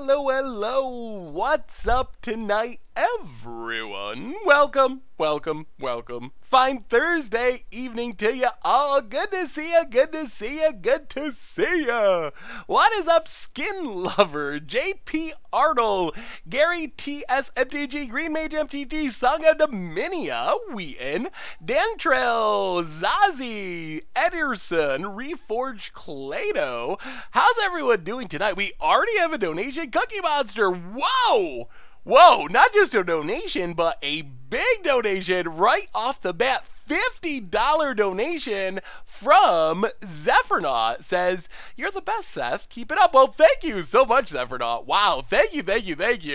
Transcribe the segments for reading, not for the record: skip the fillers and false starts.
Hello, what's up tonight, everyone? Welcome. Fine Thursday evening to you all. Good to see ya. What is up, Skin Lover, JP Arnold, Gary TS MTG, Green Mage MTG, Song of Dominia, Wheaton, Dantrell, Zazie, Ederson, Reforged Clado. How's everyone doing tonight? We already have a donation. Cookie Monster, Whoa, not just a donation, but a big donation right off the bat. $50 donation from Zephyronaut. Says, "You're the best, Seth. Keep it up." Well, thank you so much, Zephyronaut. Wow, thank you.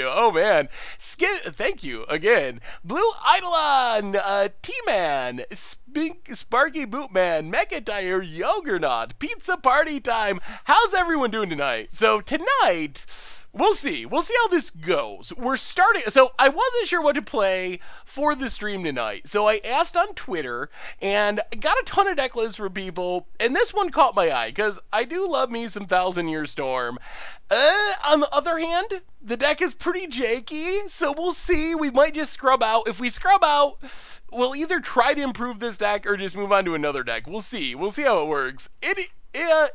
Oh, man. Thank you again. Blue Eidolon, T-Man, Sparky Bootman, McIntyre, Yogurnaut, Pizza Party Time. How's everyone doing tonight? So tonight, we'll see how this goes. We're starting, so I wasn't sure what to play for the stream tonight. So I asked on Twitter and got a ton of deck lists from people, and this one caught my eye because I do love me some Thousand Year Storm. On the other hand, the deck is pretty janky, so we'll see. We might just scrub out. If we scrub out, we'll either try to improve this deck or just move on to another deck. We'll see how it works.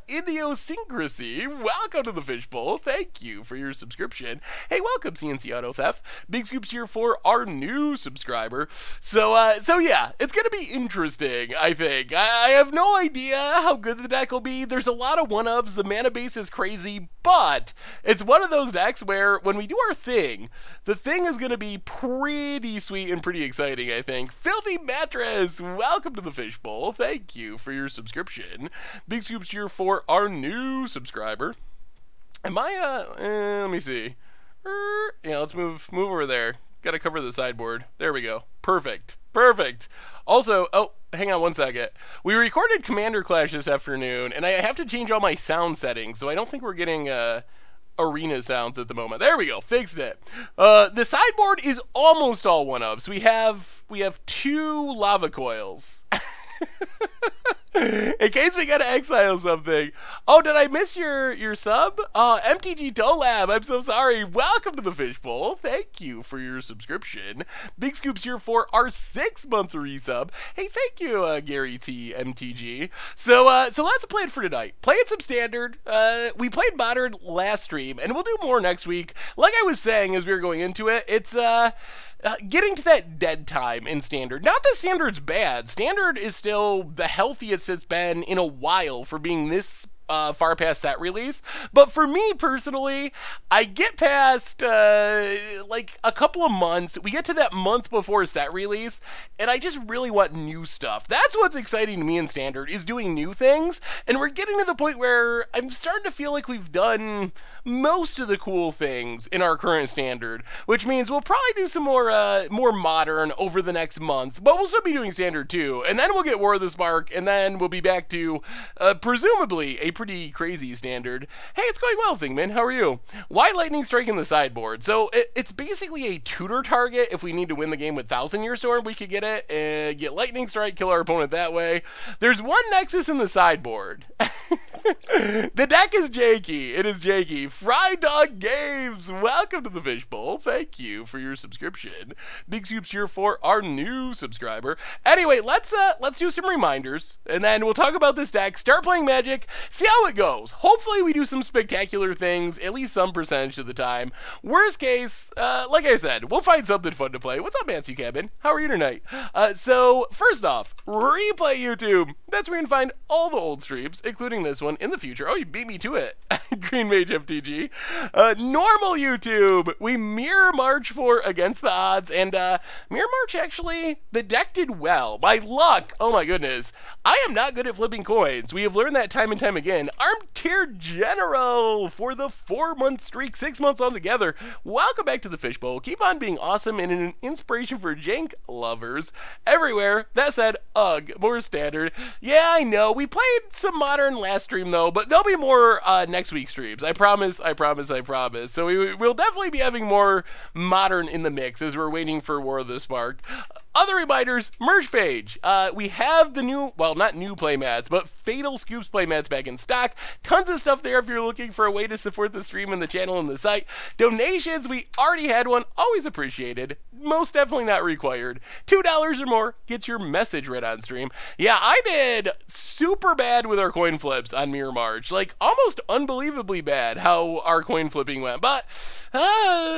Idiosyncrasy, welcome to the Fishbowl. Thank you for your subscription. Hey, welcome, CNC Auto Theft. Big scoops here for our new subscriber. So yeah, it's gonna be interesting, I think. I have no idea how good the deck will be. There's a lot of one-ups. The mana base is crazy, but it's one of those decks where when we do our thing, the thing is gonna be pretty sweet and pretty exciting, I think. Filthy Mattress, welcome to the Fishbowl. Thank you for your subscription. Big scoops here for our new subscriber. Am I, let me see. Yeah, let's move over there. Gotta cover the sideboard. There we go. Perfect. Also, oh, hang on one second. We recorded Commander Clash this afternoon, and I have to change all my sound settings, so I don't think we're getting, arena sounds at the moment. There we go, fixed it. The sideboard is almost all one-ups. We have 2 lava coils. In case we gotta exile something. Oh, did I miss your sub? MTG Dolab, I'm so sorry. Welcome to the Fishbowl. Thank you for your subscription. Big scoops here for our 6-month resub. Hey, thank you, Gary T MTG. So let's play it for tonight. Playing some standard. We played modern last stream, and we'll do more next week. Like I was saying as we were going into it, it's getting to that dead time in standard. Not that standard's bad. Standard is still the healthiest it's been in a while for being this far past set release, but for me personally, I get past like a couple of months, we get to that month before set release, and I just really want new stuff. That's what's exciting to me in standard, is doing new things, and we're getting to the point where I'm starting to feel like we've done most of the cool things in our current standard, which means we'll probably do some more modern over the next month, but we'll still be doing standard too, and then we'll get War of the Spark, and then we'll be back to presumably a pretty crazy standard. Hey, it's going well, Thingman. How are you? Why Lightning Strike in the sideboard? So it's basically a tutor target. If we need to win the game with Thousand Year Storm, we could get it and get Lightning Strike, kill our opponent that way. There's one Nexus in the sideboard. The deck is janky. It is janky. Fry Dog Games, welcome to the Fishbowl. Thank you for your subscription. Big scoops here for our new subscriber. Anyway, let's do some reminders, and then we'll talk about this deck, start playing Magic, see how it goes. Hopefully we do some spectacular things, at least some percentage of the time. Worst case, like I said, we'll find something fun to play. What's up, Matthew Cabin? How are you tonight? So, first off, Replay YouTube. That's where you can find all the old streams, including this one in the future. Oh, you beat me to it. Green Mage FTG. Normal YouTube. We Mirror March for Against the Odds, and Mirror March, actually, the deck did well. My luck, oh my goodness. I am not good at flipping coins. We have learned that time and time again. Armchair General for the 4-month streak, 6 months all together. Welcome back to the Fishbowl. Keep on being awesome and an inspiration for jank lovers everywhere. That said, ugh, more standard. Yeah, I know. We played some modern last stream though, but there'll be more next week's streams. I promise. So we'll definitely be having more modern in the mix as we're waiting for War of the Spark. Other reminders, merch page. We have the new, well, not new playmats, but Fatal Scoops playmats back in stock. Tons of stuff there if you're looking for a way to support the stream and the channel and the site. Donations, we already had one, always appreciated. Most definitely not required. $2 or more gets your message read on stream. Yeah, I did super bad with our coin flips on Mirror March. Like, almost unbelievably bad how our coin flipping went. But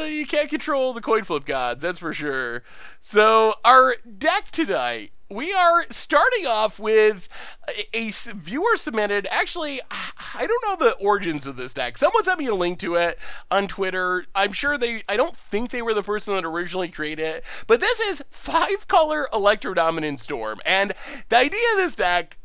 you can't control the coin flip gods, that's for sure. So, our deck tonight, we are starting off with a viewer submitted, actually, I don't know the origins of this deck. Someone sent me a link to it on Twitter. I'm sure I don't think they were the person that originally created it, but this is 5-color Electrodominant Storm, and the idea of this deck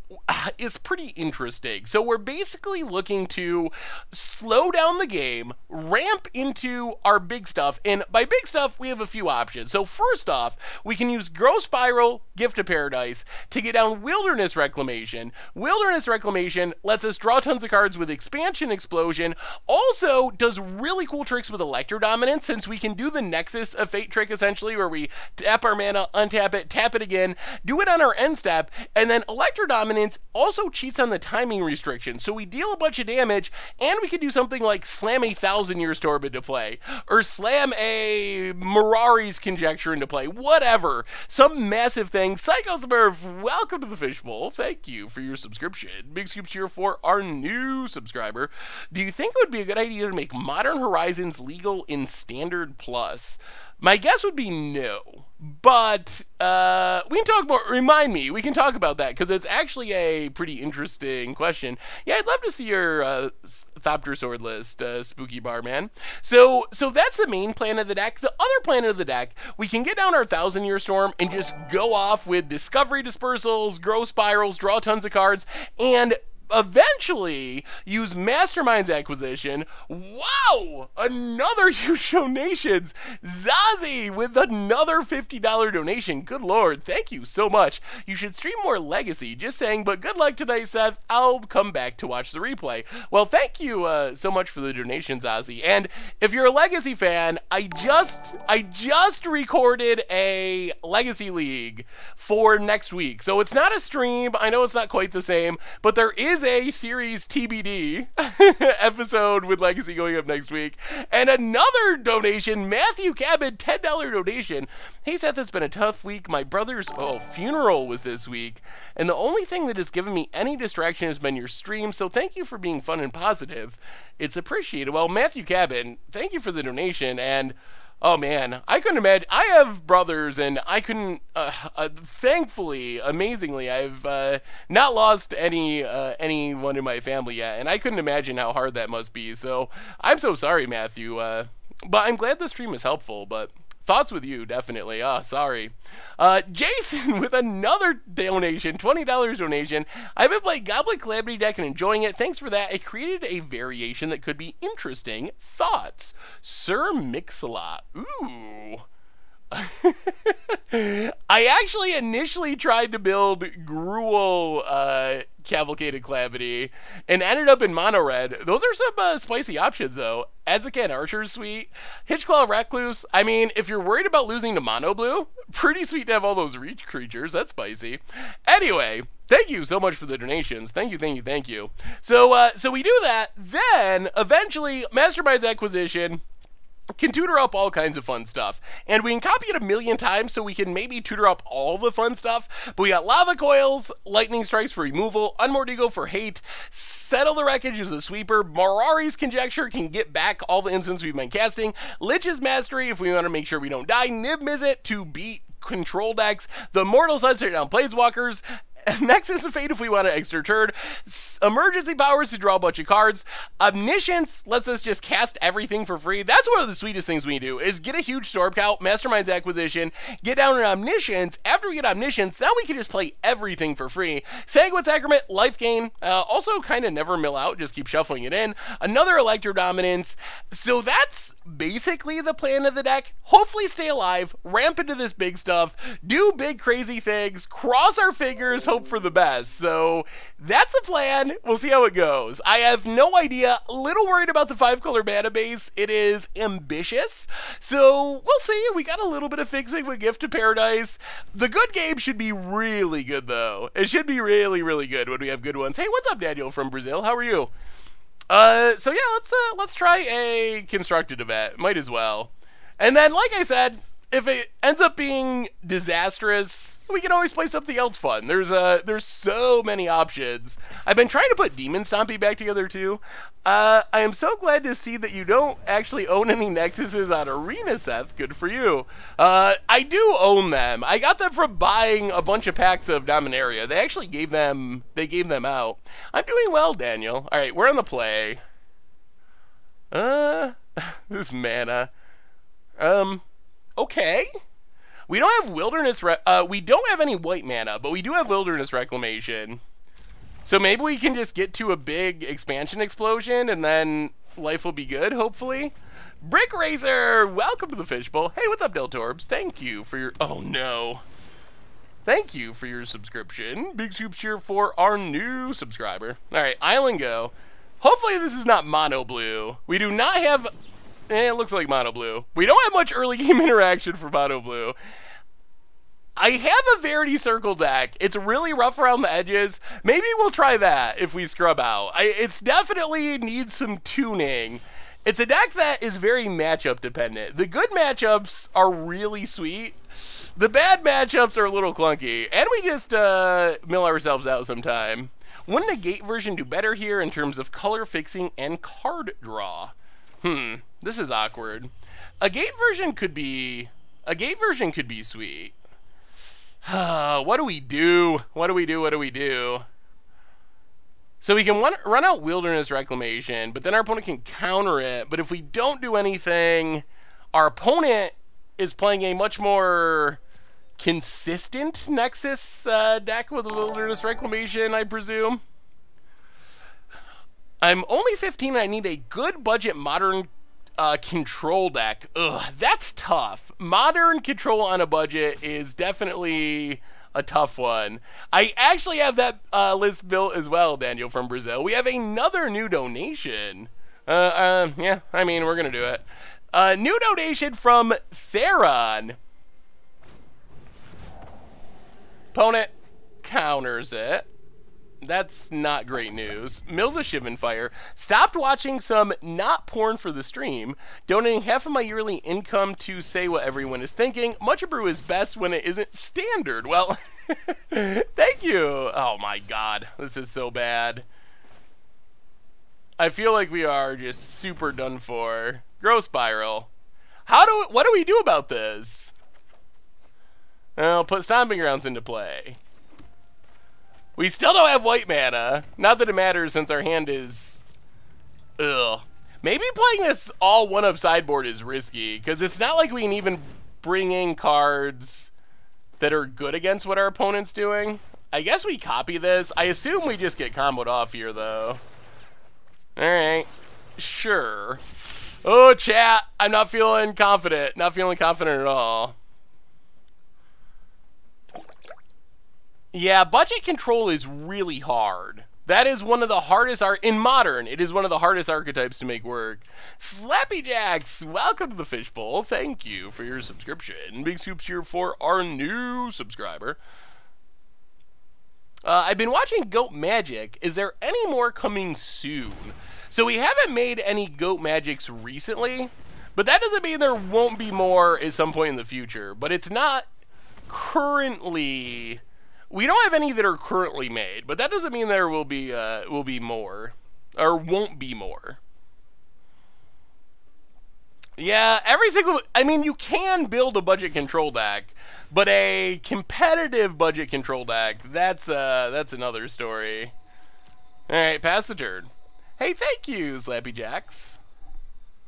is pretty interesting. So we're basically looking to slow down the game, ramp into our big stuff, and by big stuff, we have a few options. So first off, we can use Grow Spiral, Gift of Paradise to get down Wilderness Reclamation. Wilderness Reclamation lets us draw tons of cards with Expansion Explosion, also does really cool tricks with Electrodominance, since we can do the Nexus of Fate trick, essentially, where we tap our mana, untap it, tap it again, do it on our end step, and then Electrodominance also cheats on the timing restriction, so we deal a bunch of damage, and we can do something like slam a 1,000-Year Storm into play, or slam a Mirari's Conjecture into play, whatever, some massive thing. Psychosmurf, welcome to the Fishbowl. Thank you for your subscription. Big scoops here for our new subscriber. Do you think it would be a good idea to make Modern Horizons legal in Standard Plus? My guess would be no, but we can talk more. Remind me, we can talk about that, because it's actually a pretty interesting question. Yeah, I'd love to see your Thopter Sword list, Spooky Barman. So that's the main plan of the deck. The other plan of the deck, we can get down our 1,000-Year Storm and just go off with Discovery Dispersals, Grow Spirals, draw tons of cards, and eventually use Mastermind's Acquisition. Wow! Another huge donations. Zazie with another $50 donation. Good lord, thank you so much. You should stream more Legacy. Just saying, but good luck tonight, Seth. I'll come back to watch the replay. Well, thank you so much for the donation, Zazie. And if you're a Legacy fan, I just recorded a Legacy League for next week. So it's not a stream. I know it's not quite the same, but there is a series TBD episode with Legacy going up next week. And another donation, Matthew Cabot, $10 donation. Hey Seth, it's been a tough week. My brother's funeral was this week, and the only thing that has given me any distraction has been your stream, so thank you for being fun and positive. It's appreciated. Well, Matthew Cabot, thank you for the donation, and oh man, I couldn't imagine. I have brothers, and I couldn't. Thankfully, amazingly, I've not lost anyone in my family yet, and I couldn't imagine how hard that must be. So I'm so sorry, Matthew. But I'm glad the stream is helpful. But thoughts with you, definitely. Sorry. Jason with another donation, $20 donation. I've been playing Goblin Calamity deck and enjoying it. Thanks for that. I created a variation that could be interesting. Thoughts? Sir Mix-a-Lot. Ooh. I actually initially tried to build Gruel Cavalcaded Calamity and ended up in mono red. Those are some spicy options though. Azakan Archer's sweet. Hitchclaw Recluse. I mean, if you're worried about losing to mono blue, pretty sweet to have all those reach creatures. That's spicy. Anyway, thank you so much for the donations. Thank you, thank you, thank you. So we do that. Then eventually, Mastermind's Acquisition can tutor up all kinds of fun stuff. And we can copy it 1,000,000 times so we can maybe tutor up all the fun stuff. But we got Lava Coils, Lightning Strikes for removal, Unmoored Ego for hate, Settle the Wreckage as a sweeper, Mirari's Conjecture can get back all the instants we've been casting, Lich's Mastery if we want to make sure we don't die, Nib Mizzet to beat control decks, the Mortal Sun straight down Planeswalkers, Nexus of Fate if we want to extra turn, Emergency Powers to draw a bunch of cards, Omniscience lets us just cast everything for free. That's one of the sweetest things we do, is get a huge Storm Count, Mastermind's Acquisition, get down an Omniscience. After we get Omniscience, then we can just play everything for free. Sanguine Sacrament, Life Gain, also kind of never mill out, just keep shuffling it in. Another Electrodominance. So that's basically the plan of the deck. Hopefully stay alive, ramp into this big stuff, do big crazy things, cross our fingers, hope for the best. So that's a plan. We'll see how it goes. I have no idea. A little worried about the 5-color mana base. It is ambitious. So we'll see. We got a little bit of fixing with Gift to Paradise. The good game should be really good, though. It should be really, really good when we have good ones. Hey, what's up, Daniel from Brazil? How are you? So yeah, let's try a constructed event. Might as well. And then, like I said, if it ends up being disastrous, we can always play something else fun. There's so many options. I've been trying to put Demon Stompy back together too. I am so glad to see that you don't actually own any Nexuses on Arena, Seth. Good for you. I do own them. I got them from buying a bunch of packs of Dominaria. They actually gave them out. I'm doing well, Daniel. All right, we're on the play. This mana. Okay. We don't have Wilderness, we don't have any white mana, but we do have Wilderness Reclamation. So maybe we can just get to a big expansion explosion and then life will be good, hopefully. Brick Razor, welcome to the Fishbowl. Hey, what's up, Deltorbs? Thank you for your, oh no. Thank you for your subscription. Big Soups here for our new subscriber. All right, Island Go. Hopefully this is not Mono Blue. We do not have, it looks like Mono Blue. We don't have much early game interaction for Mono Blue. I have a Verity Circle deck. It's really rough around the edges. Maybe we'll try that if we scrub out. It's definitely needs some tuning. It's a deck that is very matchup dependent. The good matchups are really sweet. The bad matchups are a little clunky. And we just mill ourselves out sometime. Wouldn't a gate version do better here in terms of color fixing and card draw? This is awkward. A gate version could be sweet. What do we do? What do we do? So we can run out Wilderness Reclamation, but then our opponent can counter it. But if we don't do anything, our opponent is playing a much more consistent Nexus deck with Wilderness Reclamation, I presume. I'm only 15 and I need a good budget modern control deck. Ugh, that's tough. Modern control on a budget is definitely a tough one. I actually have that list built as well, Daniel from Brazil. We have another new donation. Yeah, I mean, we're gonna do it. New donation from Theron. Opponent counters it. That's not great news. Mills of Shivan-Fire. Stopped watching some not porn for the stream. Donating half of my yearly income to say what everyone is thinking. Much brew is best when it isn't standard. Well, thank you. Oh my god. This is so bad. I feel like we are just super done for. Growth Spiral. What do we do about this? I'll put Stomping Grounds into play. We still don't have white mana. Not that it matters since our hand is... Ugh. Maybe playing this all one of sideboard is risky, because it's not like we can even bring in cards that are good against what our opponent's doing. I guess we copy this. I assume we just get comboed off here, though. Alright. Sure. Oh, chat. I'm not feeling confident. Not feeling confident at all. Yeah, budget control is really hard. That is one of the hardest in Modern. It is one of the hardest archetypes to make work. Slappy Jacks, welcome to the Fishbowl. Thank you for your subscription. Big Soups here for our new subscriber. I've been watching Goat Magic. Is there any more coming soon? So we haven't made any Goat Magics recently, but that doesn't mean there won't be more at some point in the future. But it's not currently... We don't have any that are currently made, but that doesn't mean there will be more, or won't be more. Yeah, I mean, you can build a budget control deck, but a competitive budget control deck, that's another story. All right, pass the turn. Hey, thank you, Slappy Jacks.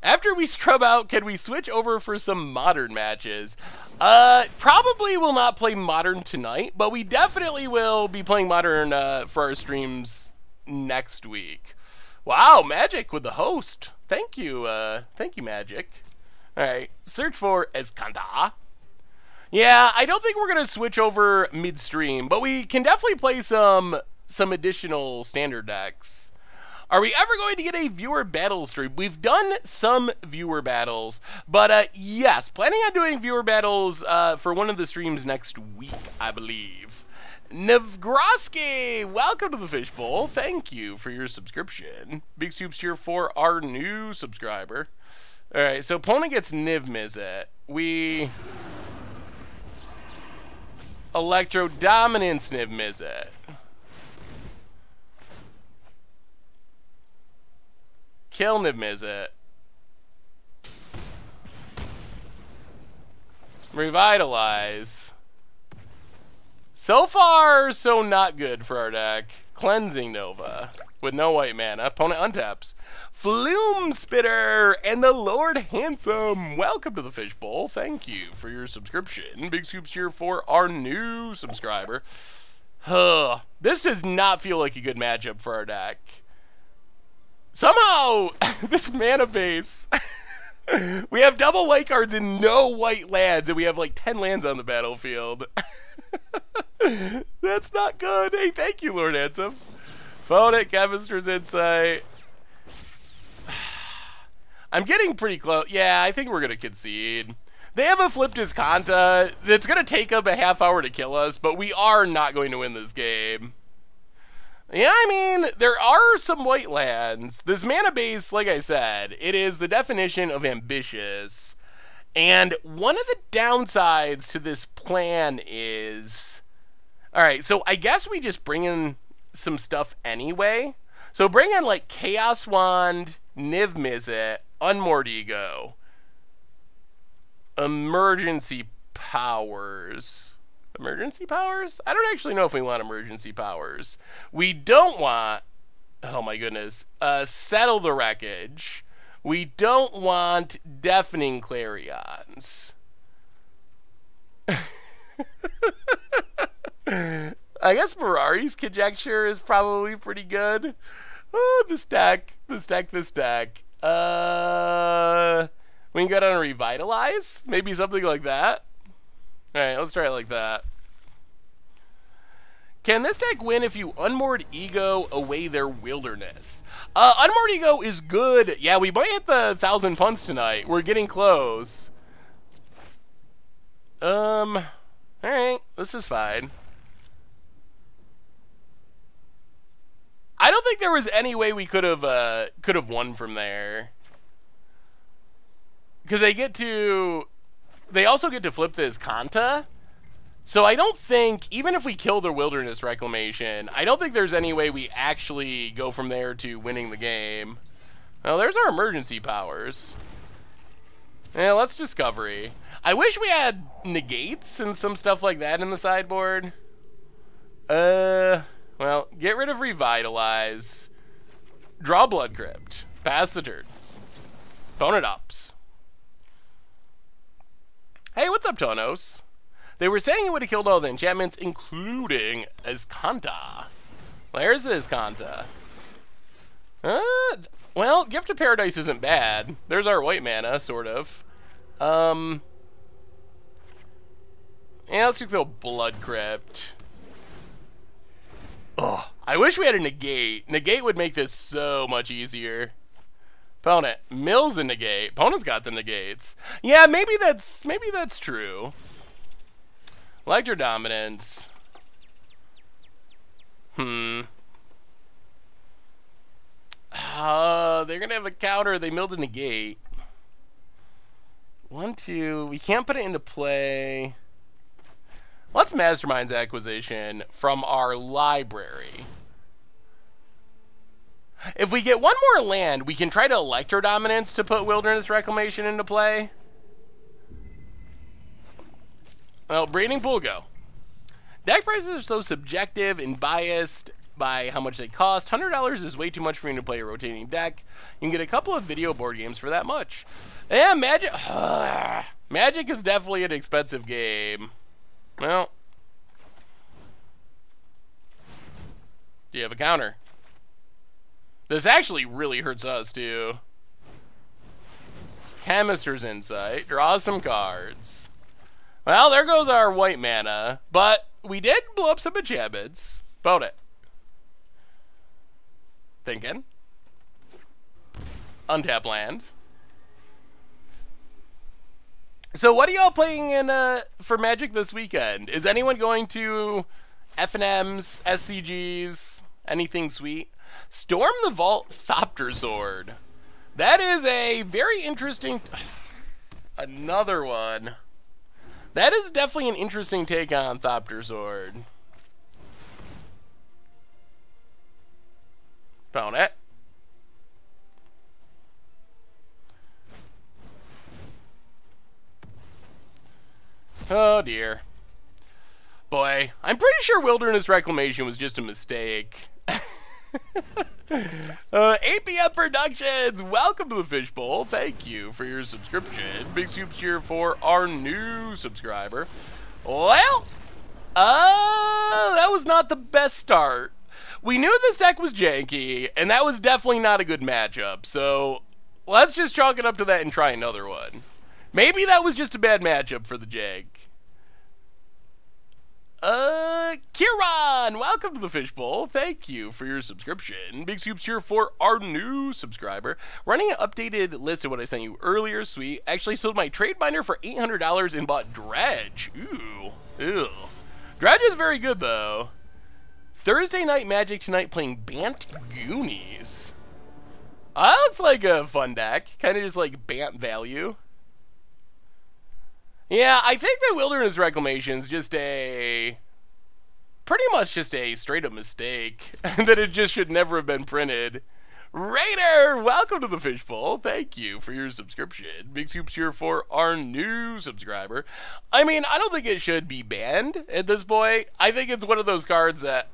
After we scrub out, can we switch over for some Modern matches? Probably will not play Modern tonight, but we definitely will be playing Modern for our streams next week. Wow, Magic with the host. Thank you, Magic. All right, search for Escanda. Yeah, I don't think we're going to switch over midstream, but we can definitely play some additional standard decks. Are we ever going to get a viewer battle stream? We've done some viewer battles, but yes, planning on doing viewer battles for one of the streams next week, I believe. Nevgroski, welcome to the Fishbowl. Thank you for your subscription. Big soups here for our new subscriber. All right, so opponent gets Niv Mizzet. We Electro Dominance Niv Mizzet. Kill Niv Mizzet. Revitalize. So far, so not good for our deck. Cleansing Nova with no white mana. Opponent untaps. Flume Spitter and the Lord Handsome. Welcome to the Fishbowl. Thank you for your subscription. Big soups here for our new subscriber. This does not feel like a good matchup for our deck. Somehow, this mana base. We have double white cards and no white lands, and we have like 10 lands on the battlefield. That's not good. Hey, thank you, Lord Handsome. Phonic, Chemist's Insight. I'm getting pretty close. Yeah, I think we're going to concede. They have a Flip Discanta that's going to take up a half hour to kill us, but we are not going to win this game. Yeah, I mean, there are some white lands. This mana base, like I said, it is the definition of ambitious. And one of the downsides to this plan is... Alright, so I guess we just bring in some stuff anyway. So bring in, like, Chaos Wand, Niv Mizzet, Unmoored Ego, Emergency Powers... Emergency powers? I don't actually know if we want emergency powers. We don't want, oh my goodness, Settle the Wreckage. We don't want Deafening Clarions. I guess Ferrari's Conjecture is probably pretty good. Oh, this deck. We can go down and Revitalize? Maybe something like that? Alright, let's try it like that. Can this deck win if you Unmoored Ego away their Wilderness? Unmoored Ego is good. Yeah, we might hit the 1,000 punts tonight. We're getting close. Alright, this is fine. I don't think there was any way we could have won from there. Because they also get to flip this Kanta. So I don't think, even if we kill their Wilderness Reclamation, I don't think there's any way we actually go from there to winning the game. Well, there's our emergency powers. Yeah, let's Discovery. I wish we had negates and some stuff like that in the sideboard. Well, get rid of Revitalize. Draw Blood Crypt. Pass the turn. Opponent ups. Hey, what's up, Tonos? They were saying it would have killed all the enchantments, including Azcanta. There's Azcanta. Well, Gift of Paradise isn't bad. There's our white mana, sort of. Yeah, let's just go Blood Crypt. Ugh, I wish we had a negate. Negate would make this so much easier. Opponent mills a negate. Opponent's got the negates. Yeah, maybe that's true. Electro Dominance. They're gonna have a counter. They milled a negate. 1, 2. We can't put it into play. Let's Mastermind's Acquisition from our library. If we get one more land, we can try to Electro Dominance to put Wilderness Reclamation into play. Well, Breeding Pool, go. Deck prices are so subjective and biased by how much they cost. $100 is way too much for you to play a rotating deck. You can get a couple of video board games for that much. Yeah, Magic. Magic is definitely an expensive game. Well, do you have a counter? This actually really hurts us, too. Chemist's Insight. Draw some cards. Well, there goes our white mana. But we did blow up some enchantments. Boat it. Thinking. Untap land. So what are y'all playing in for Magic this weekend? Is anyone going to FNMs, SCGs, anything sweet? Storm the Vault Thopter Sword. That is a very interesting... Another one. That is definitely an interesting take on Thopter Sword. Found it. Oh dear. Boy, I'm pretty sure Wilderness Reclamation was just a mistake. 8PM Productions, welcome to the Fishbowl. Thank you for your subscription. Big soups here for our new subscriber. Well, that was not the best start. We knew this deck was janky, and that was definitely not a good matchup. So let's just chalk it up to that and try another one. Maybe that was just a bad matchup for the Jag. Kieran, welcome to the Fishbowl. Thank you for your subscription. Big soups here for our new subscriber. Running an updated list of what I sent you earlier. Sweet. Actually sold my trade binder for $800 and bought Dredge. Ooh. Ew. Dredge is very good, though. Thursday Night Magic tonight playing Bant Goonies. That looks like a fun deck. Kind of just like Bant value. Yeah, I think that Wilderness Reclamation is just pretty much just a straight up mistake. That it just should never have been printed. Raider, welcome to the Fishbowl. Thank you for your subscription. Big soups here for our new subscriber. I mean, I don't think it should be banned at this point. I think it's one of those cards that...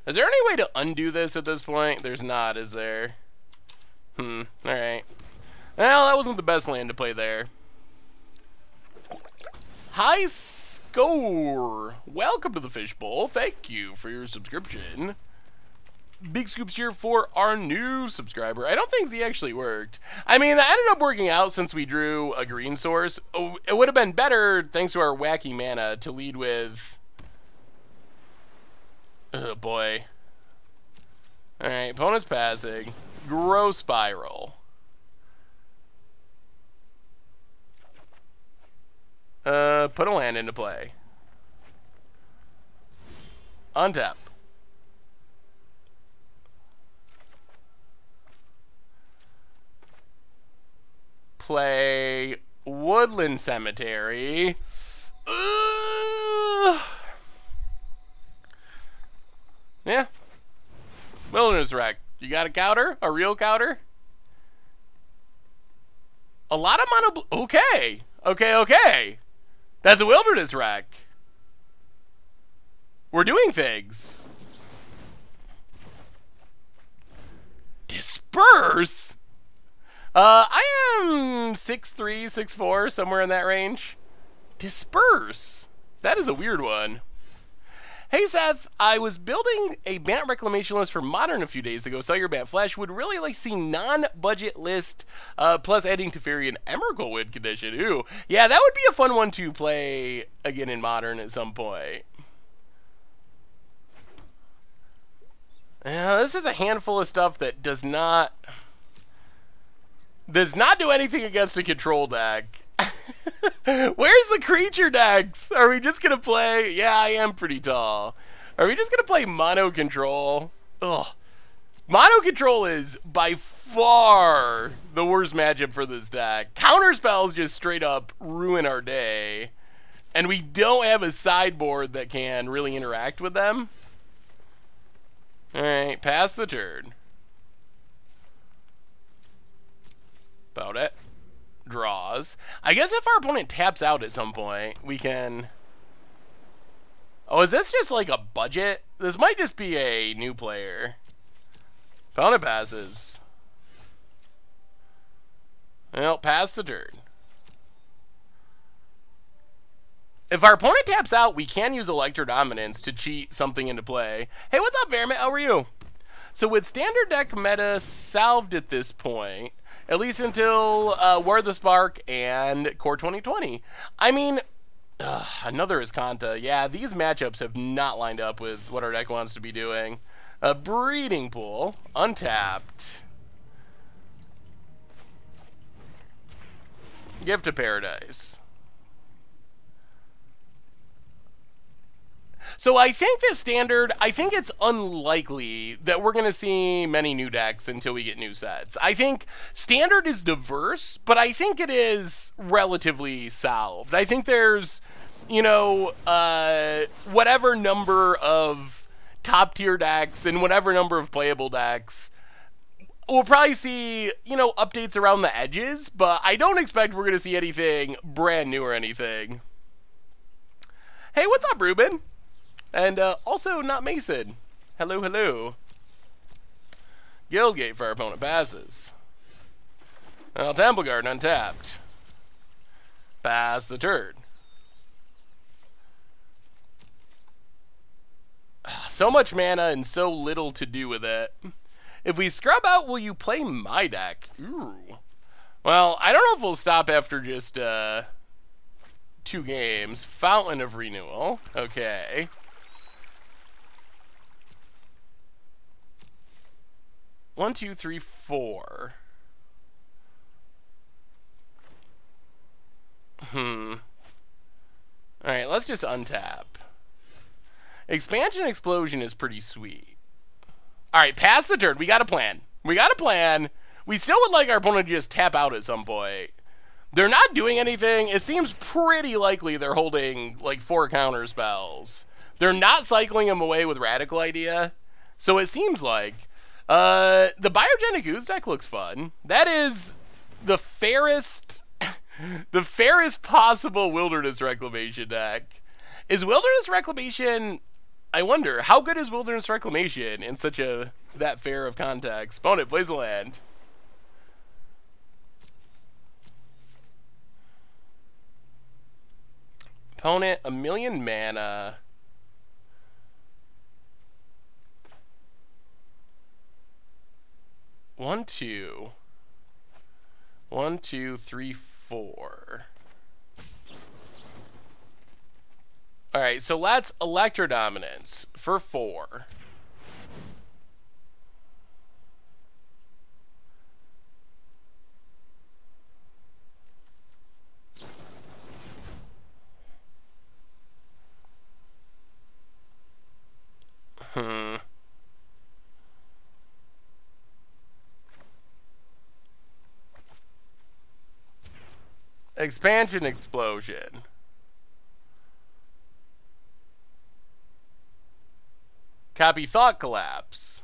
Is there any way to undo this at this point? There's not, is there? Alright. Well, that wasn't the best land to play there. High Score, welcome to the Fishbowl. Thank you for your subscription. Big scoops here for our new subscriber. I don't think Z actually worked. I mean, that ended up working out since we drew a green source. Oh, it would have been better, thanks to our wacky mana, to lead with... Oh, boy. Alright, opponent's passing. Gross Spiral. Put a land into play. Untap. Play Woodland Cemetery. Yeah. Wilderness Wreck. You got a counter? A real counter? A lot of mono... Okay. Okay. That's a Wilderness Wreck. We're doing things. Disperse? I am 6'3", 6'4", somewhere in that range. Disperse. That is a weird one. Hey Seth, I was building a Bant Reclamation list for Modern a few days ago. Saw your Bant Flash. Would really like to see non-budget list plus adding Teferi and Emrakul win condition. Ooh, yeah, that would be a fun one to play again in Modern at some point. This is a handful of stuff that does not do anything against a control deck. Where's the creature decks? Are we just gonna play? Yeah, I am pretty tall. Are we just gonna play mono control? Ugh. Mono control is by far the worst matchup for this deck. Counter spells just straight up ruin our day. And we don't have a sideboard that can really interact with them. Alright, pass the turn. About it. Draws. I guess if our opponent taps out at some point, we can... Oh, is this just like a budget? This might just be a new player. Opponent passes. Well, pass the turn. If our opponent taps out, we can use Electrodominance to cheat something into play. Hey, what's up, Vermit? How are you? So with standard deck meta salved at this point, At least until War of the Spark and Core 2020. I mean, another Iskanta. Yeah, these matchups have not lined up with what our deck wants to be doing. A Breeding Pool, untapped. Gift of Paradise. So I think this standard, I think it's unlikely that we're going to see many new decks until we get new sets. I think standard is diverse, but I think it is relatively solved. I think there's, you know, whatever number of top tier decks and whatever number of playable decks. We'll probably see, you know, updates around the edges, but I don't expect we're going to see anything brand new or anything. Hey, what's up, Ruben? And also, not Mason. Hello, hello. Guildgate for our opponent passes. Well, Temple Garden untapped. Pass the turn. So much mana and so little to do with it. If we scrub out, will you play my deck? Ooh. Well, I don't know if we'll stop after just 2 games. Fountain of Renewal. Okay. One, two, three, four. Alright, let's just untap. Expansion Explosion is pretty sweet. Alright, pass the turn. We got a plan. We got a plan. We still would like our opponent to just tap out at some point. They're not doing anything. It seems pretty likely they're holding like 4 counter spells. They're not cycling them away with Radical Idea. So it seems like the Biogenic Ooze deck looks fun. That is the fairest possible Wilderness Reclamation deck. Is Wilderness Reclamation, I wonder, how good is Wilderness Reclamation in such that fair of context? Opponent plays a land. Opponent, 1,000,000 mana. One, two, 1, 2, 3, 4. Alright, so let's Electrodominance for 4. Expansion Explosion. Copy Thought Collapse.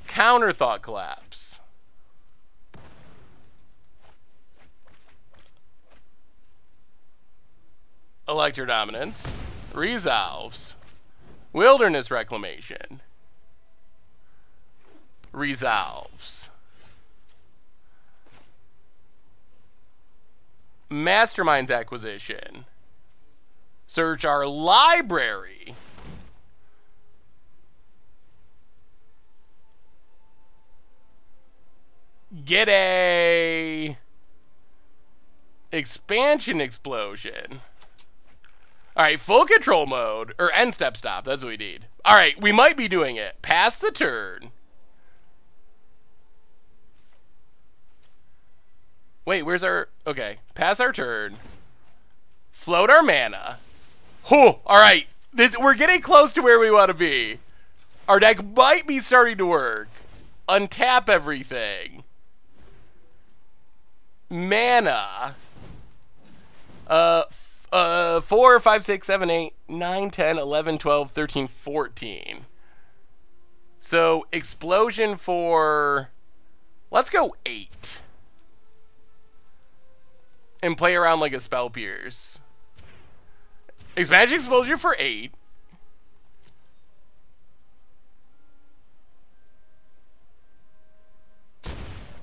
Counter Thought Collapse. Electrodominance. Resolves. Wilderness Reclamation. Resolves. Mastermind's Acquisition. Search our library. Get a Expansion Explosion. Alright, full control mode. Or end step stop. That's what we need. Alright, we might be doing it. Pass the turn. Wait, where's our... Okay. Pass our turn. Float our mana. Whew. Alright. We're getting close to where we want to be. Our deck might be starting to work. Untap everything. Mana. 4, 5, 6, 7, 8, 9, 10, 11, 12, 13, 14. So, Explosion for... Let's go 8. And play around like a Spell Pierce. Expansion Explosion for 8.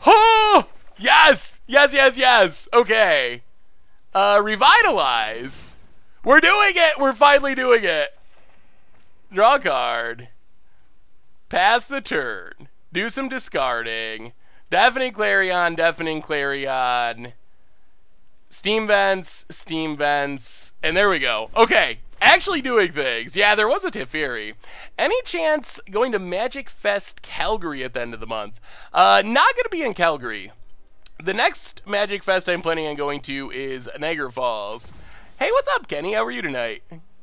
Oh! Yes! Yes, yes, yes! Okay. Revitalize. We're doing it! We're finally doing it. Draw a card. Pass the turn. Do some discarding. Deafening Clarion, Deafening Clarion. Steam Vents, and there we go. Okay, actually doing things. Yeah, there was a Teferi. Any chance going to Magic Fest Calgary at the end of the month? Not going to be in Calgary. The next Magic Fest I'm planning on going to is Niagara Falls. Hey, what's up, Kenny? How are you tonight?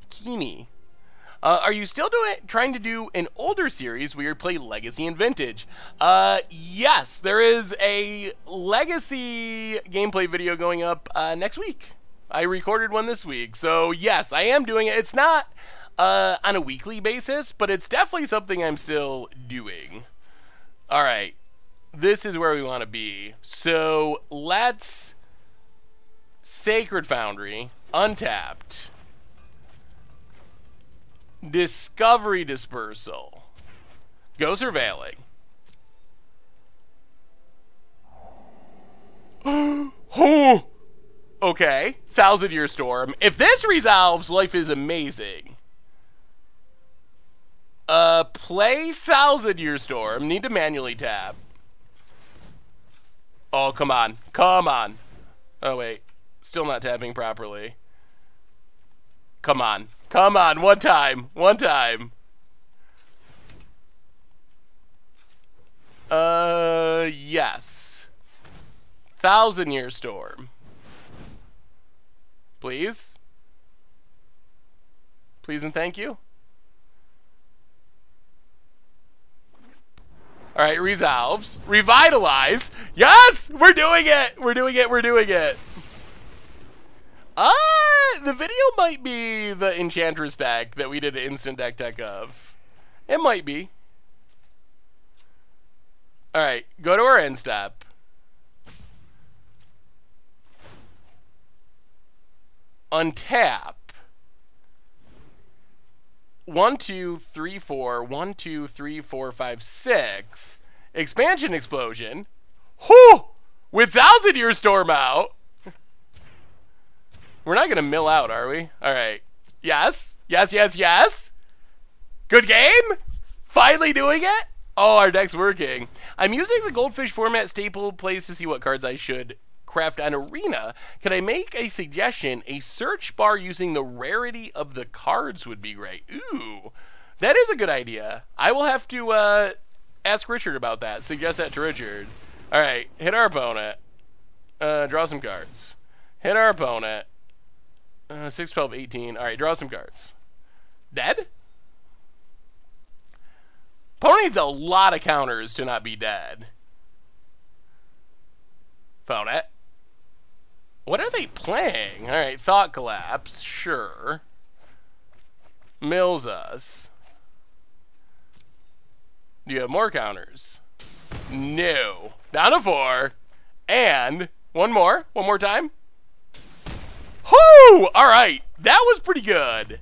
Keeney. Are you still trying to do an older series where you play Legacy and Vintage? Yes, there is a Legacy gameplay video going up next week. I recorded one this week, so yes, I am doing it. It's not on a weekly basis, but it's definitely something I'm still doing. All right, this is where we want to be. So let's Sacred Foundry, untapped. Discovery Dispersal. Go Surveilling. Oh! Okay. 1,000-Year Storm. If this resolves, life is amazing. Play 1,000-Year Storm. Need to manually tap. Oh, come on. Come on. Oh, wait. Still not tapping properly. Come on. Come on, one time. One time. Yes. 1,000-Year Storm. Please? Please and thank you. Alright, resolves. Revitalize. Yes! We're doing it! We're doing it, we're doing it. The video might be the Enchantress deck that we did an instant deck of. It might be. Alright, go to our end step. Untap. 1, 2, 3, 4. 1, 2, 3, 4, 5, 6. Expansion Explosion. Whew! With 1,000-Year Storm out. We're not going to mill out, are we? All right. Yes. Yes, yes, yes. Good game. Finally doing it. Oh, our deck's working. I'm using the Goldfish format staple plays to see what cards I should craft on Arena. Can I make a suggestion? A search bar using the rarity of the cards would be great. Ooh, that is a good idea. I will have to ask Richard about that. Suggest that to Richard. All right. Hit our opponent. Draw some cards. Hit our opponent. 6, 12, 18. All right, draw some cards. Dead? Opponent needs a lot of counters to not be dead. Opponent. What are they playing? All right, Thought Collapse. Sure. Mills us. Do you have more counters? No. Down to 4. And one more. One more time. Whoo! All right, that was pretty good.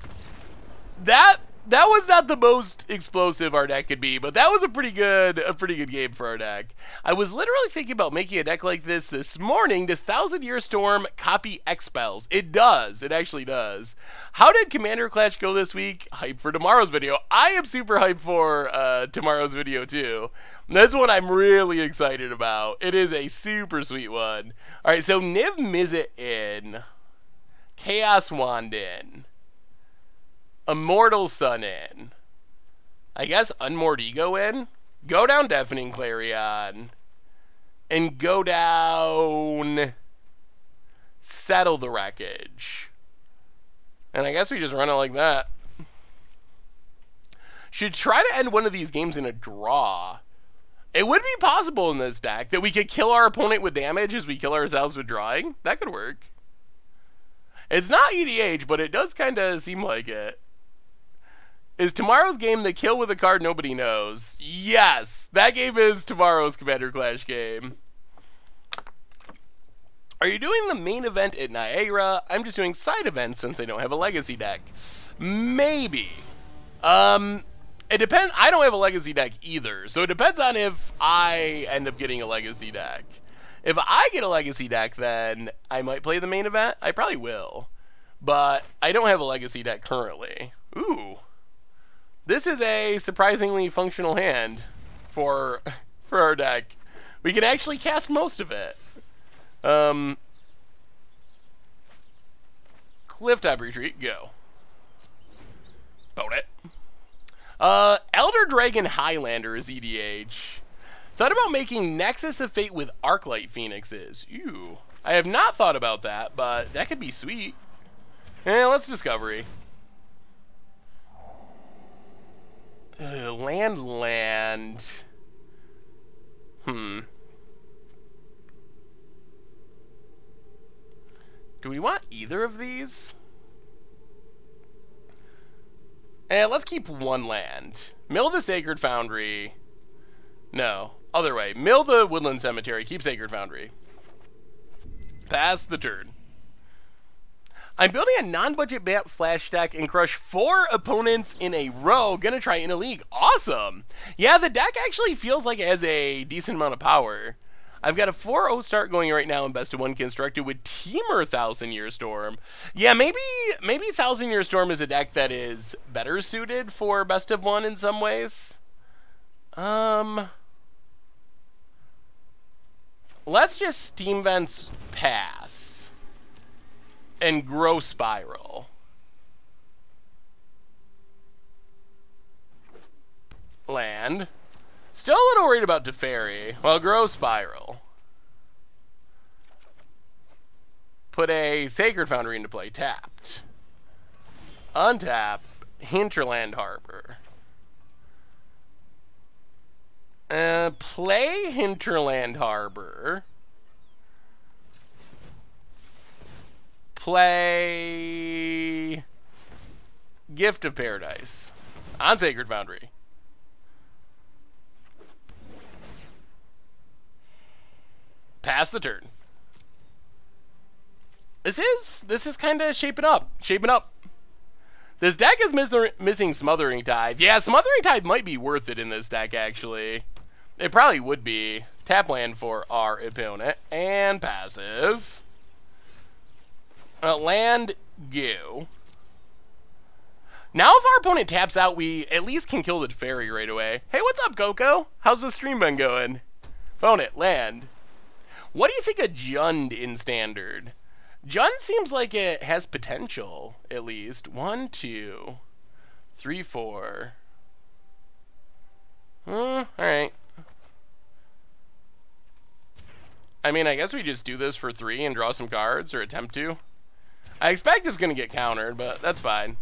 That was not the most explosive our deck could be, but that was a pretty good game for our deck. I was literally thinking about making a deck like this morning. Does 1,000-Year Storm copy X-Spells? It does. It actually does. How did Commander Clash go this week? Hype for tomorrow's video. I am super hyped for tomorrow's video too. That's what I'm really excited about. It is a super sweet one. All right, so Niv Mizzet in. Chaos Wand in. Immortal Sun in. I guess Unmoored Ego in. Go down Deafening Clarion. And go down Settle the Wreckage. And I guess we just run it like that. Should try to end one of these games in a draw. It would be possible in this deck that we could kill our opponent with damage as we kill ourselves with drawing. That could work. It's not EDH, but it does kind of seem like it. Is tomorrow's game the kill with a card nobody knows? Yes! That game is tomorrow's Commander Clash game. Are you doing the main event at Niagara? I'm just doing side events since I don't have a Legacy deck. Maybe. It depends. I don't have a Legacy deck either, so it depends on if I end up getting a Legacy deck. If I get a Legacy deck, then I might play the main event. I probably will. But I don't have a Legacy deck currently. Ooh. This is a surprisingly functional hand for our deck. We can actually cast most of it. Clifftop Retreat, go. Bone it. Elder Dragon Highlander is EDH. Thought about making Nexus of Fate with Arclight Phoenixes. Ew. I have not thought about that, but that could be sweet. Let's Discovery. Land. Do we want either of these? Let's keep one land. Mill the Sacred Foundry. No, other way. Mill the Woodland Cemetery, keep Sacred Foundry. Pass the turn. I'm building a non-budget map flash deck and crush 4 opponents in a row. Gonna try in a league. Awesome. Yeah, the deck actually feels like it has a decent amount of power. I've got a 4-0 start going right now in Best of 1 constructed with Temur 1000 Year Storm. Yeah, maybe 1000 Year Storm is a deck that is better suited for Best of 1 in some ways. Let's just Steam Vents pass and grow Spiral. Land. Still a little worried about Teferi. Well, grow Spiral. Put a Sacred Foundry into play. Tapped. Untap. Hinterland Harbor. Play Hinterland Harbor. Play Gift of Paradise on Sacred Foundry. Pass the turn. This is kind of shaping up. This deck is missing Smothering Tithe. Yeah, Smothering Tithe might be worth it in this deck, actually. It probably would be. Tap land for our opponent. And passes. Land, go. Now if our opponent taps out, we at least can kill the Teferi right away. Hey, what's up, Coco? How's the stream been going? Phone it, land. What do you think of Jund in Standard? Jund seems like it has potential, at least. 1, 2, 3, 4. Alright. I mean, I guess we just do this for 3 and draw some cards, or attempt to. I expect it's going to get countered, but that's fine.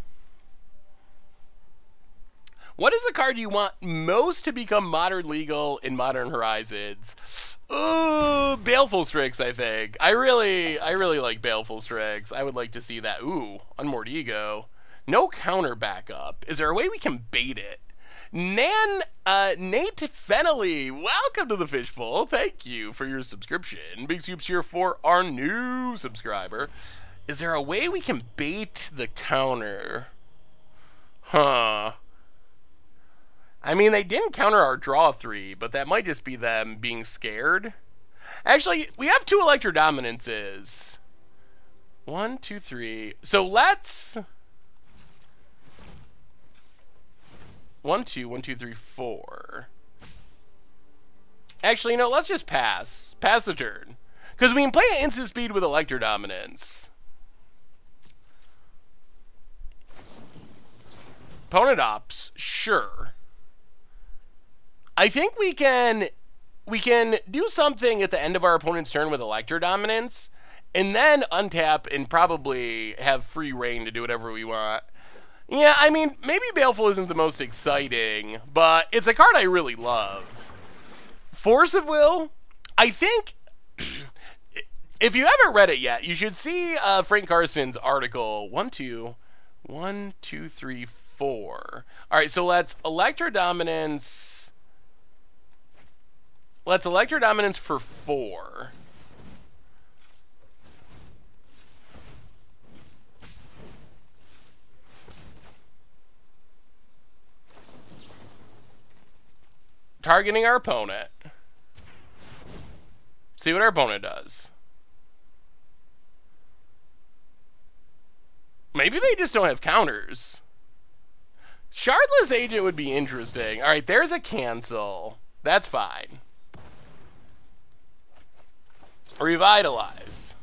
What is the card you want most to become modern legal in Modern Horizons? Ooh, Baleful Strix, I think. I really like Baleful Strix. I would like to see that. Ooh, Unmoored Ego. No counter backup. Is there a way we can bait it? Nate Fennelly, welcome to the Fishbowl. Thank you for your subscription. Big Scoops here for our new subscriber. Is there a way we can bait the counter? Huh. I mean, they didn't counter our draw 3, but that might just be them being scared. Actually, we have 2 Electro Dominances. 1, 2, 3. So let's... 1, 2, 1, 2, 3, 4. Actually, no, let's just pass. Pass the turn. Because we can play at instant speed with Electro Dominance. Opponent ops, sure. I think we can do something at the end of our opponent's turn with Electro Dominance, and then untap and probably have free reign to do whatever we want. Yeah, I mean, maybe Baleful isn't the most exciting, but it's a card I really love. Force of Will, I think, if you haven't read it yet, you should see Frank Carson's article. 1, 2, 1, 2, 3, 4. All right, so let's Electro Dominance. Let's Electro Dominance for 4. Targeting our opponent. See what our opponent does. Maybe they just don't have counters. Shardless Agent would be interesting. All right, there's a cancel. That's fine. Revitalize.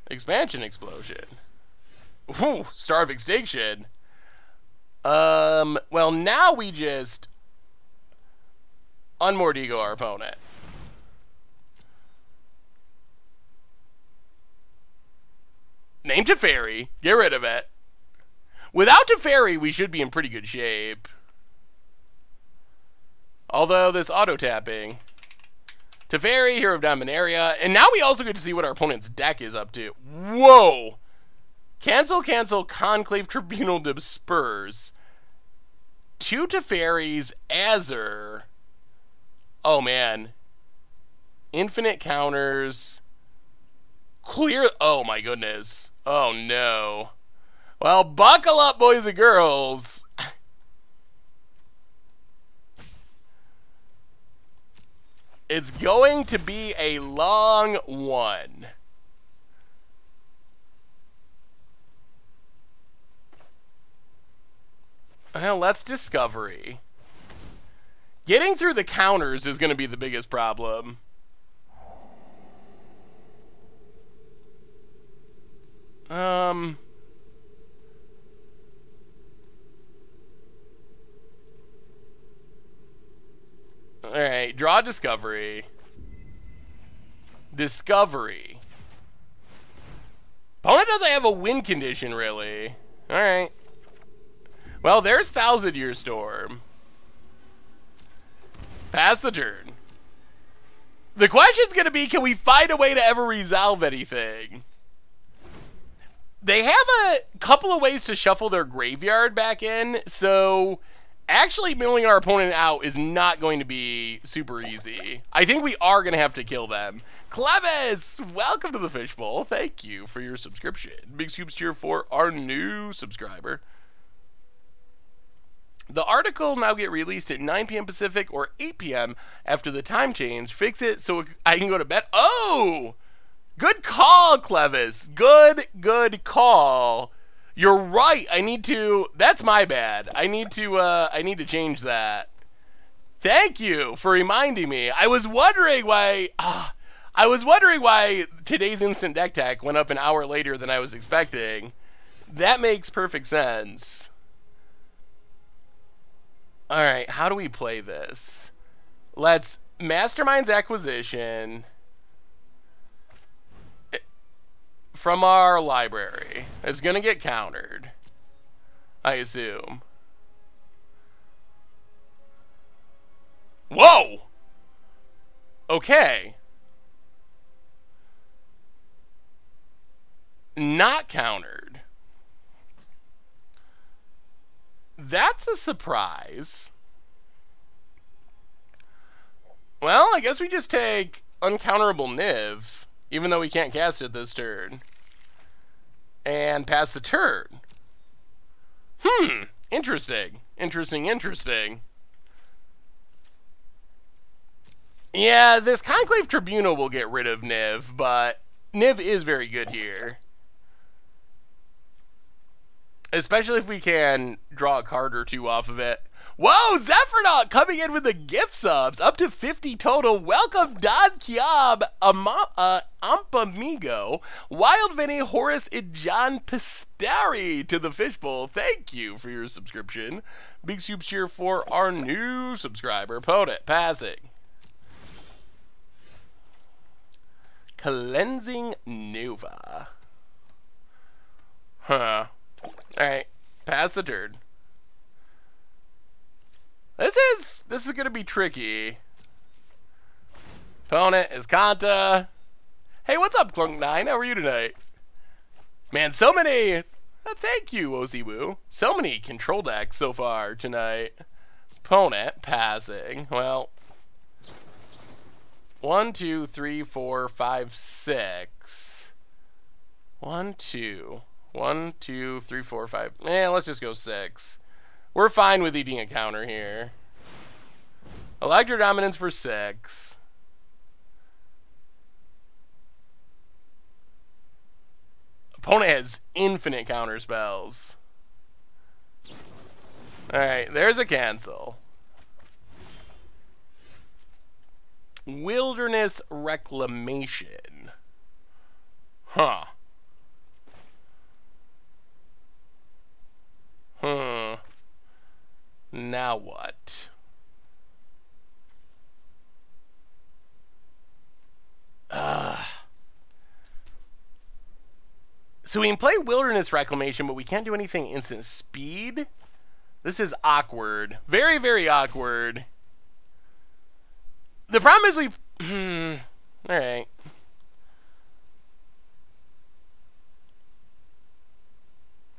Expansion explosion. Ooh, Star of Extinction. Well, now we just Unmordigo our opponent. Name Teferi. Get rid of it. Without Teferi, we should be in pretty good shape. Although this auto-tapping. Teferi, Hero of Dominaria. And now we also get to see what our opponent's deck is up to. Whoa! Cancel, Conclave Tribunal Disperse. 2 Teferis, Azure. Oh, man. Infinite counters. Clear. Oh, my goodness. Oh, no. Well, buckle up, boys and girls. It's going to be a long one. Well, let's Discovery. Getting through the counters is going to be the biggest problem. Alright, draw Discovery. Discovery. Opponent doesn't have a win condition, really. Alright. Well, there's Thousand Year Storm. Pass the turn. The question's going to be, can we find a way to ever resolve anything? They have a couple of ways to shuffle their graveyard back in, so actually milling our opponent out is not going to be super easy. I think we are going to have to kill them. Clevis, welcome to the Fishbowl. Thank you for your subscription. Big scoops cheer for our new subscriber. The article now get released at 9 p.m. Pacific or 8 p.m. after the time change. Fix it so I can go to bed. Oh! Good call, Clevis. Good call. You're right. I need to. That's my bad. I need to change that. Thank you for reminding me. I was wondering why. I was wondering why today's instant deck tech went up an hour later than I was expecting. That makes perfect sense. All right, how do we play this? Let's Mastermind's Acquisition from our library. It's going to get countered, I assume. Whoa! Okay. Not countered. That's a surprise. Well, I guess we just take Uncounterable Niv, even though we can't cast it this turn. And pass the turn. Interesting. Interesting. Yeah, this Conclave Tribunal will get rid of Niv, but Niv is very good here. Especially if we can draw a card or two off of it. Whoa, Zephyrdot coming in with the gift subs. Up to 50 total. Welcome, Don Kiab, Ampamigo, Wild Vinny, Horace, and John Pistari to the Fishbowl. Thank you for your subscription. Big soups cheer for our new subscriber. Potent, passing. Cleansing Nova. Huh. Alright, pass the turn. This is gonna be tricky. Opponent is Kanta. Hey, what's up, Clunk9? How are you tonight? Man, so many. Thank you, Oziwoo. So many control decks so far tonight. Opponent passing. Well, 1, 2, 3, 4, 5, 6. 1, 2. 1, 2, 3, 4, 5. Let's just go 6. We're fine with eating a counter here. Electro Dominance for 6. Opponent has infinite counter spells. Alright, there's a cancel. Wilderness Reclamation. Huh. Now what? So we can play Wilderness Reclamation, but we can't do anything instant speed? This is awkward. Very, very awkward. The problem is we... Alright.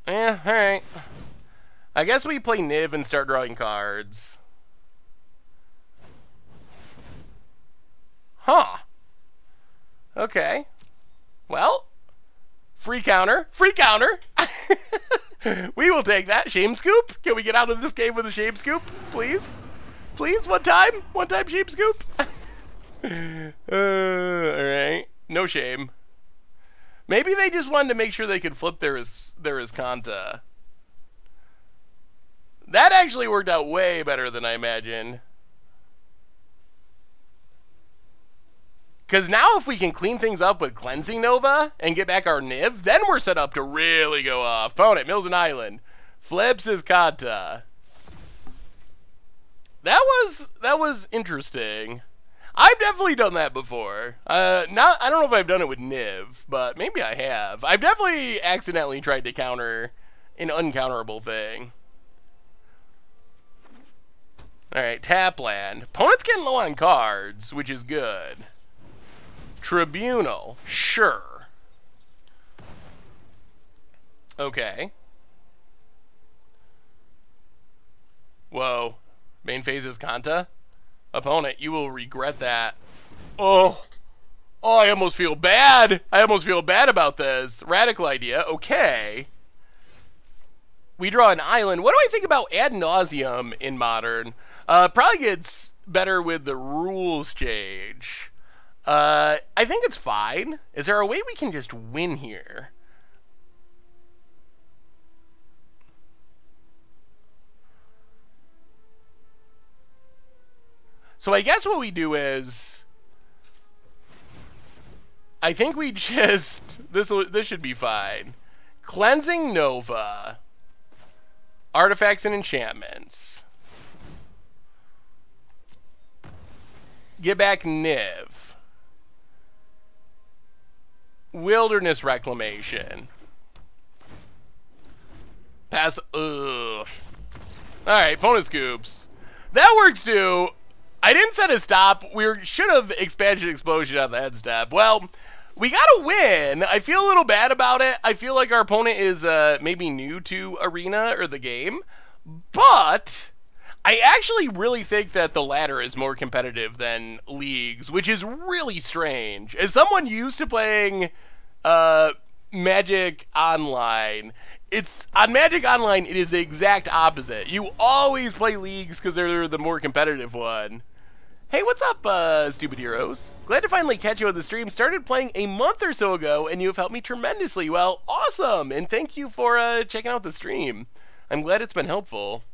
Yeah, alright. I guess we play Niv and start drawing cards. Huh. Okay. Well, free counter. Free counter. We will take that. Shame scoop. Can we get out of this game with a shame scoop, please? Please, one time? One time shame scoop? Alright. No shame. Maybe they just wanted to make sure they could flip their Iskanta. That actually worked out way better than I imagined. Because now if we can clean things up with Cleansing Nova and get back our Niv, then we're set up to really go off. Opponent, mills an island. Flips his Kata. That was interesting. I've definitely done that before. I don't know if I've done it with Niv, but maybe I have. I've definitely accidentally tried to counter an uncounterable thing. Alright, tap land. Opponent's getting low on cards, which is good. Tribunal, sure. Okay. Whoa. Main phase is Kanta? Opponent, you will regret that. Oh. Oh, I almost feel bad. I almost feel bad about this. Radical idea. Okay. We draw an island. What do I think about ad nauseum in Modern? Probably gets better with the rules change. I think it's fine. Is there a way we can just win here? So I guess what we do is, I think we just, this should be fine. Cleansing Nova, artifacts and enchantments. Get back Niv. Wilderness Reclamation. Pass. Ugh. Alright, opponent scoops. That works too. I didn't set a stop. We should have expansion explosion on the head step. Well, we gotta win. I feel a little bad about it. I feel like our opponent is maybe new to Arena or the game. But I actually really think that the latter is more competitive than Leagues, which is really strange. As someone used to playing Magic Online, on Magic Online, it is the exact opposite. You always play Leagues because they're the more competitive one. Hey, what's up, stupid heroes? Glad to finally catch you on the stream. Started playing a month or so ago, and you have helped me tremendously. Well, awesome, and thank you for checking out the stream. I'm glad it's been helpful.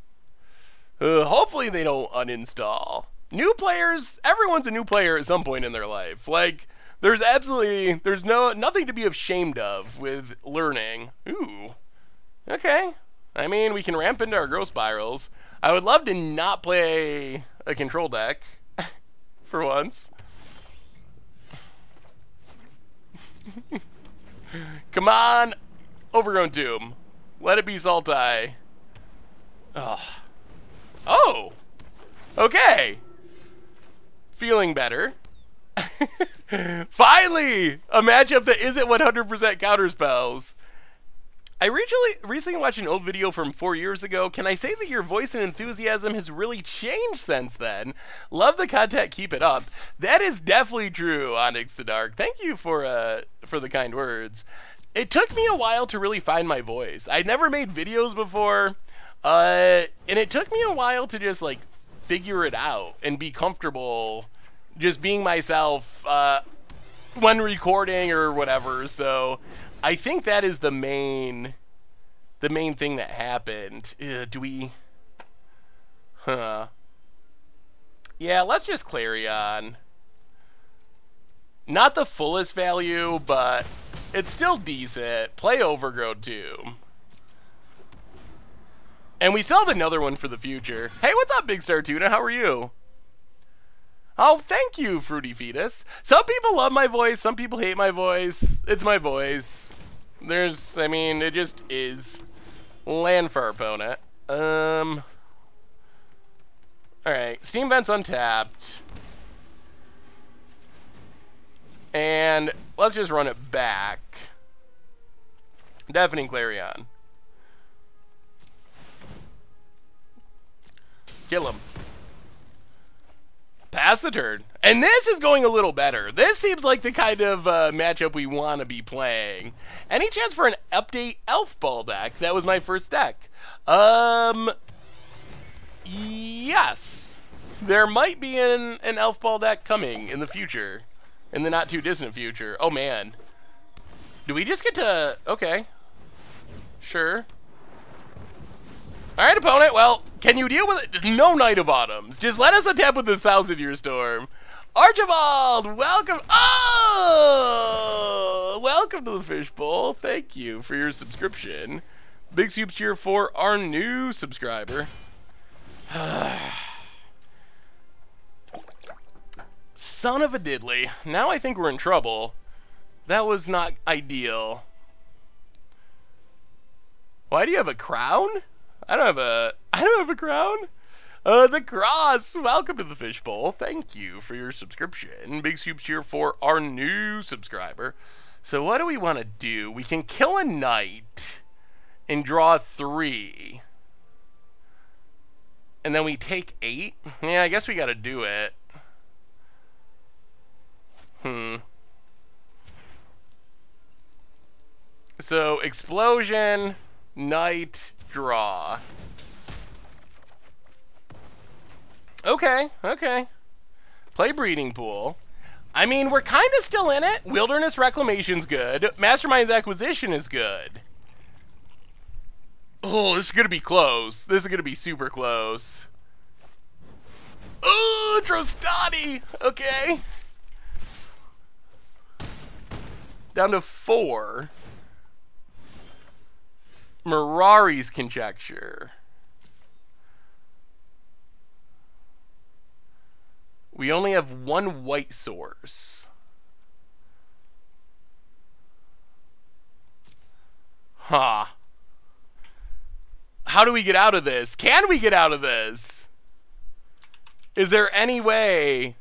Hopefully they don't uninstall. New players, everyone's a new player at some point in their life. Like, there's nothing to be ashamed of with learning. Ooh. Okay. I mean, we can ramp into our growth spirals. I would love to not play a control deck for once. Come on, Overgrown Tomb. Let it be Sultai. Oh. Oh. Okay. Feeling better. Finally, a matchup that isn't 100% counter spells. I recently watched an old video from 4 years ago. Can I say that your voice and enthusiasm has really changed since then? Love the content, keep it up. That is definitely true, Onyx to Dark. Thank you for the kind words. It took me a while to really find my voice. I'd never made videos before, and it took me a while to just like figure it out and be comfortable just being myself when recording or whatever. So I think that is the main thing that happened. Do we? Huh. Yeah, let's just Clarion. Not the fullest value, but it's still decent. Play Overgrown too. And we still have another one for the future. Hey, what's up, Big Star Tuna? How are you? Oh, thank you, Fruity Fetus. Some people love my voice. Some people hate my voice. It's my voice. I mean, it just is. Land for our opponent. Alright, Steam Vent's untapped. And let's just run it back. Deafening Clarion. Kill him. Pass the turn. And this is going a little better. This seems like the kind of matchup we want to be playing. Any chance for an update Elf Ball deck? That was my first deck. Yes. There might be an Elf Ball deck coming in the future. In the not too distant future. Oh man. Do we just get to... Okay. Sure. Alright, opponent. Well, can you deal with it? No Knight of Autumns. Just let us attack with this 1,000-year storm. Archibald, welcome. Oh! Welcome to the Fishbowl. Thank you for your subscription. Big soups cheer for our new subscriber. Son of a diddly. Now I think we're in trouble. That was not ideal. Why do you have a crown? I don't have a crown. The Cross, welcome to the Fishbowl. Thank you for your subscription. Big soups here for our new subscriber. So what do we want to do? We can kill a knight and draw 3. And then we take 8? Yeah, I guess we got to do it. So, explosion, knight, draw. Okay, okay. Play Breeding Pool. I mean, we're kind of still in it. Wilderness Reclamation's good. Mastermind's Acquisition is good. Oh, this is going to be close. This is going to be super close. Oh, Drostani. Okay. Down to 4. Mirari's Conjecture. We only have 1 white source. Huh. How do we get out of this? Can we get out of this? Is there any way?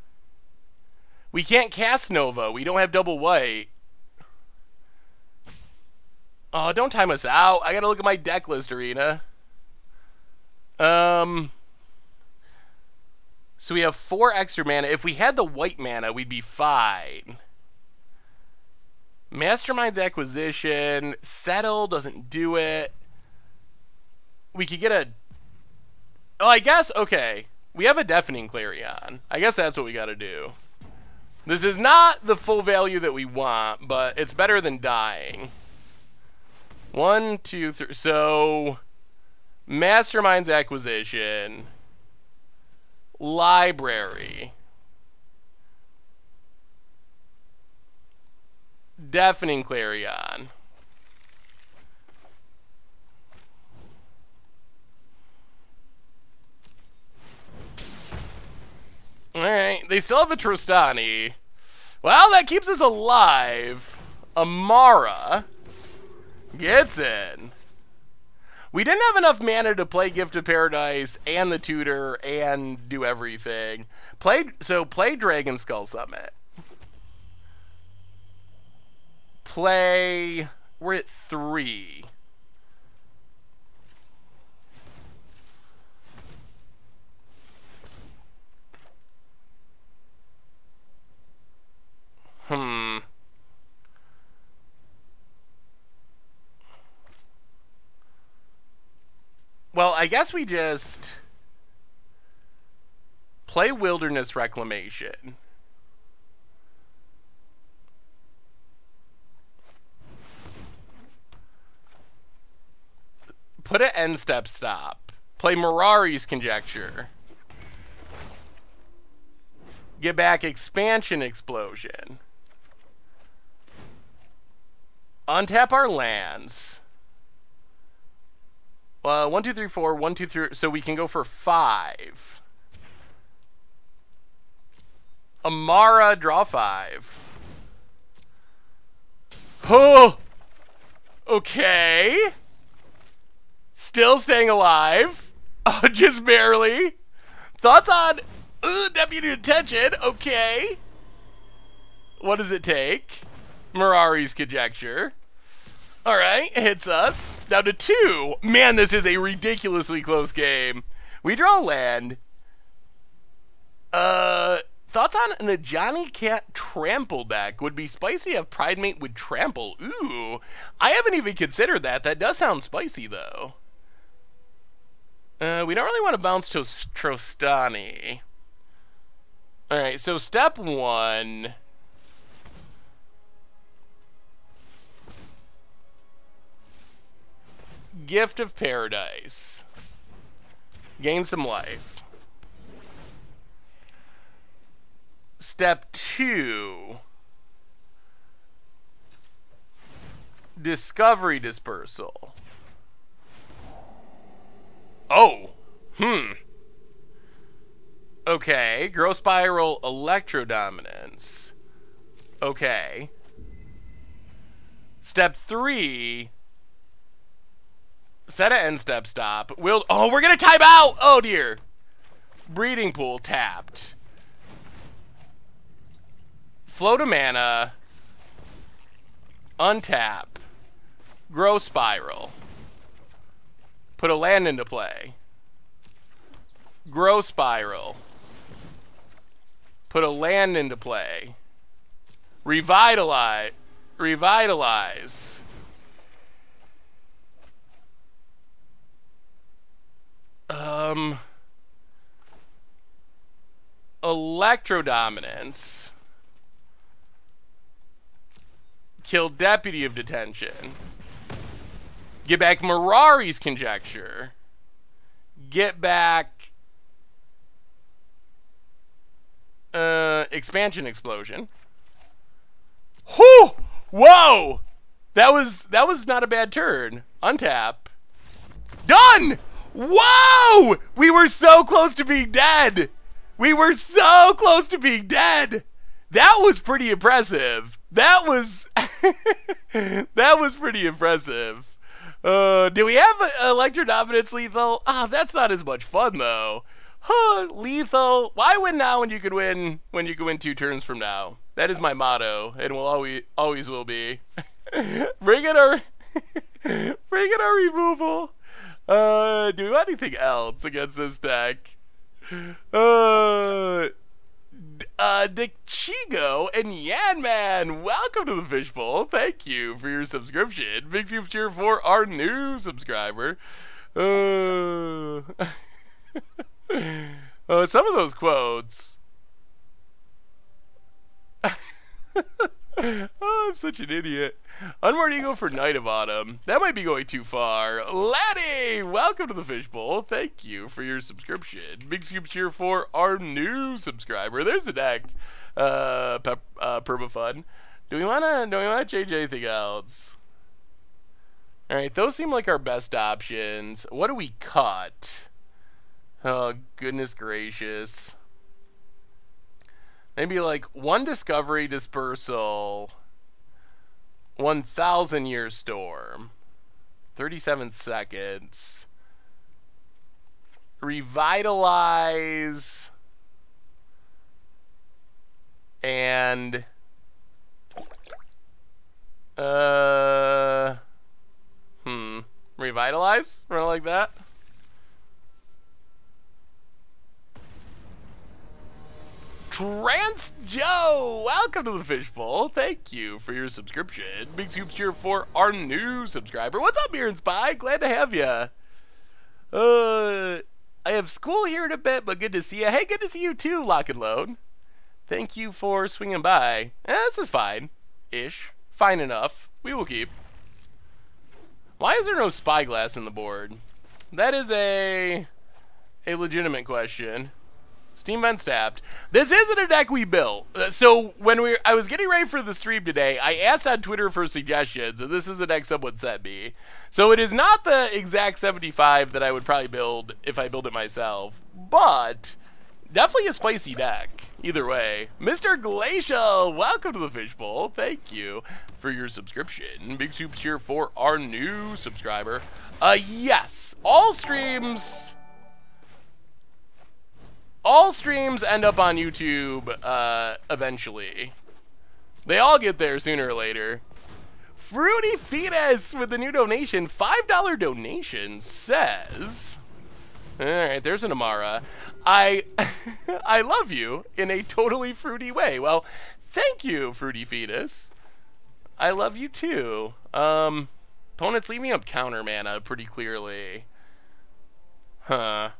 We can't cast Nova. We don't have double white. Oh, don't time us out. I gotta look at my deck list, Arena. So we have 4 extra mana. If we had the white mana, we'd be fine. Mastermind's Acquisition. Settle doesn't do it. We could get a... Oh, I guess, okay. We have a Deafening Clarion. I guess that's what we gotta do. This is not the full value that we want, but it's better than dying. 1, 2, 3. So, Mastermind's Acquisition. Library. Deafening Clarion. Alright, they still have a Trostani. Well, that keeps us alive. Amara gets in. We didn't have enough mana to play Gift of Paradise and the Tutor and do everything. Play Dragon Skull Summit. We're at 3. Well, I guess we just play Wilderness Reclamation. Put an end step stop. Play Mirari's Conjecture. Get back Expansion Explosion. Untap our lands. 1, 2, 3, 4. 1, 2, 3. So we can go for 5. Amara, draw 5. Oh! Okay. Still staying alive. Just barely. Thoughts on Deputy Detention? Okay. What does it take? Mirari's Conjecture. Alright, hits us. Down to 2. Man, this is a ridiculously close game. We draw land. Thoughts on a Johnny Cat Trample deck? Would be spicy to have Pridemate with Trample. Ooh, I haven't even considered that. That does sound spicy, though. We don't really want to bounce to Trostani. Alright, so step 1. Gift of Paradise. Gain some life. Step 2. Discovery Dispersal. Oh. Okay. Growth Spiral, Electrodominance. Okay. Step 3. Set an end step stop. Oh, we're gonna time out! Oh dear. Breeding Pool tapped. Float a mana. Untap. Growth Spiral. Put a land into play. Growth Spiral. Put a land into play. Revitalize. Revitalize. Electrodominance. Kill Deputy of Detention. Get back Mirari's Conjecture. Get back Expansion Explosion. Whew! Whoa! That was not a bad turn. Untap. Done! Whoa! We were so close to being dead. We were so close to being dead. That was pretty impressive. That was that was pretty impressive. Do we have Electrodominance lethal? That's not as much fun though. Lethal. Why win now when you could win 2 turns from now? That is my motto, and will always will be. Bring it our bring it our removal. Do we want anything else against this deck? Dichigo and Yanman, welcome to the Fishbowl. Thank you for your subscription. Big super cheer for our new subscriber. Some of those quotes. Oh, I'm such an idiot. Unmoored Eagle for Night of Autumn. That might be going too far. Laddie, welcome to the Fishbowl. Thank you for your subscription. Big scoop cheer for our new subscriber. There's the deck. Permafun. Do we wanna change anything else? Alright, those seem like our best options. What do we cut? Oh, goodness gracious. Maybe like 1 Discovery Dispersal, 1,000-Year Storm, 37 seconds, Revitalize, and Revitalize? Run it like that? Trans Joe, welcome to the Fishbowl. Thank you for your subscription. Big scoops here for our new subscriber. What's up, Beer and Spy? Glad to have you. I have school here in a bit, but good to see you. Hey, good to see you too, Lock and Load. Thank you for swinging by. This is fine-ish. Fine enough. We will keep. Why is there no Spyglass in the board? That is a legitimate question. Steam Vents tapped. This isn't a deck we built. So when I was getting ready for the stream today, I asked on Twitter for suggestions, and this is the deck someone sent me. So it is not the exact 75 that I would probably build if I build it myself, but definitely a spicy deck. Either way. Mr. Glacial, welcome to the Fishbowl. Thank you for your subscription. Big soups here for our new subscriber. Yes, all streams end up on YouTube eventually. They all get there sooner or later. Fruity Fetus with the new donation, $5 donation, says, all right, there's an Amara. I love you in a totally fruity way. Well, thank you, Fruity Fetus. I love you too. Opponent's leaving up counter mana pretty clearly. Huh.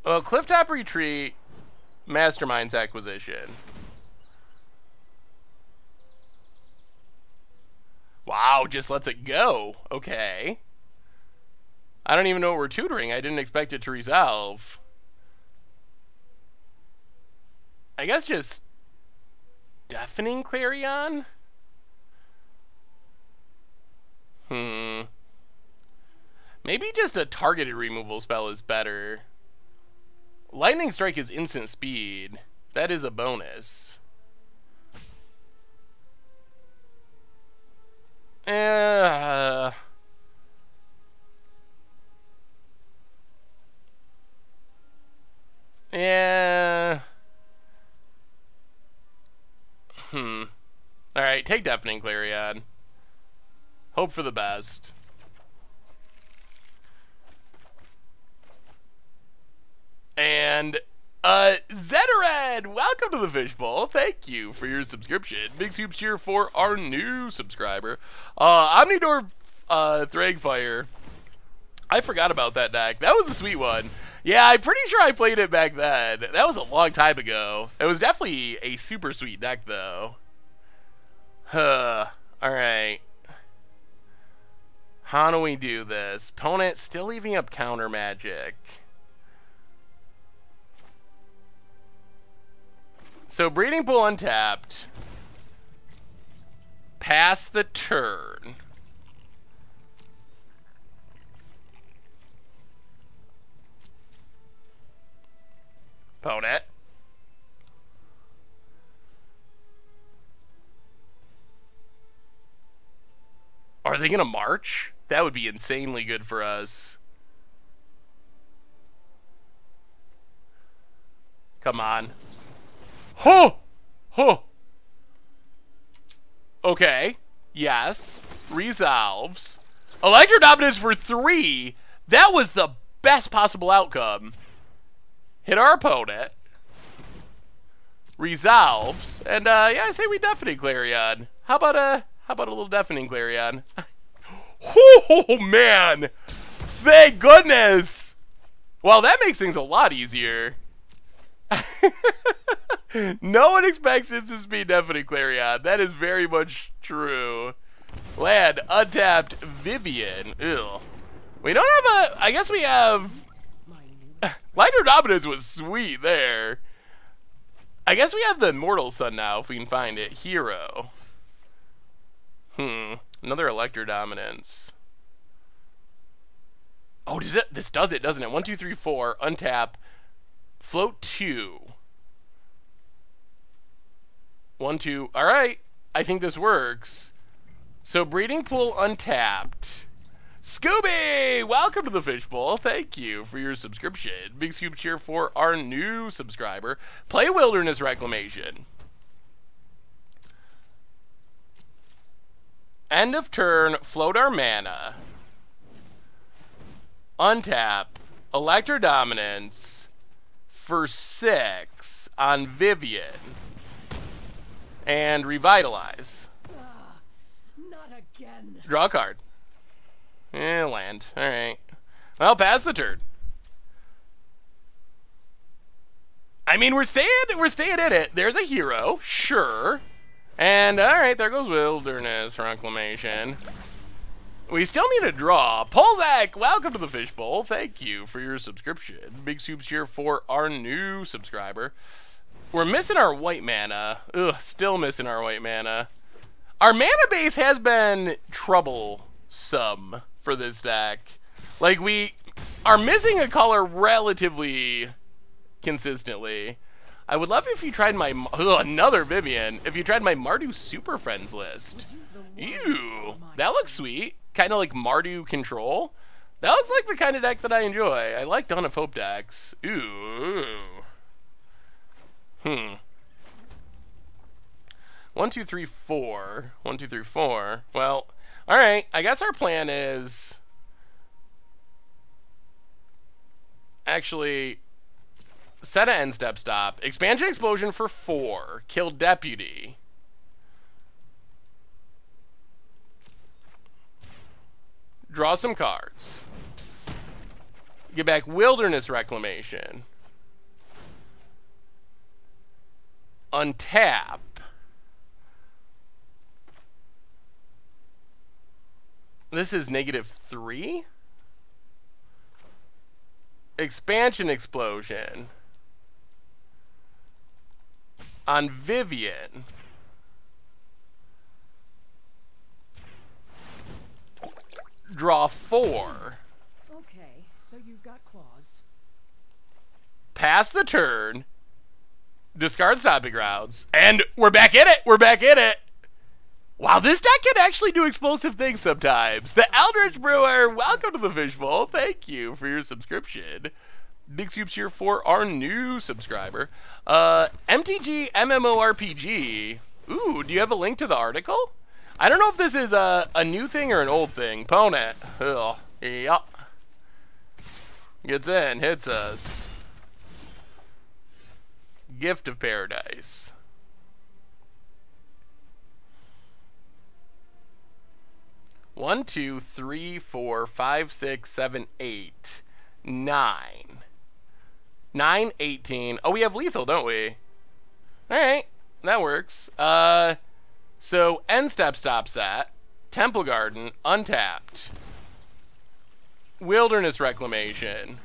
Well, Clifftop Retreat, Masterminds Acquisition. Wow, just lets it go. Okay. I don't even know what we're tutoring. I didn't expect it to resolve. I guess just Deafening Clarion? Maybe just a targeted removal spell is better. Lightning Strike is instant speed. That is a bonus. Yeah. Alright, take Deafening Clarion. Hope for the best. And Zetered, welcome to the Fishbowl. Thank you for your subscription. Big soups here for our new subscriber. Omnidor Thragfire. I forgot about that deck. That was a sweet one. Yeah, I'm pretty sure I played it back then. That was a long time ago. It was definitely a super sweet deck, though. Alright. How do we do this? Opponent still leaving up counter magic. So Breeding Pool untapped. Pass the turn. Opponent. Are they gonna march? That would be insanely good for us. Come on. Huh! Huh! Okay. Yes. Resolves. Electro Dominance for 3. That was the best possible outcome. Hit our opponent. Resolves. And, yeah, I say we Deafening Clarion. How about a little Deafening Clarion? Oh, man! Thank goodness! Well, that makes things a lot easier. No one expects instant speed Deafening Clarion. That is very much true. Land, untapped, Vivian. Ew. We don't have a... I guess we have... Lighter Dominance was sweet there. I guess we have the Immortal Sun now, if we can find it. Hero. Another Electro Dominance. Oh, does it? This does it, doesn't it? 1, 2, 3, 4. Untap. Float 2. 1, 2. All right. I think this works. So Breeding Pool untapped. Scooby, welcome to the Fishbowl. Thank you for your subscription. Big soups here for our new subscriber. Play Wilderness Reclamation. End of turn, float our mana. Untap, Electro Dominance for 6 on Vivian. And Revitalize. Not again. Draw a card. Land. Alright. Well, pass the turn. I mean, we're staying in it. There's a hero, sure. And alright, there goes Wilderness Reclamation. We still need a draw. Polzak, welcome to the Fishbowl. Thank you for your subscription. Big soups here for our new subscriber. We're missing our white mana. Ugh, still missing our white mana. Our mana base has been troublesome for this deck. Like, we are missing a color relatively consistently. I would love if you tried my... another Vivian. If you tried my Mardu Super Friends list. Ew. That looks sweet. Kind of like Mardu Control. That looks like the kind of deck that I enjoy. I like Dawn of Hope decks. Ooh. 1, 2, 3, 4. 1, 2, 3, 4. Well, alright. I guess our plan is... actually... set an end step stop. Expansion Explosion for 4. Kill Deputy. Draw some cards. Get back Wilderness Reclamation. Untap. This is -3. Expansion Explosion. On Vivian. Draw 4. Okay, so you've got claws. Pass the turn. Discard Stomping Grounds. And we're back in it. We're back in it. Wow, this deck can actually do explosive things sometimes. The Eldritch Brewer, welcome to the Fishbowl. Thank you for your subscription. Big soups here for our new subscriber. MTG MMORPG. Ooh, do you have a link to the article? I don't know if this is a new thing or an old thing. Opponent. Ugh. Yup. Gets in, hits us. Gift of Paradise. One, 2, 3, 4, 5, 6, 7, 8, 9. 9, 18. Oh, we have lethal, don't we? Alright, that works. So, end step stops that. Temple Garden, untapped. Wilderness Reclamation.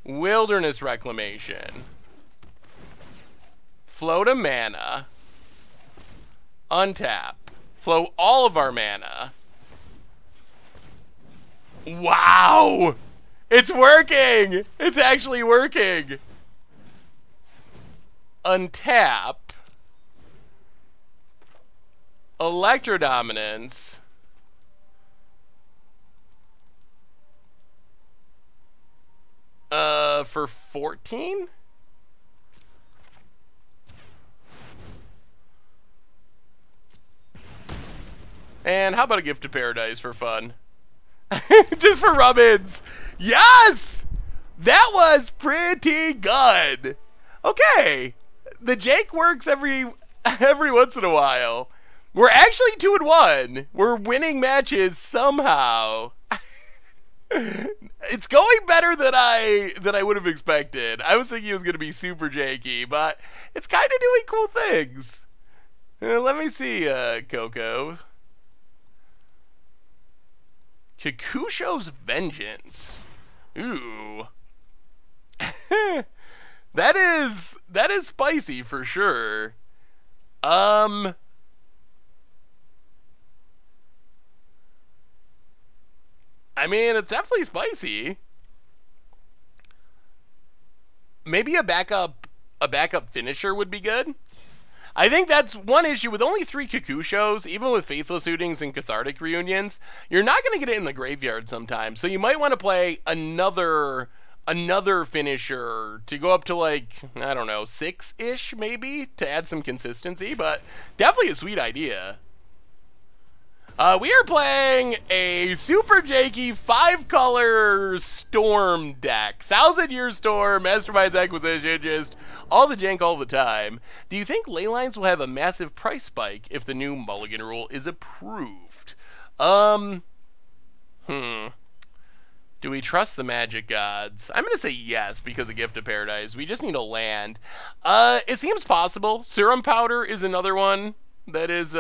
Wilderness Reclamation. Float a mana. Untap. Flow all of our mana. Wow! It's working! It's actually working! Untap. Electrodominance. For 14? And how about a Gift of Paradise for fun? Just for rub-ins. Yes! That was pretty good. Okay. The Jake works every once in a while. We're actually 2-1. We're winning matches somehow. It's going better than I would have expected. I was thinking it was going to be super janky, but it's kind of doing cool things. Let me see, Coco. Kikusho's Vengeance. Ooh. That is spicy for sure. I mean, it's definitely spicy. Maybe a backup finisher would be good. I think that's one issue with only 3 Kikushos, even with Faithless Suitings and Cathartic Reunions. You're not going to get it in the graveyard sometimes, so you might want to play another finisher to go up to, like, I don't know, 6-ish maybe, to add some consistency, but definitely a sweet idea. We are playing a super janky 5-color Storm deck. 1,000-Year Storm, Mastermind's Acquisition, just all the jank all the time. Do you think Leylines will have a massive price spike if the new Mulligan rule is approved? Do we trust the Magic Gods? I'm going to say yes because of Gift of Paradise. We just need a land. It seems possible. Serum Powder is another one that is,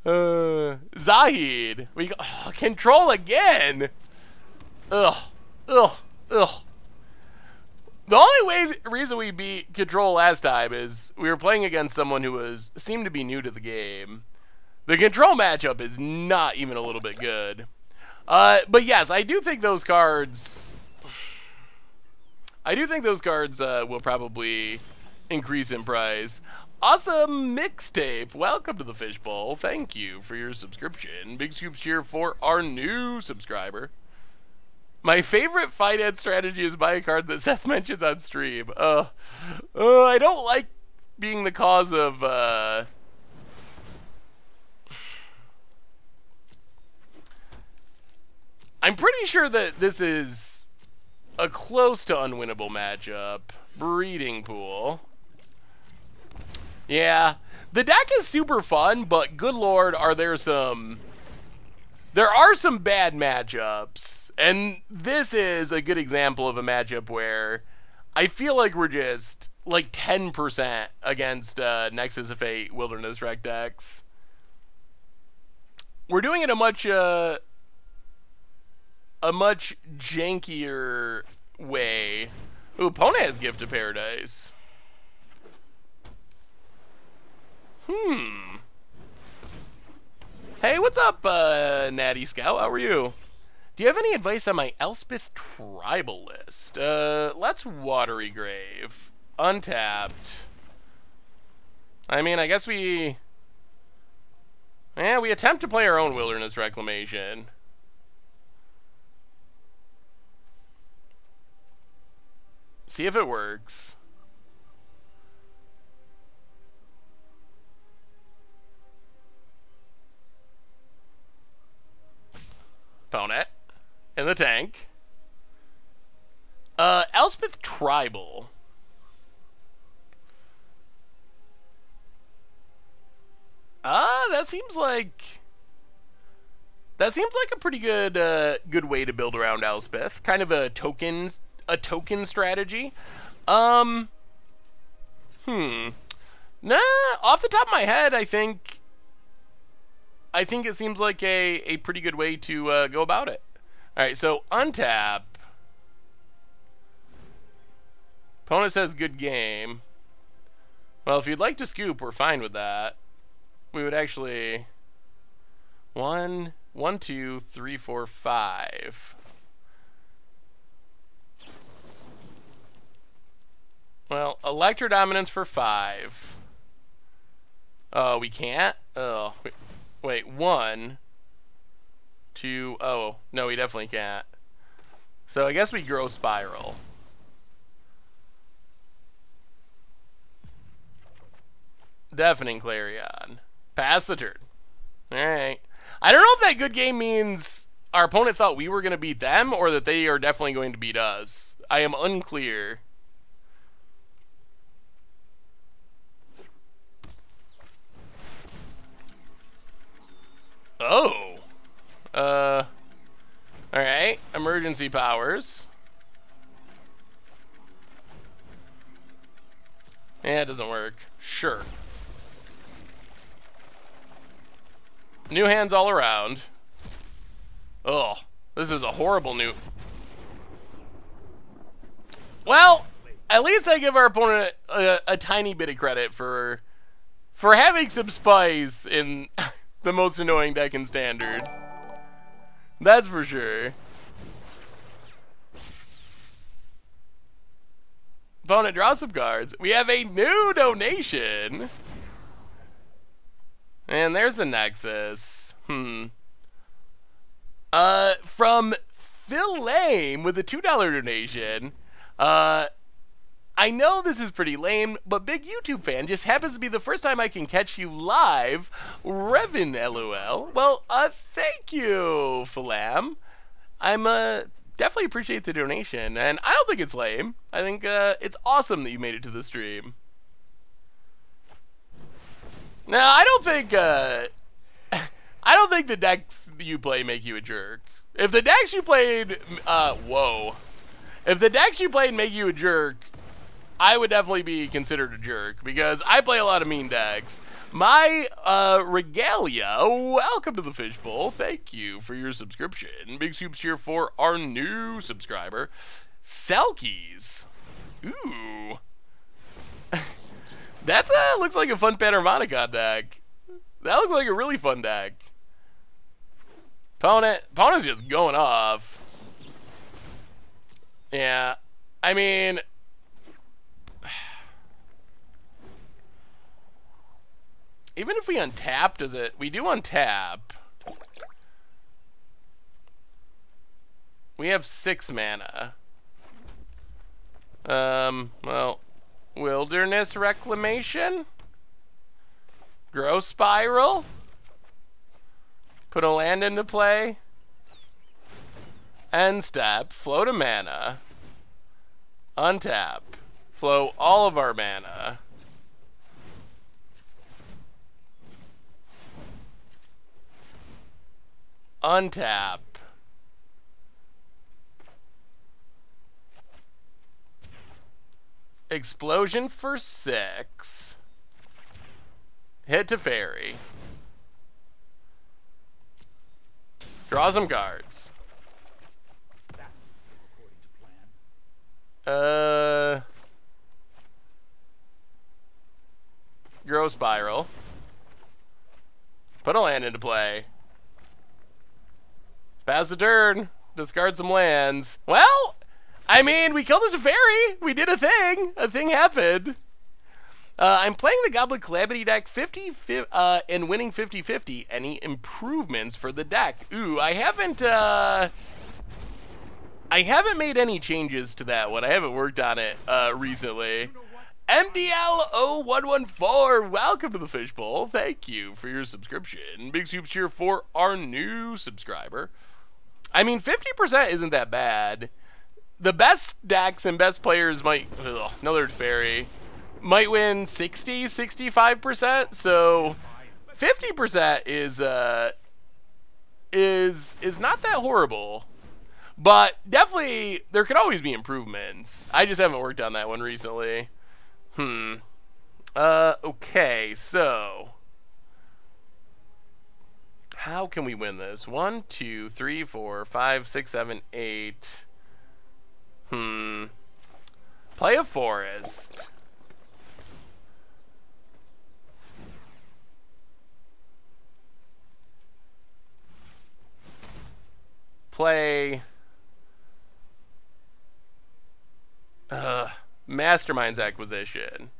Zahid. Control again. Ugh. Ugh. Ugh. The only reason we beat Control last time is we were playing against someone who seemed to be new to the game. The Control matchup is not even a little bit good. But yes, I do think those cards will probably increase in price. Awesome Mixtape. Welcome to the Fishbowl. Thank you for your subscription. Big scoops here for our new subscriber. My favorite finance strategy is buy a card that Seth mentions on stream. I don't like being the cause of, I'm pretty sure that this is a close to unwinnable matchup. Breeding Pool. Yeah. The deck is super fun, but good lord, there are some bad matchups. And this is a good example of a matchup where I feel like we're just like 10% against Nexus of Fate Wilderness Wreck decks. We're doing it a much jankier way. Ooh, opponent has Gift of Paradise. Hey, what's up, Natty Scout? How are you? Do you have any advice on my Elspeth tribal list? Let's Watery Grave. Untapped. I mean, I guess we attempt to play our own Wilderness Reclamation. See if it works. Opponent in the tank. Elspeth Tribal. That seems like a pretty good way to build around Elspeth. Kind of a token strategy. Nah, off the top of my head, I think it seems like a pretty good way to go about it. Alright, so untap. Opponent says good game. Well, if you'd like to scoop, we're fine with that. We would actually 1, 2, 3, 4, 5. Well, Electro Dominance for 5. Oh, we can't? Oh, wait, 1, 2, oh, no, we definitely can't. So I guess we grow Spiral. Deafening Clarion. Pass the turn. Alright. I don't know if that good game means our opponent thought we were going to beat them or that they are definitely going to beat us. I am unclear. Oh. Alright. Emergency powers. Yeah, it doesn't work. Sure. New hands all around. Oh, this is a horrible new. Well, at least I give our opponent a tiny bit of credit for having some spice in the most annoying deck in Standard. That's for sure. Opponent draw some cards. We have a new donation. And there's the Nexus. From Phil Lame with a $2 donation. I know this is pretty lame, but big YouTube fan. Just happens to be the first time I can catch you live. Revin, LOL. Well, thank you, Philam. I'm definitely appreciate the donation, and I don't think it's lame. I think it's awesome that you made it to the stream. Now, I don't think the decks you play make you a jerk. If the decks you played, If the decks you played make you a jerk, I would definitely be considered a jerk because I play a lot of mean decks. My Regalia, welcome to the Fishbowl. Thank you for your subscription. Big soups here for our new subscriber, Selkies. Ooh. That's looks like a fun Panharmonicon deck. That looks like a really fun deck. Opponent's just going off. Yeah, I mean, even if we untap, does it? We do untap. We have 6 mana. Well, Wilderness Reclamation, Growth Spiral, put a land into play, end step, float a mana, untap, flow all of our mana, untap, explosion for 6, hit to fairy, draw some cards. Growth Spiral, put a land into play, pass the turn, discard some lands. Well, I mean, we killed a Teferi. We did a thing. A thing happened. I'm playing the Goblin Calamity deck 50 and winning 50-50. Any improvements for the deck? Ooh, I haven't made any changes to that one. I haven't worked on it recently. MDL0114, welcome to the Fishbowl. Thank you for your subscription. Big soups here for our new subscriber. I mean, 50% isn't that bad. The best decks and best players might, another fairy, might win 60, 65%. So 50% is not that horrible. But definitely there could always be improvements. I just haven't worked on that one recently. Okay, so how can we win this? 1, 2, 3, 4, 5, 6, 7, 8. Play a forest. Play Mastermind's Acquisition.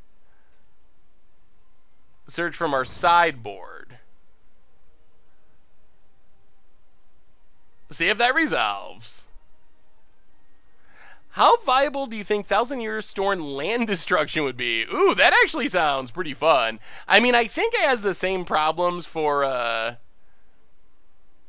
Search from our sideboard. See if that resolves. How viable do you think Thousand Year Storm land destruction would be? Ooh, that actually sounds pretty fun. I mean, I think it has the same problems for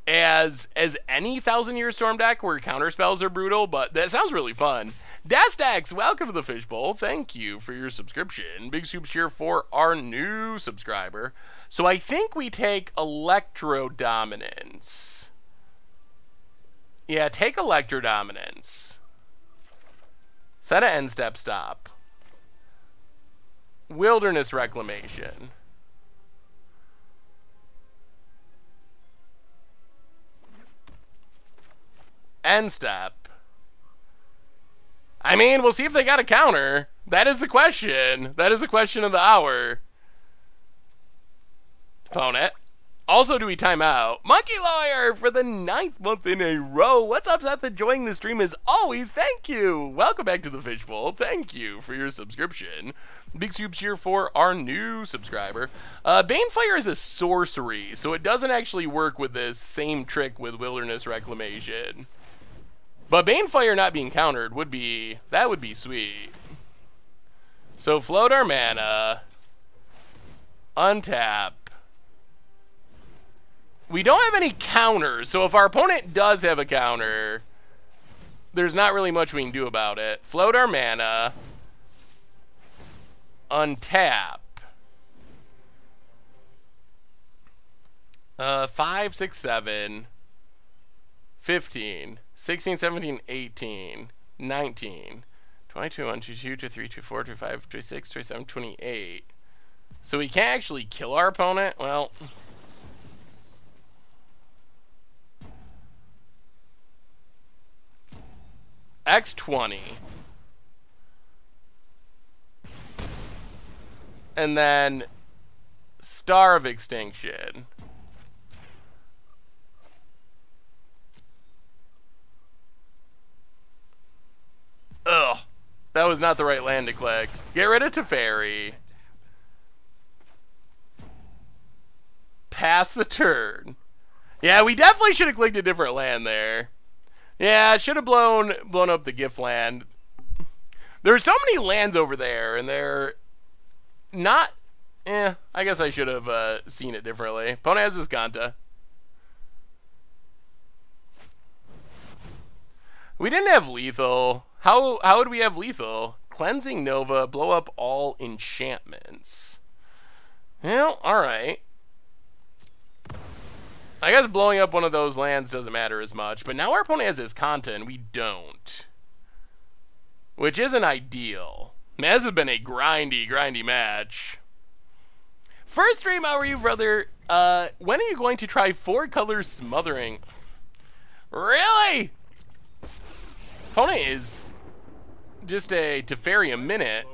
as any Thousand Year Storm deck where counter spells are brutal, but that sounds really fun. Dastax, welcome to the Fishbowl. Thank you for your subscription. Big soups here for our new subscriber. So I think we take Electro Dominance. Yeah, take Electro Dominance. Set an end step stop. Wilderness Reclamation. End step. I mean, we'll see if they got a counter. That is the question. That is the question of the hour. Opponent. Also, do we time out? Monkey Lawyer for the 9th month in a row. What's up, Seth? Enjoying the stream as always. Thank you. Welcome back to the Fishbowl. Thank you for your subscription. Big soups here for our new subscriber. Banefire is a sorcery, so it doesn't actually work with this same trick with Wilderness Reclamation. But Banefire not being countered would be, that would be sweet. So float our mana. Untap. We don't have any counters, so if our opponent does have a counter, there's not really much we can do about it. Float our mana. Untap. 5, 6, 7, 15, 16, 17, 18, 19, 22, 1, 22, 23, 24, 25, 26, 27, 28. So we can't actually kill our opponent? Well... X20. And then... Star of Extinction. Ugh. That was not the right land to click. Get rid of Teferi. Pass the turn. Yeah, we definitely should have clicked a different land there. Yeah, it should have blown up the gift land. There's so many lands over there, and they're not... I guess I should have seen it differently. Opponent has his Ganta. We didn't have lethal. How would we have lethal? Cleansing Nova, blow up all enchantments. Well, alright. I guess blowing up one of those lands doesn't matter as much, but now our opponent has his Kanta and we don't. Which isn't ideal. Man, this has been a grindy match. First stream, how are you, brother? When are you going to try 4-color smothering? Really? Opponent is just a Teferi a minute.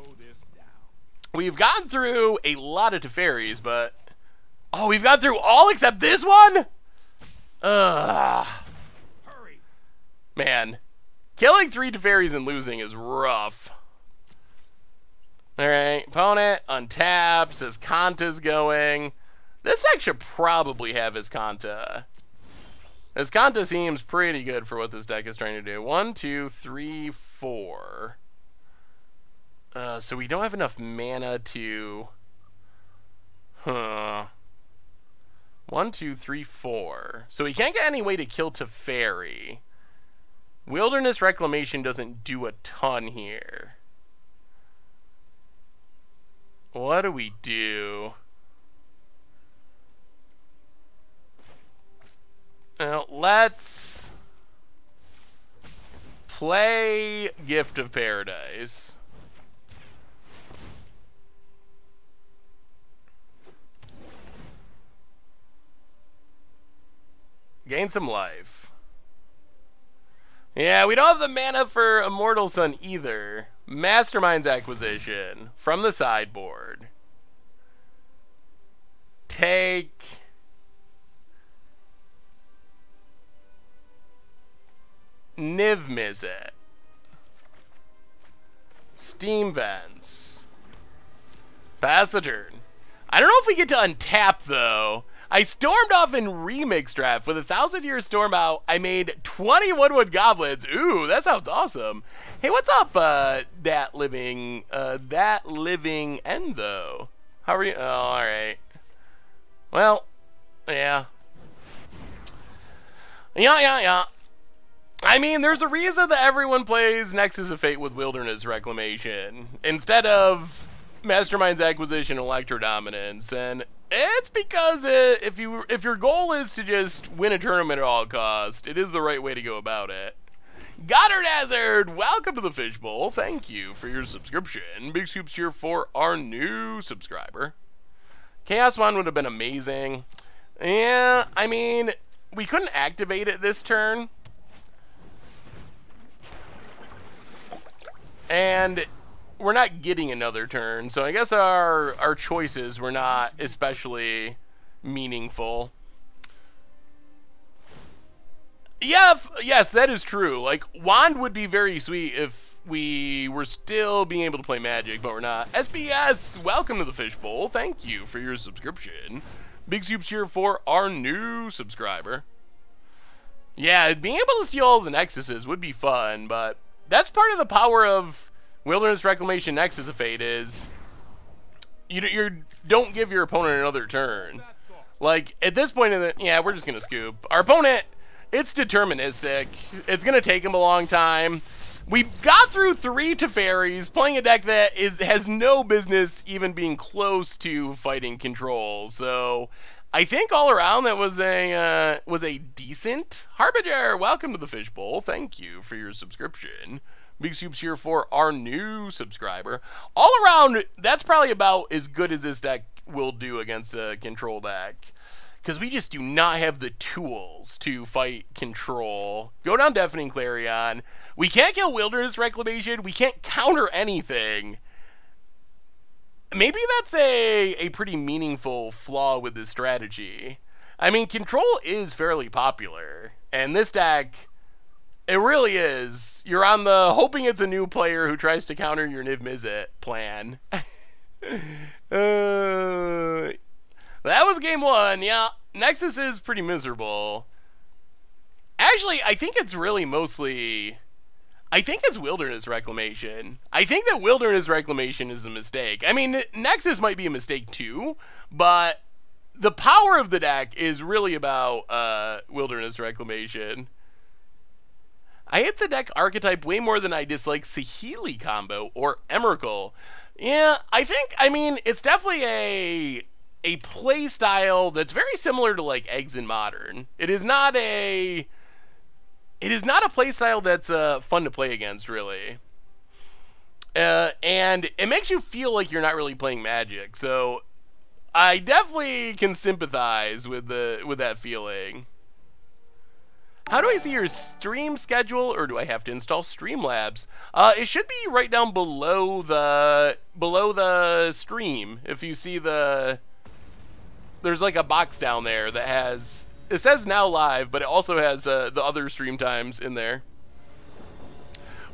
We've gotten through a lot of Teferis, but... Oh, we've gone through all except this one? Ugh. Man. Killing 3 Teferis and losing is rough. Alright, opponent untaps, his Kanta's going. This deck should probably have his Kanta. His Kanta seems pretty good for what this deck is trying to do. 1, 2, 3, 4. So we don't have enough mana to... 1, 2, 3, 4. So we can't get any way to kill Teferi. Wilderness Reclamation doesn't do a ton here. What do we do? Well, let's play Gift of Paradise. Gain some life. Yeah, we don't have the mana for Immortal Sun either. Mastermind's Acquisition from the sideboard. Take Niv Mizzet. Steam Vents. Pass the turn. I don't know if we get to untap though. I stormed off in Remix Draft with a 1,000-year storm out. I made 20 Woodwood Goblins. Ooh, that sounds awesome. Hey, what's up, that living end though? How are you? Oh, all right. Well, yeah. Yeah. I mean, there's a reason that everyone plays Nexus of Fate with Wilderness Reclamation instead of Mastermind's Acquisition and Electrodominance, and it's because if your goal is to just win a tournament at all cost, it is the right way to go about it. Goddard Hazard, welcome to the Fishbowl. Thank you for your subscription. Big scoops here for our new subscriber. Chaos Wand would have been amazing. Yeah, I mean, we couldn't activate it this turn. And we're not getting another turn, so I guess our choices were not especially meaningful. Yeah, yes, that is true. Like, Wand would be very sweet if we were still being able to play Magic, but we're not. SBS, welcome to the Fishbowl. Thank you for your subscription. Big soups here for our new subscriber. Yeah, being able to steal all the Nexuses would be fun, but that's part of the power of Wilderness Reclamation Nexus of Fate is you don't give your opponent another turn. Like, at this point in the... Yeah, we're just going to scoop. Our opponent, it's deterministic. It's going to take him a long time. We got through 3 Teferis, playing a deck that has no business even being close to fighting control. So, I think all around that was a decent Harbinger. Welcome to the Fishbowl. Thank you for your subscription. Big soups here for our new subscriber. All around, that's probably about as good as this deck will do against a control deck. Because we just do not have the tools to fight control. Go down Deafening Clarion. We can't kill Wilderness Reclamation. We can't counter anything. Maybe that's a pretty meaningful flaw with this strategy. I mean, control is fairly popular. And this deck, it really is. You're on the hoping it's a new player who tries to counter your Niv Mizzet plan. That was game one. Yeah, Nexus is pretty miserable. Actually, I think it's really mostly... I think it's Wilderness Reclamation. I think that Wilderness Reclamation is a mistake. I mean, Nexus might be a mistake too, but the power of the deck is really about Wilderness Reclamation. I hate the deck archetype way more than I dislike Saheeli combo or Emrakul. Yeah, I mean, it's definitely a play style that's very similar to like Eggs in Modern. It is not a play style that's fun to play against, really. And it makes you feel like you're not really playing Magic. So I definitely can sympathize with that feeling. How do I see your stream schedule, or do I have to install Streamlabs? It should be right down below the stream. If you see there's like a box down there that has, it says now live, but it also has the other stream times in there.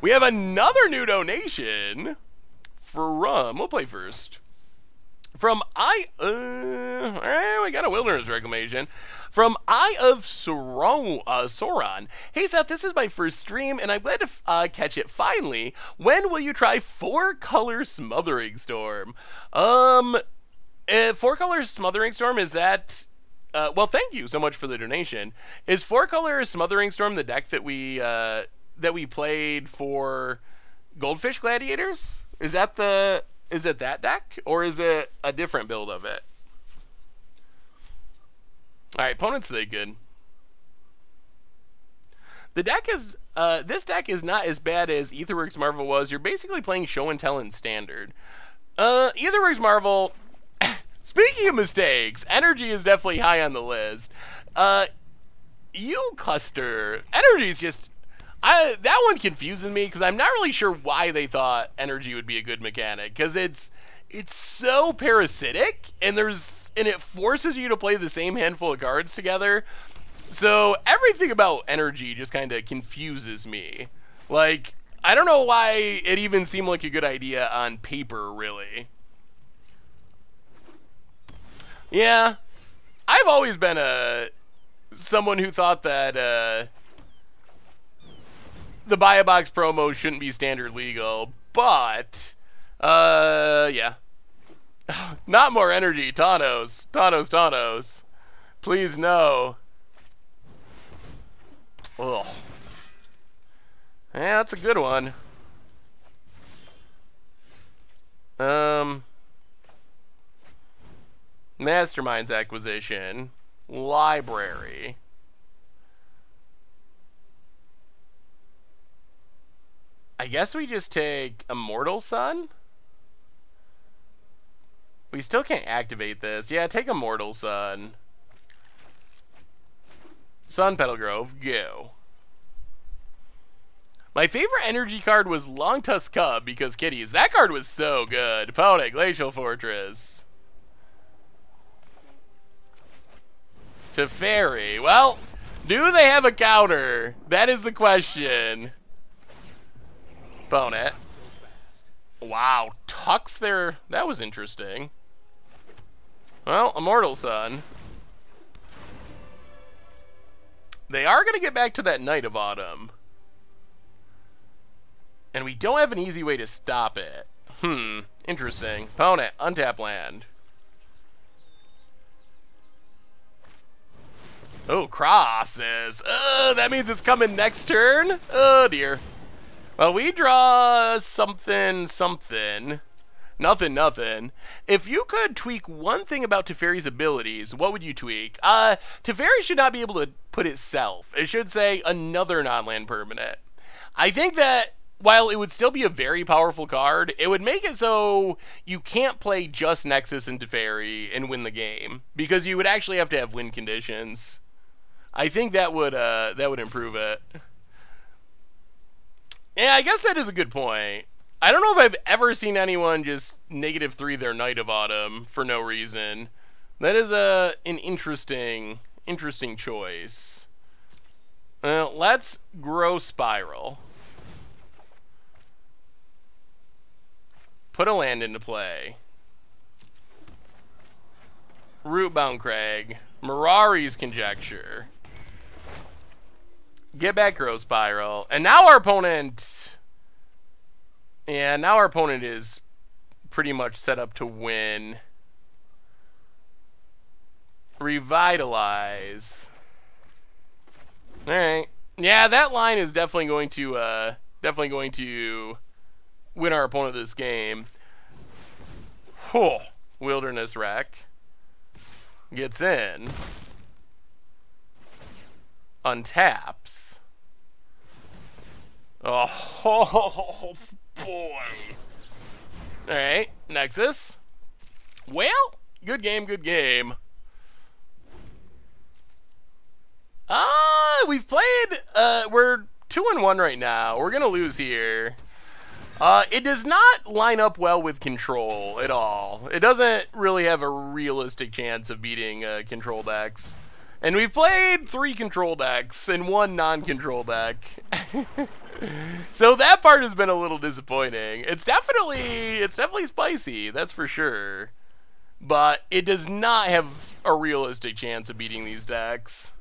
We have another new donation from, we'll play first. From alright, we got a Wilderness Reclamation. From Eye of Sauron. Hey Seth, this is my first stream, and I'm glad to catch it finally. When will you try 4-color Smothering Storm? 4-color Smothering Storm, is that... well, thank you so much for the donation. Is 4-color Smothering Storm the deck that we played for Goldfish Gladiators? Is it that deck, or is it a different build of it? Alright, opponent's they good. The deck is, this deck is not as bad as Aetherworks Marvel was. You're basically playing Show and Tell in Standard. Aetherworks Marvel, speaking of mistakes, Energy is definitely high on the list. U-Cluster, Energy is just, that one confuses me because I'm not really sure why they thought Energy would be a good mechanic, because it's so parasitic, and it forces you to play the same handful of cards together. So everything about Energy just kind of confuses me. Like, I don't know why it even seemed like a good idea on paper, really. Yeah, I've always been someone who thought that the Buy a Box promo shouldn't be standard legal, but yeah. Not more Energy, Thanos. Thanos. Please, no. Ugh. Yeah, that's a good one. Masterminds acquisition. Library. I guess we just take Immortal Sun? We still can't activate this. Yeah, take Immortal Sun. Sun Petal Grove, go. My favorite Energy card was Longtusk Cub because kitties. That card was so good. Opponent, Glacial Fortress. Teferi. Well, do they have a counter? That is the question. Opponent. Wow, Tux there. That was interesting. Well, Immortal Sun. They are going to get back to that Night of Autumn. And we don't have an easy way to stop it. Interesting. Opponent, untap land. Oh, crosses. That means it's coming next turn? Oh, dear. Well, we draw something. Nothing. If you could tweak one thing about Teferi's abilities, what would you tweak? Teferi should not be able to put itself. It should say another non-land permanent. I think that while it would still be a very powerful card, it would make it so you can't play just Nexus and Teferi and win the game, because you would actually have to have win conditions. I think that would improve it. Yeah, I guess that is a good point. I don't know if I've ever seen anyone just -3 their Knight of Autumn for no reason. That is an interesting choice. Let's grow Spiral. Put a land into play. Rootbound Crag. Mirari's Conjecture. Get back Grow Spiral. And now our opponent... Yeah, now our opponent is pretty much set up to win. Revitalize. Alright. Yeah, that line is definitely going to win our opponent this game. Wilderness Wreck. Gets in. Untaps. Oh, boy. Alright, Nexus. Well, good game, good game. We've played, we're 2-1 right now. We're gonna lose here. It does not line up well with control at all. It doesn't really have a realistic chance of beating control decks. And we've played 3 control decks and 1 non-control deck. So that part has been a little disappointing. It's definitely spicy, that's for sure. But it does not have a realistic chance of beating these decks.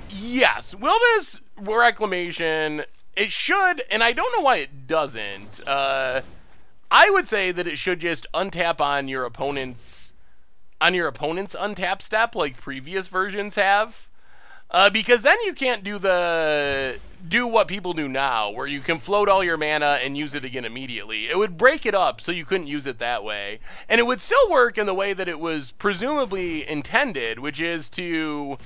Yes, Wilderness Reclamation, it should, and I don't know why it doesn't. I would say that it should just untap on your opponent's untap step like previous versions have. Because then you can't do what people do now, where you can float all your mana and use it again immediately. It would break it up so you couldn't use it that way. And it would still work in the way that it was presumably intended, which is to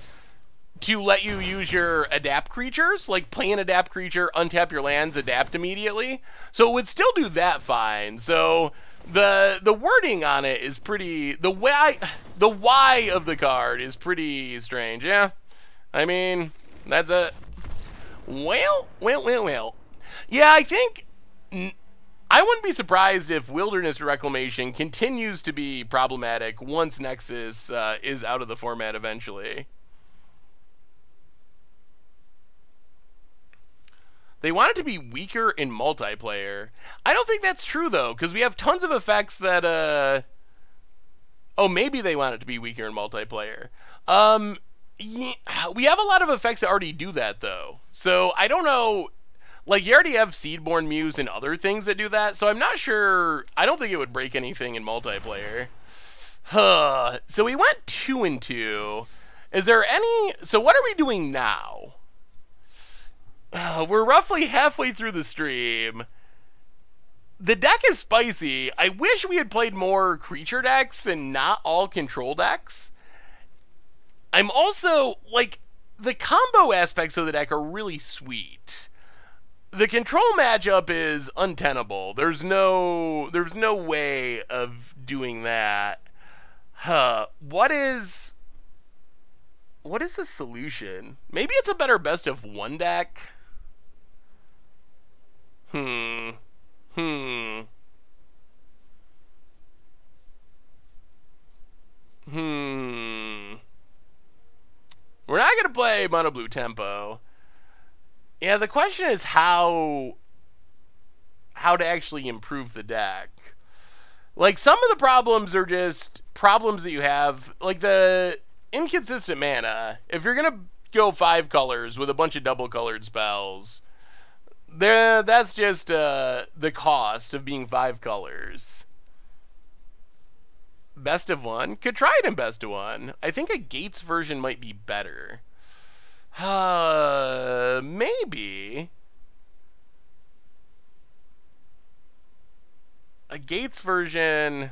let you use your adapt creatures, like play an adapt creature, untap your lands, adapt immediately. So it would still do that fine. So the wording on it is pretty, the why of the card is pretty strange. Yeah, I mean, that's a well. Yeah, I think I wouldn't be surprised if Wilderness Reclamation continues to be problematic once Nexus is out of the format eventually. They want it to be weaker in multiplayer. I don't think that's true, though, because we have tons of effects that, oh, maybe they want it to be weaker in multiplayer. Yeah, we have a lot of effects that already do that, though. So, I don't know. Like, you already have Seedborn Muse and other things that do that, so I'm not sure. I don't think it would break anything in multiplayer. So, we went 2-2. Is there any... So, what are we doing now? We're roughly halfway through the stream. The deck is spicy. I wish we had played more creature decks and not all control decks. I'm also, like, the combo aspects of the deck are really sweet. The control matchup is untenable. There's no way of doing that. What is the solution? Maybe it's a better best of 1 deck. We're not going to play Mono Blue Tempo. Yeah, the question is how to actually improve the deck. Like, some of the problems are just problems that you have, like the inconsistent mana. If you're going to go 5 colors with a bunch of double-colored spells, that's just the cost of being 5 colors. Best of 1? Could try it in best of 1. I think a Gates version might be better. Maybe. A Gates version...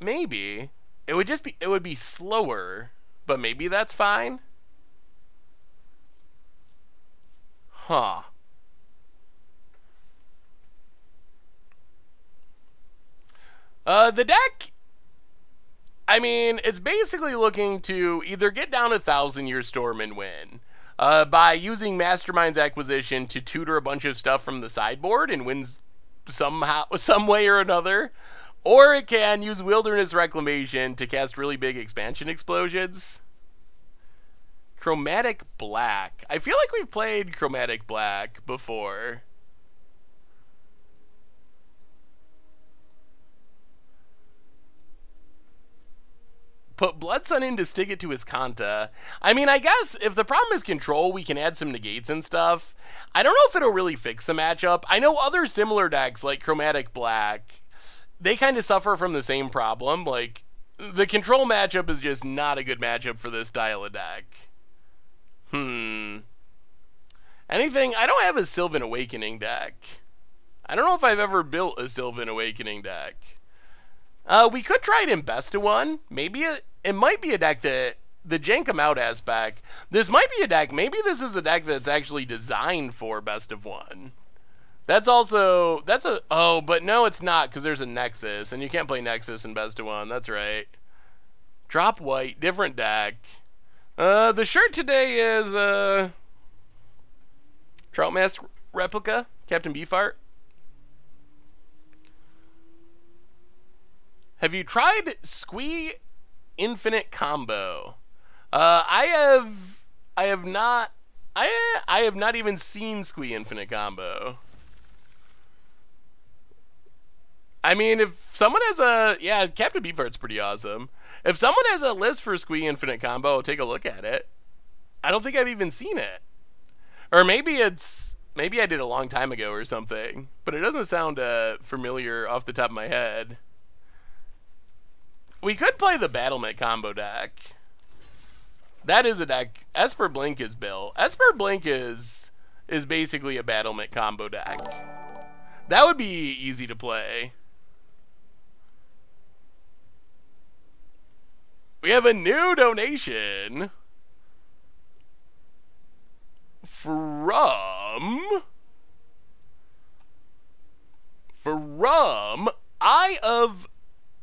Maybe. it would be slower, but maybe that's fine. Huh. The deck, I mean, it's basically looking to either get down 1,000-Year Storm and win by using Mastermind's Acquisition to tutor a bunch of stuff from the sideboard and wins somehow, some way or another, or it can use Wilderness Reclamation to cast really big expansion explosions. Chromatic Black. I feel like we've played Chromatic Black before. Put Blood Sun in to stick it to his Kanta. I mean, I guess if the problem is control, we can add some negates and stuff. I don't know if it'll really fix the matchup. I know other similar decks, like Chromatic Black, they kind of suffer from the same problem. Like, the control matchup is just not a good matchup for this style of deck. Anything? I don't have a Sylvan Awakening deck. I don't know if I've ever built a Sylvan Awakening deck. We could try it in Best of One. Maybe it might be a deck that the jank 'em out aspect. This might be a deck. Maybe this is a deck that's actually designed for Best of One. That's a oh, but no, it's not because there's a Nexus and you can't play Nexus in Best of One. That's right. Drop white, different deck. The shirt today is Trout Mask replica, Captain Beefheart. Have you tried Squee Infinite Combo? I have not even seen Squee Infinite Combo. I mean, if someone has a, yeah, Captain Beefheart's pretty awesome. If someone has a list for Squee Infinite Combo, I'll take a look at it. I don't think I've even seen it. Or maybe I did a long time ago or something, but it doesn't sound familiar off the top of my head. We could play the Battlement combo deck. That is a deck. Esper Blink is built. Esper Blink is basically a Battlement combo deck. That would be easy to play. We have a new donation from Eye of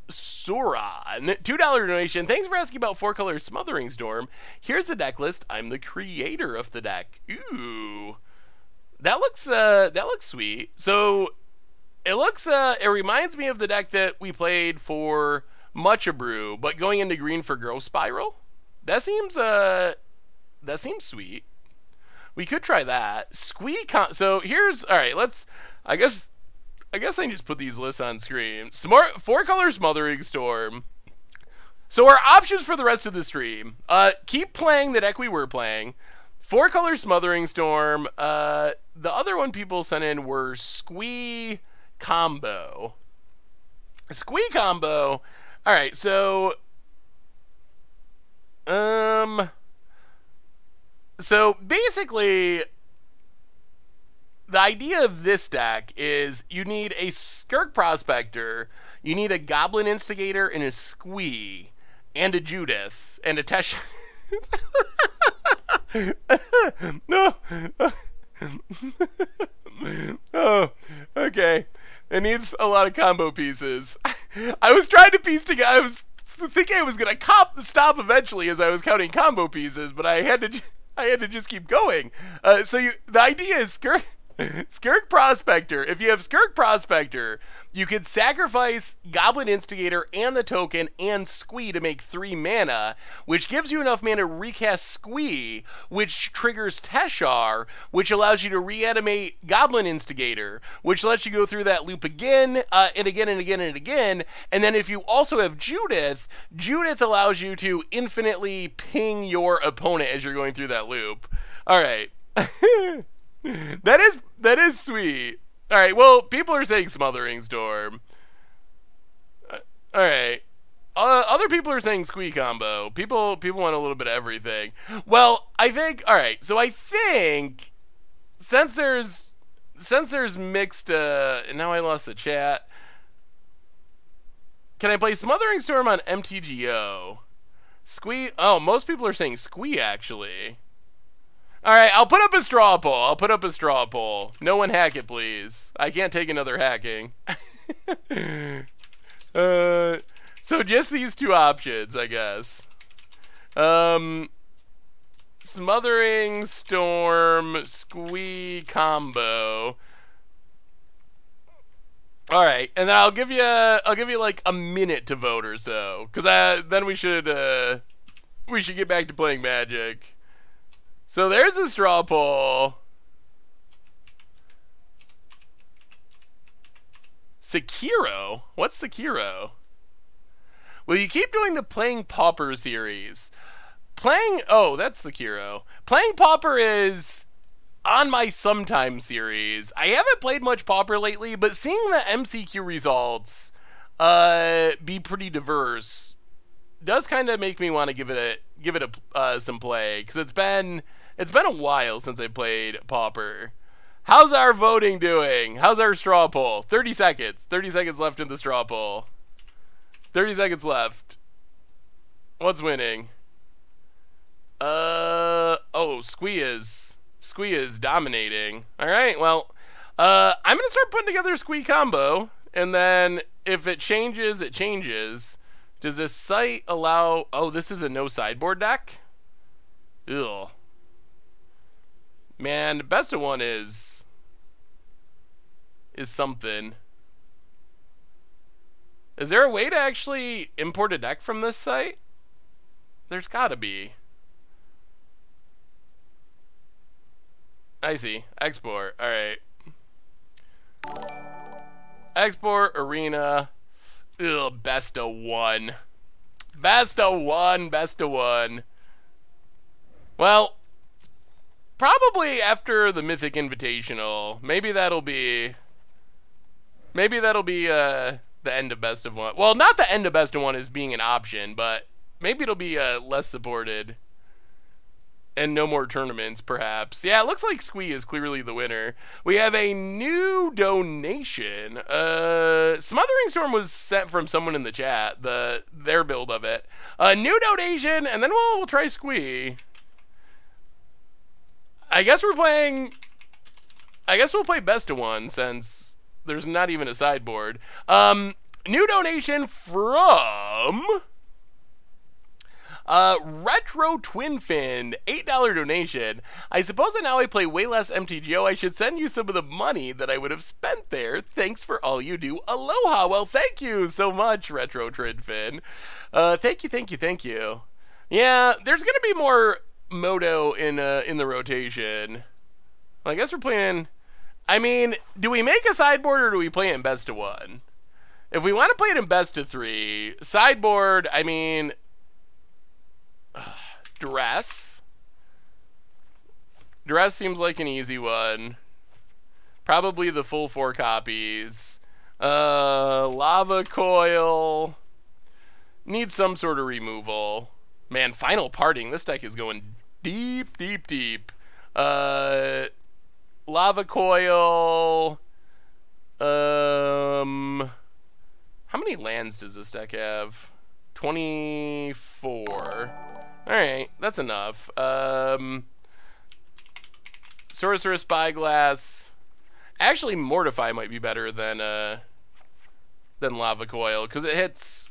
Sauron. $2 donation. Thanks for asking about 4-color Smothering Storm. Here's the deck list. I'm the creator of the deck. Ooh. That looks sweet. So it reminds me of the deck that we played for Mucha Brew, but going into green for Growth Spiral. That seems sweet. We could try that. Squee so here's, all right, I guess I can just put these lists on screen. 4-color Smothering Storm. So our options for the rest of the stream. Keep playing the deck we were playing. 4-color Smothering Storm. The other one people sent in were Squee Combo. Squee Combo. All right, so basically the idea of this deck is you need a Skirk Prospector, you need a Goblin Instigator and a Squee, and a Judith, and a Tesh. No. Oh, okay. It needs a lot of combo pieces. I was trying to piece together. I was thinking I was gonna stop eventually as I was counting combo pieces, but I had to just keep going. The idea is Skirk Prospector. If you have Skirk Prospector, you could sacrifice Goblin Instigator and the token and Squee to make 3 mana, which gives you enough mana to recast Squee, which triggers Teshar, which allows you to reanimate Goblin Instigator, which lets you go through that loop again, and again and again and again. And then if you also have Judith, Judith allows you to infinitely ping your opponent as you're going through that loop. All right. That is sweet. All right, well, people are saying Smothering Storm. All right. Other people are saying Squee Combo. People want a little bit of everything. Well, I think, all right, so I think since there's mixed, and now I lost the chat. Can I play Smothering Storm on MTGO? Squee? Oh, most people are saying Squee, actually. Alright, I'll put up a straw poll. No one hack it, please. I can't take another hacking. So just these two options, I guess. Smothering Storm Squee combo. All right, and then I'll give you like a minute to vote or so, because then we should get back to playing Magic. So there's a straw poll. Sekiro? What's Sekiro? Will you keep doing the Playing Pauper series? Oh, that's Sekiro. Playing Pauper is on my sometime series. I haven't played much Pauper lately, but seeing the MCQ results be pretty diverse does kind of make me want to give it some play, because it's been a while since I played Pauper. How's our voting doing? How's our straw poll? 30 seconds. 30 seconds left in the straw poll. 30 seconds left. What's winning? Oh, Squee is dominating. All right, well, I'm gonna start putting together a Squee combo, and then if it changes, it changes. Does this site allow? Oh, this is a no sideboard deck. Ugh. Man, the best of one is something. Is there a way to actually import a deck from this site? There's gotta be. I see. Export. Alright. Export, arena. Ugh, best of one. Best of one, best of one. Well, probably after the Mythic Invitational. Maybe that'll be the end of best of one. Well, not the end of best of one as being an option, but maybe it'll be less supported. And no more tournaments, perhaps. Yeah, it looks like Squee is clearly the winner. We have a new donation. Smothering Storm was sent from someone in the chat, their build of it. A new donation, and then we'll try Squee. I guess we'll play best of one, since there's not even a sideboard. New donation from Retro Twin Fin, $8 donation. I suppose that now I play way less MTGO, I should send you some of the money that I would have spent there. Thanks for all you do. Aloha. Well, thank you so much, Retro Twin Fin. Thank you. Yeah, there's gonna be more Moto in the rotation. Well, I guess we're playing. I mean, do we make a sideboard or do we play it in best of one? If we want to play it in best of three, sideboard, I mean, Duress seems like an easy one. Probably the full 4 copies. Lava Coil needs some sort of removal. Man, Final Parting. This deck is going deep. Lava Coil. How many lands does this deck have? 24. Alright, that's enough. Sorcerer Spyglass. Actually, Mortify might be better than Lava Coil, because it hits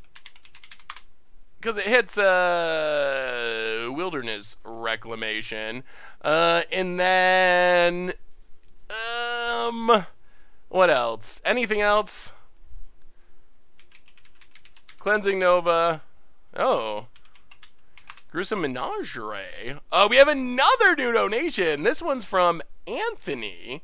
Wilderness Reclamation. And then what else? Anything else? Cleansing Nova. Oh. Gruesome Menagerie. Oh, we have another new donation. This one's from Anthony.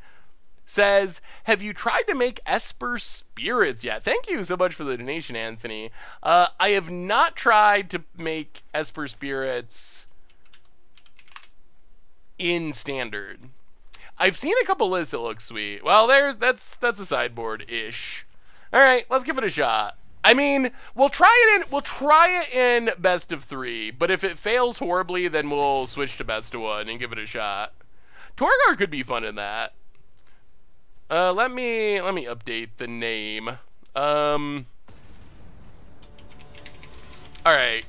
Says, have you tried to make Esper Spirits yet? Thank you so much for the donation, Anthony. I have not tried to make Esper Spirits in Standard. I've seen a couple lists that look sweet. Well, that's a sideboard-ish. All right, let's give it a shot. I mean, we'll try it in best of 3, but if it fails horribly, then we'll switch to best of 1 and give it a shot. Torgar could be fun in that. Let me update the name. Alright.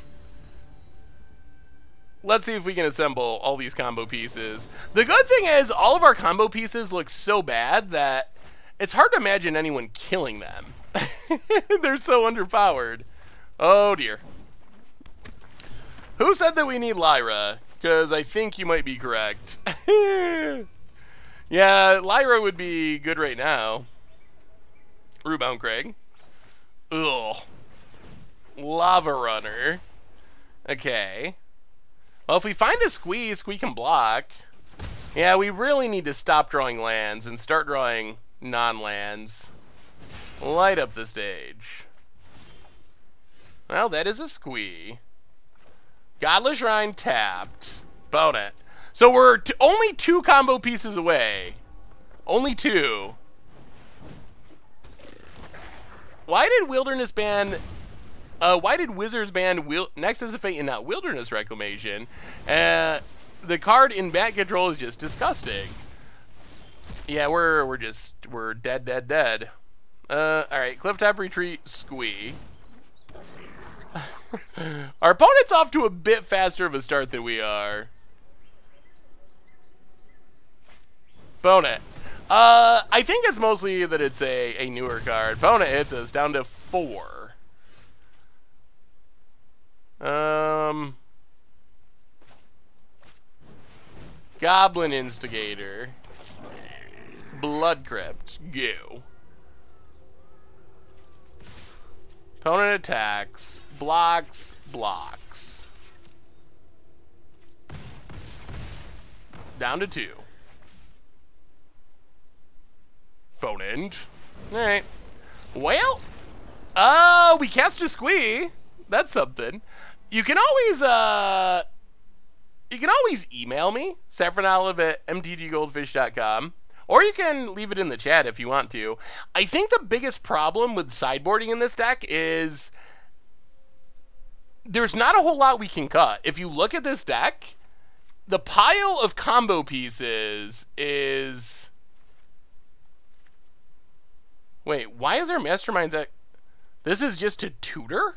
Let's see if we can assemble all these combo pieces. The good thing is, all of our combo pieces look so bad that it's hard to imagine anyone killing them. They're so underpowered. Oh dear. Who said that we need Lyra? Because I think you might be correct. Yeah, Lyra would be good right now. Rebound Craig. Ugh. Lava Runner. Okay. Well, if we find a Squee, Squee can block. Yeah, we really need to stop drawing lands and start drawing non-lands. Light up the stage. Well, that is a Squee. Godless Shrine tapped. Bone it. So we're only 2 combo pieces away. Only 2. Why did Wilderness ban... why did Wizards ban Nexus of Fate and not Wilderness Reclamation? The card in Bat Control is just disgusting. Yeah, we're dead. Alright, Clifftop Retreat, Squee. Our opponent's off to a bit faster of a start than we are. Bone it. I think it's mostly that it's a newer card. Bone it hits us down to 4. Goblin Instigator. Blood Crypt. Go. Opponent attacks. Blocks. Blocks. Down to 2. Opponent. Alright. Well, we cast a Squee. That's something. You can always email me, saffronolive@mtggoldfish.com, or you can leave it in the chat if you want to. I think the biggest problem with sideboarding in this deck is there's not a whole lot we can cut. If you look at this deck, the pile of combo pieces is... Wait, why is our Masterminds at... This is just a tutor?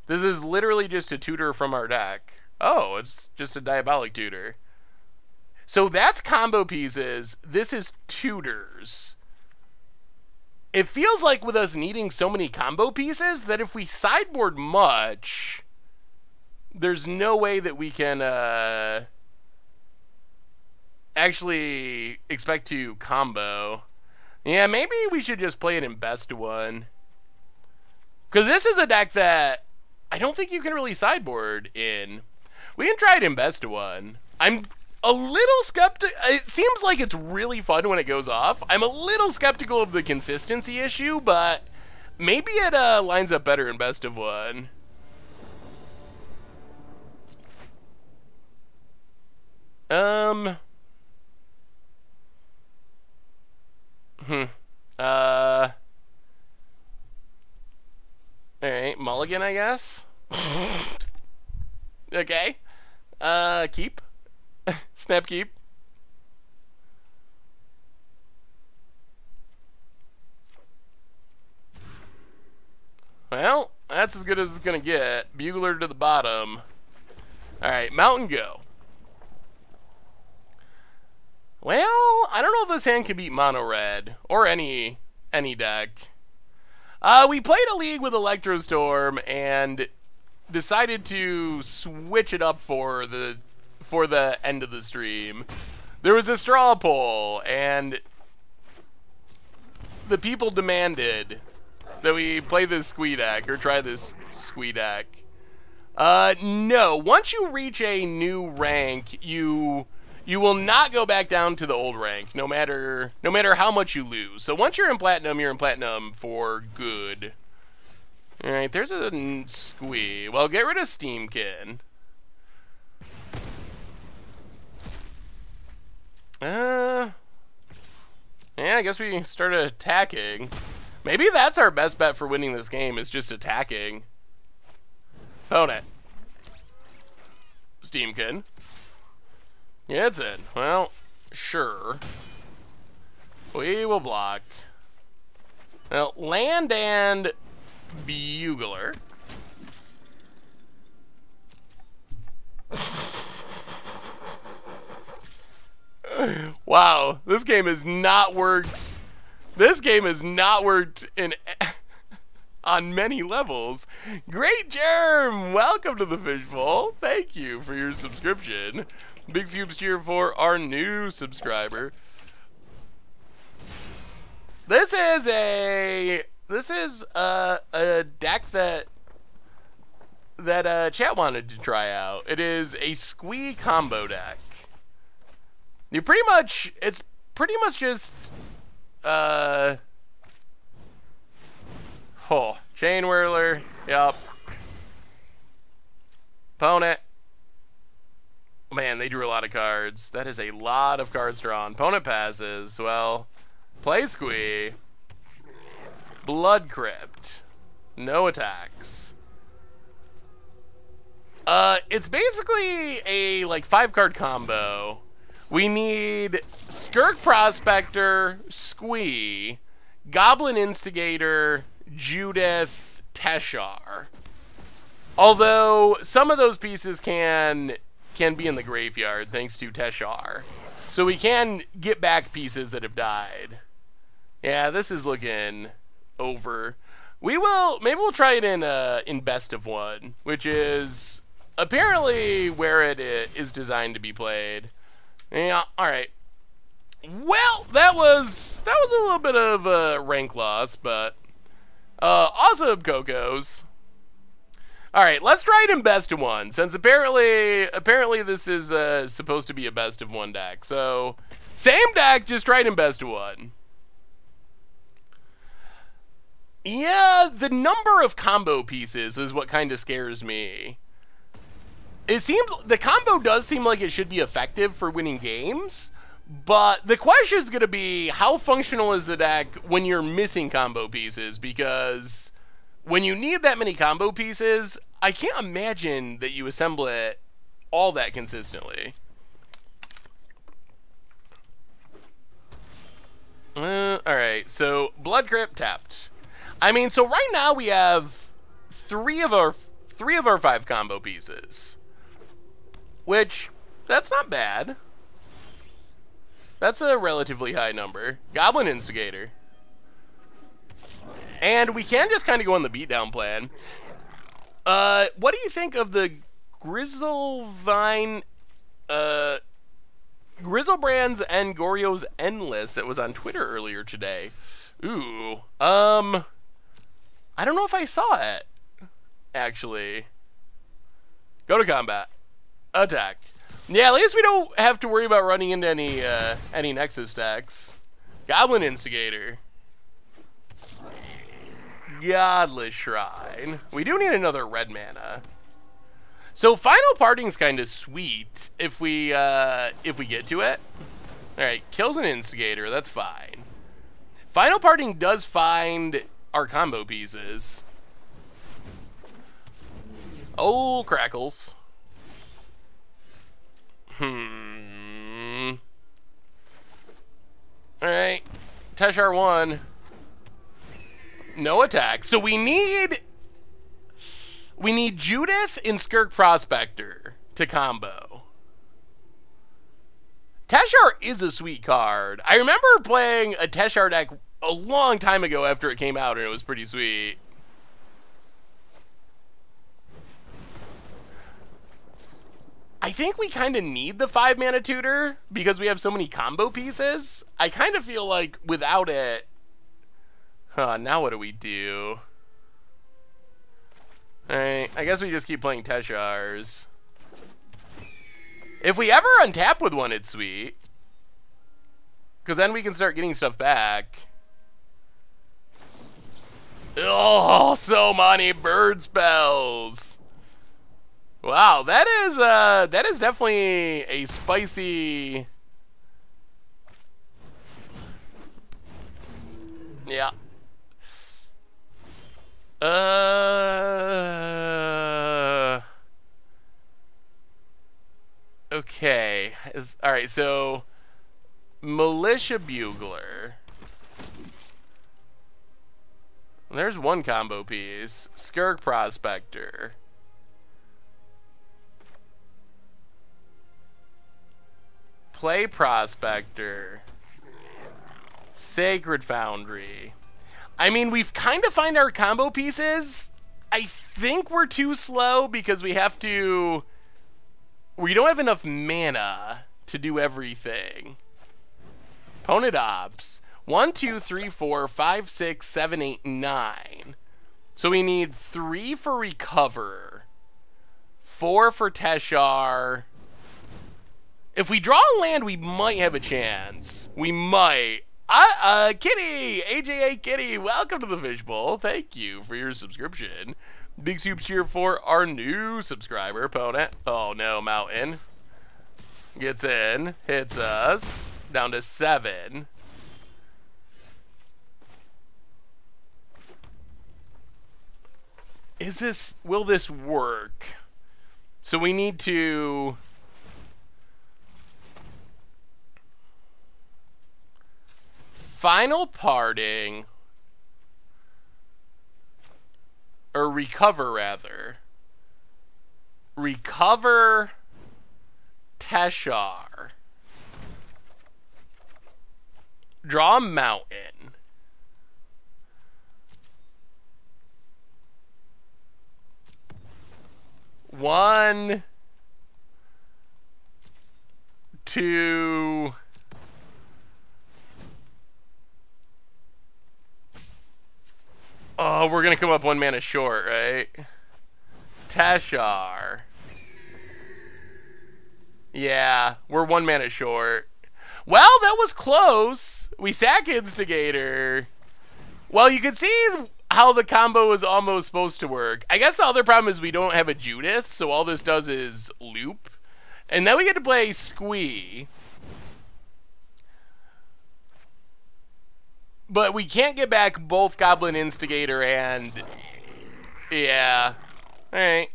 This is literally just a tutor from our deck. Oh, it's just a Diabolic Tutor. So that's combo pieces. This is tutors. It feels like with us needing so many combo pieces that if we sideboard much, there's no way that we can actually expect to combo. Yeah, maybe we should just play it in best of 1. Because this is a deck that I don't think you can really sideboard in. We can try it in best of 1. I'm a little skeptical. It seems like it's really fun when it goes off. I'm a little skeptical of the consistency issue, but maybe it lines up better in best of 1. Alright, mulligan, I guess. Okay. Keep. Snap keep. Well, that's as good as it's gonna get. Bugler to the bottom. Alright, Mountain go. Well, I don't know if this hand can beat mono red or any deck. We played a league with ElectroStorm and decided to switch it up for the end of the stream. There was a straw poll and the people demanded that we play this Squee deck or try this Squee deck. No, once you reach a new rank, you will not go back down to the old rank, no matter how much you lose. So once you're in platinum for good. All right, there's a Squee. Well, get rid of Steamkin. Yeah, I guess we start attacking. Maybe that's our best bet for winning this game, is just attacking. Opponent. Steamkin. Yeah, it's in. Well, sure. We will block. Well, land and Bugler. Wow, this game has not worked. This game has not worked in on many levels. Great Germ, welcome to the Fishbowl. Thank you for your subscription. Big scoops cheer for our new subscriber. This is a deck that chat wanted to try out. It is a Squee combo deck. It's pretty much just Chain Whirler, yup. Opponent. Man, they drew a lot of cards. That is a lot of cards drawn. Opponent passes. Well, play Squee. Blood Crypt. No attacks. It's basically a like 5-card combo. We need Skirk Prospector, Squee, Goblin Instigator, Judith, Teshar. Although some of those pieces can be in the graveyard thanks to Teshar. So we can get back pieces that have died. Yeah, this is looking over. Maybe we'll try it in best of one, which is apparently where it is designed to be played. Yeah, alright. Well, that was a little bit of a rank loss, but awesome, Cocos. Alright, let's try it in best of one, since apparently this is supposed to be a best of one deck. So, same deck, just try it in best of one. Yeah, the number of combo pieces is what kind of scares me. It seems, the combo does seem like it should be effective for winning games, but the question is going to be, how functional is the deck when you're missing combo pieces? Because when you need that many combo pieces, I can't imagine that you assemble it all that consistently. Alright, so Blood Crypt tapped. I mean, so right now we have three of our 5 combo pieces. Which, that's not bad. That's a relatively high number. Goblin Instigator. And we can just kind of go on the beatdown plan. What do you think of the Grizzlevine, Grizzlebrands and Goryo's Endless that was on Twitter earlier today? Ooh, I don't know if I saw it, actually. Go to combat. Attack. Yeah, at least we don't have to worry about running into any Nexus stacks. Goblin Instigator. Godless Shrine. We do need another red mana. So Final Parting's kind of sweet if we get to it. All right, kills an Instigator. That's fine. Final Parting does find our combo pieces. Oh, crackles. Alright. Teshar 1. No attack. So we need Judith and Skirk Prospector to combo. Teshar is a sweet card. I remember playing a Teshar deck a long time ago after it came out, and it was pretty sweet. I think we kind of need the 5-mana tutor because we have so many combo pieces. I kind of feel like without it... now what do we do? Alright, I guess we just keep playing Teshars. If we ever untap with one, it's sweet. Because then we can start getting stuff back. Oh, so many bird spells. Wow, that is definitely a spicy. Yeah. Okay. All right, so Militia Bugler. There's one combo piece. Skirk Prospector. Play Prospector. Sacred Foundry. I mean, we've kind of found our combo pieces. I think we're too slow because we have to... We don't have enough mana to do everything. Opponent Ops. 1, 2, 3, 4, 5, 6, 7, 8, 9. So we need 3 for Recover. 4 for Teshar. If we draw a land, we might have a chance. We might. Kitty! AJA Kitty, welcome to the Fishbowl. Thank you for your subscription. Big soups here for our new subscriber, opponent. Oh no, Mountain. Gets in, hits us. Down to 7. Will this work? So we need to... Final Parting, or Recover rather. Recover Teshar. Draw a Mountain. One, two... Oh, we're going to come up 1 mana short, right? Teshar. Yeah, we're 1 mana short. Well, that was close. We sack Instigator. Well, you can see how the combo is almost supposed to work. I guess the other problem is we don't have a Judith, so all this does is loop. And then we get to play Squee. But we can't get back both Goblin Instigator and... Yeah. Alright.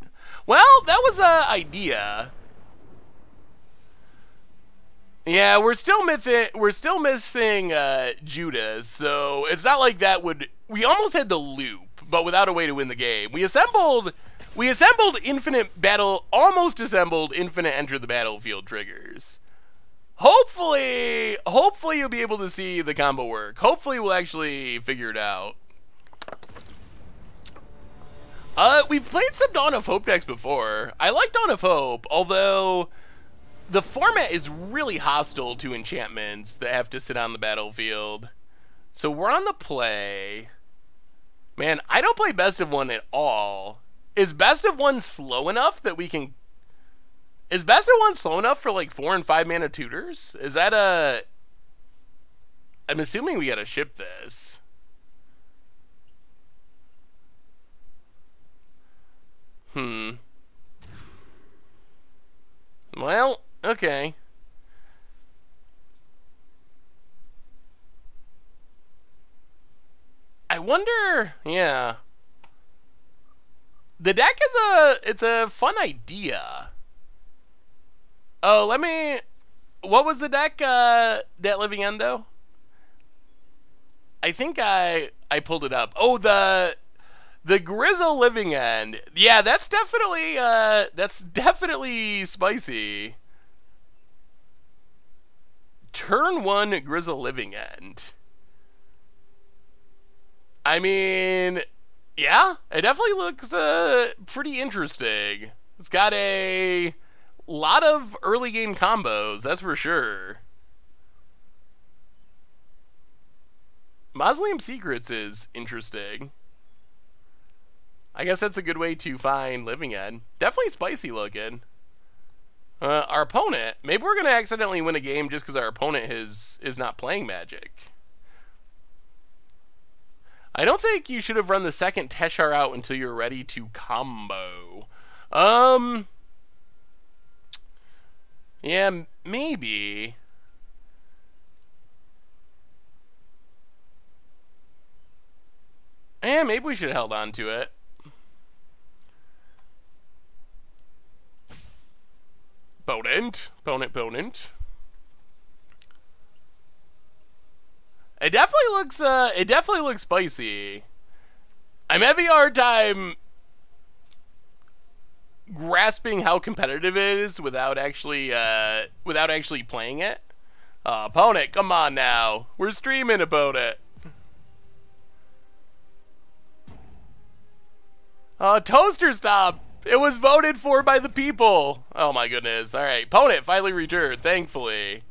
Well, that was the idea. Yeah, we're still missing Judas, so it's not like that would... We almost had the loop, but without a way to win the game. We assembled infinite battle... Almost assembled infinite enter the battlefield triggers. Hopefully you'll be able to see the combo work. Hopefully we'll actually figure it out. We've played some Dawn of Hope decks before. I like Dawn of Hope, although the format is really hostile to enchantments that have to sit on the battlefield. So we're on the play. Man, I don't play Best of One at all. Is Best of One slow enough that we can... Is Best of One slow enough for like 4 and 5 mana tutors? Is that a... I'm assuming we gotta ship this. Well, okay. I wonder... Yeah. The deck is it's a fun idea. Oh, let me... What was the deck, that Living Endo? I think I pulled it up. Oh, the Grizzle Living End. Yeah, that's definitely spicy. Turn 1 Grizzle Living End. I mean, yeah, it definitely looks pretty interesting. It's got a lot of early game combos, that's for sure. Mausoleum Secrets is interesting. I guess that's a good way to find Living End. Definitely spicy looking. Our opponent, maybe we're going to accidentally win a game just because our opponent is not playing Magic. I don't think you should have run the second Teshar out until you're ready to combo. Yeah, maybe. Yeah, maybe we should have held on to it. Opponent. It definitely looks spicy. I'm having a hard time. grasping how competitive it is without actually playing it. Opponent, come on now. We're streaming, opponent. Toaster stop. It was voted for by the people. Oh my goodness. All right, opponent finally returned, thankfully.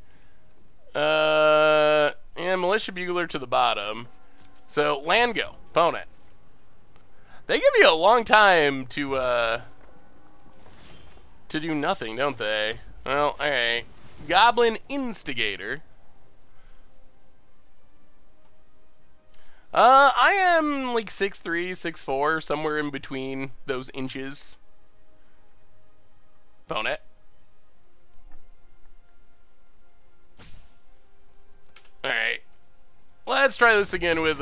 And Militia Bugler to the bottom. So land go, opponent. They give you a long time to do nothing, don't they? Well, all right. Goblin Instigator. I am like 6'3", 6'4", somewhere in between those inches. Opponent. Alright. Let's try this again with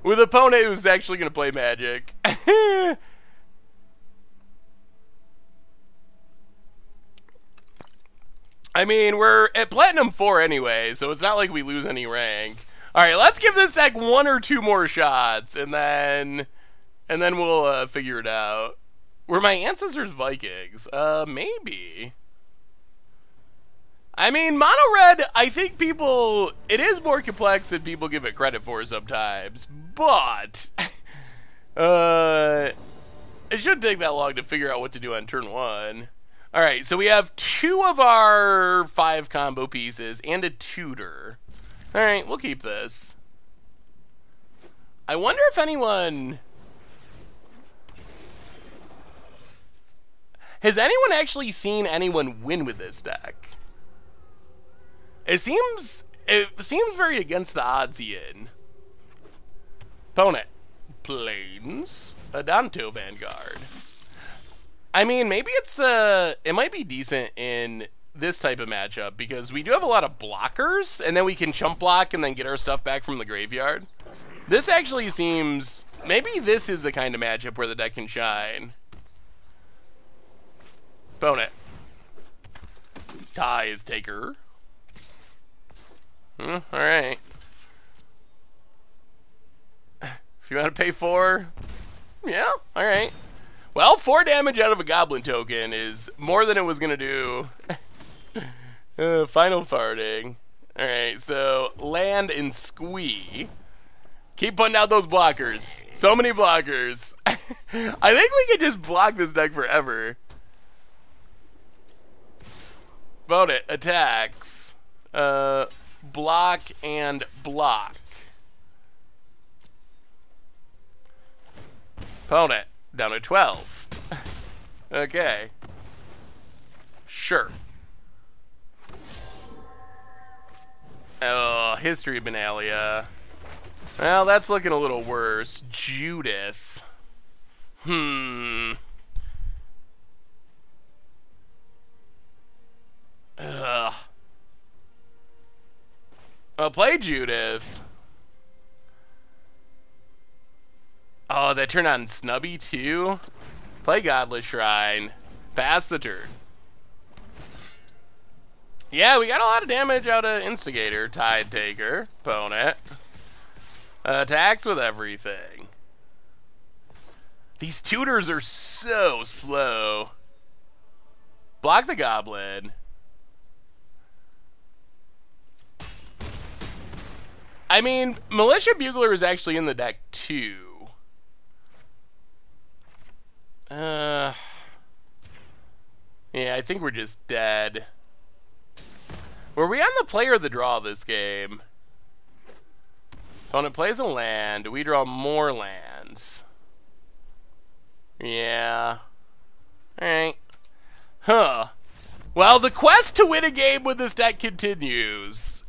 with opponent who's actually gonna play Magic. I mean, we're at Platinum 4 anyway, so it's not like we lose any rank. Alright, let's give this deck 1 or 2 more shots, and then we'll figure it out. Were my ancestors Vikings? Maybe. I mean, mono red, I think it is more complex than people give it credit for sometimes, but it shouldn't take that long to figure out what to do on turn 1. Alright, so we have 2 of our 5 combo pieces and a tutor. Alright, we'll keep this. I wonder if anyone... Has anyone actually seen anyone win with this deck? It seems very against the odds, Ian. Opponent. Plains. Adanto Vanguard. I mean, maybe it might be decent in this type of matchup because we do have a lot of blockers, and then we can chump block and then get our stuff back from the graveyard. This actually seems, maybe this is the kind of matchup where the deck can shine. Opponent. Tithe Taker. Alright. If you want to pay 4, yeah, alright. Well, 4 damage out of a goblin token is more than it was going to do. Final farting. Alright, so land and Squee. Keep putting out those blockers. So many blockers. I think we could just block this deck forever. Opponent attacks. Block and block. Opponent down to 12. Okay. Sure. Oh, History of Benalia. Well, that's looking a little worse. Judith. Ugh. I'll play Judith. Oh, that turned on Snubby too? Play Godless Shrine. Pass the turn. Yeah, we got a lot of damage out of Instigator. Tide Taker. Opponent. Attacks with everything. These tutors are so slow. Block the Goblin. I mean, Militia Bugler is actually in the deck too. Yeah, I think we're just dead. Were we on the play or the draw this game? Opponent plays a land. We draw more lands. Yeah. Alright. Huh. Well, the quest to win a game with this deck continues.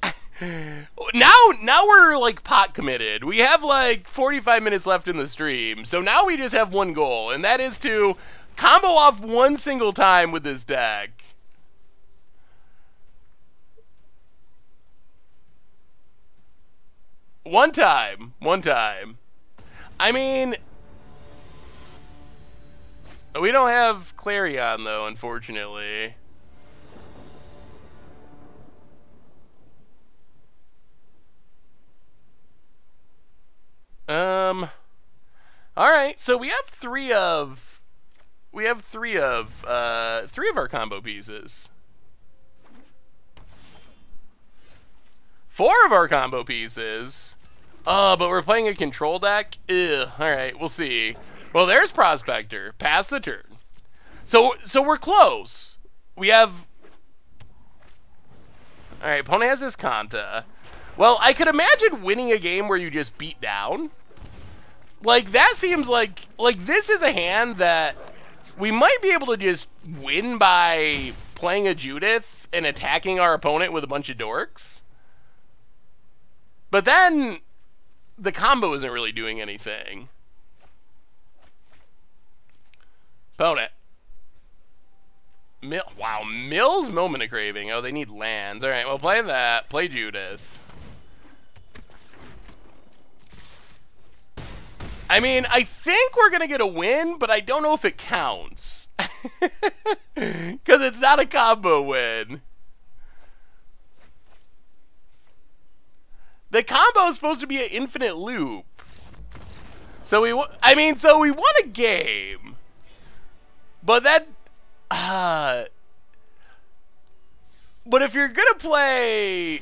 Now we're like pot committed. We have like 45 minutes left in the stream. So now we just have one goal, and that is to combo off one single time with this deck. One time. I mean, we don't have Clarion though, unfortunately. Alright, so we have 3 of three of our combo pieces. 4 of our combo pieces. Oh, but we're playing a control deck? Ugh. Alright, we'll see. Well, there's Prospector. Pass the turn. So we're close. We have... Alright, opponent has his Kanta. Well, I could imagine winning a game where you just beat down. Like, that seems like this is a hand that we might be able to just win by playing a Judith and attacking our opponent with a bunch of dorks. But then, the combo isn't really doing anything. Opponent. Wow, Mill's Moment of Craving. Oh, they need lands. Alright, well, play that. Play Judith. I mean, I think we're going to get a win, but I don't know if it counts. Because it's not a combo win. The combo is supposed to be an infinite loop. So we won a game. But that... but if you're going to play...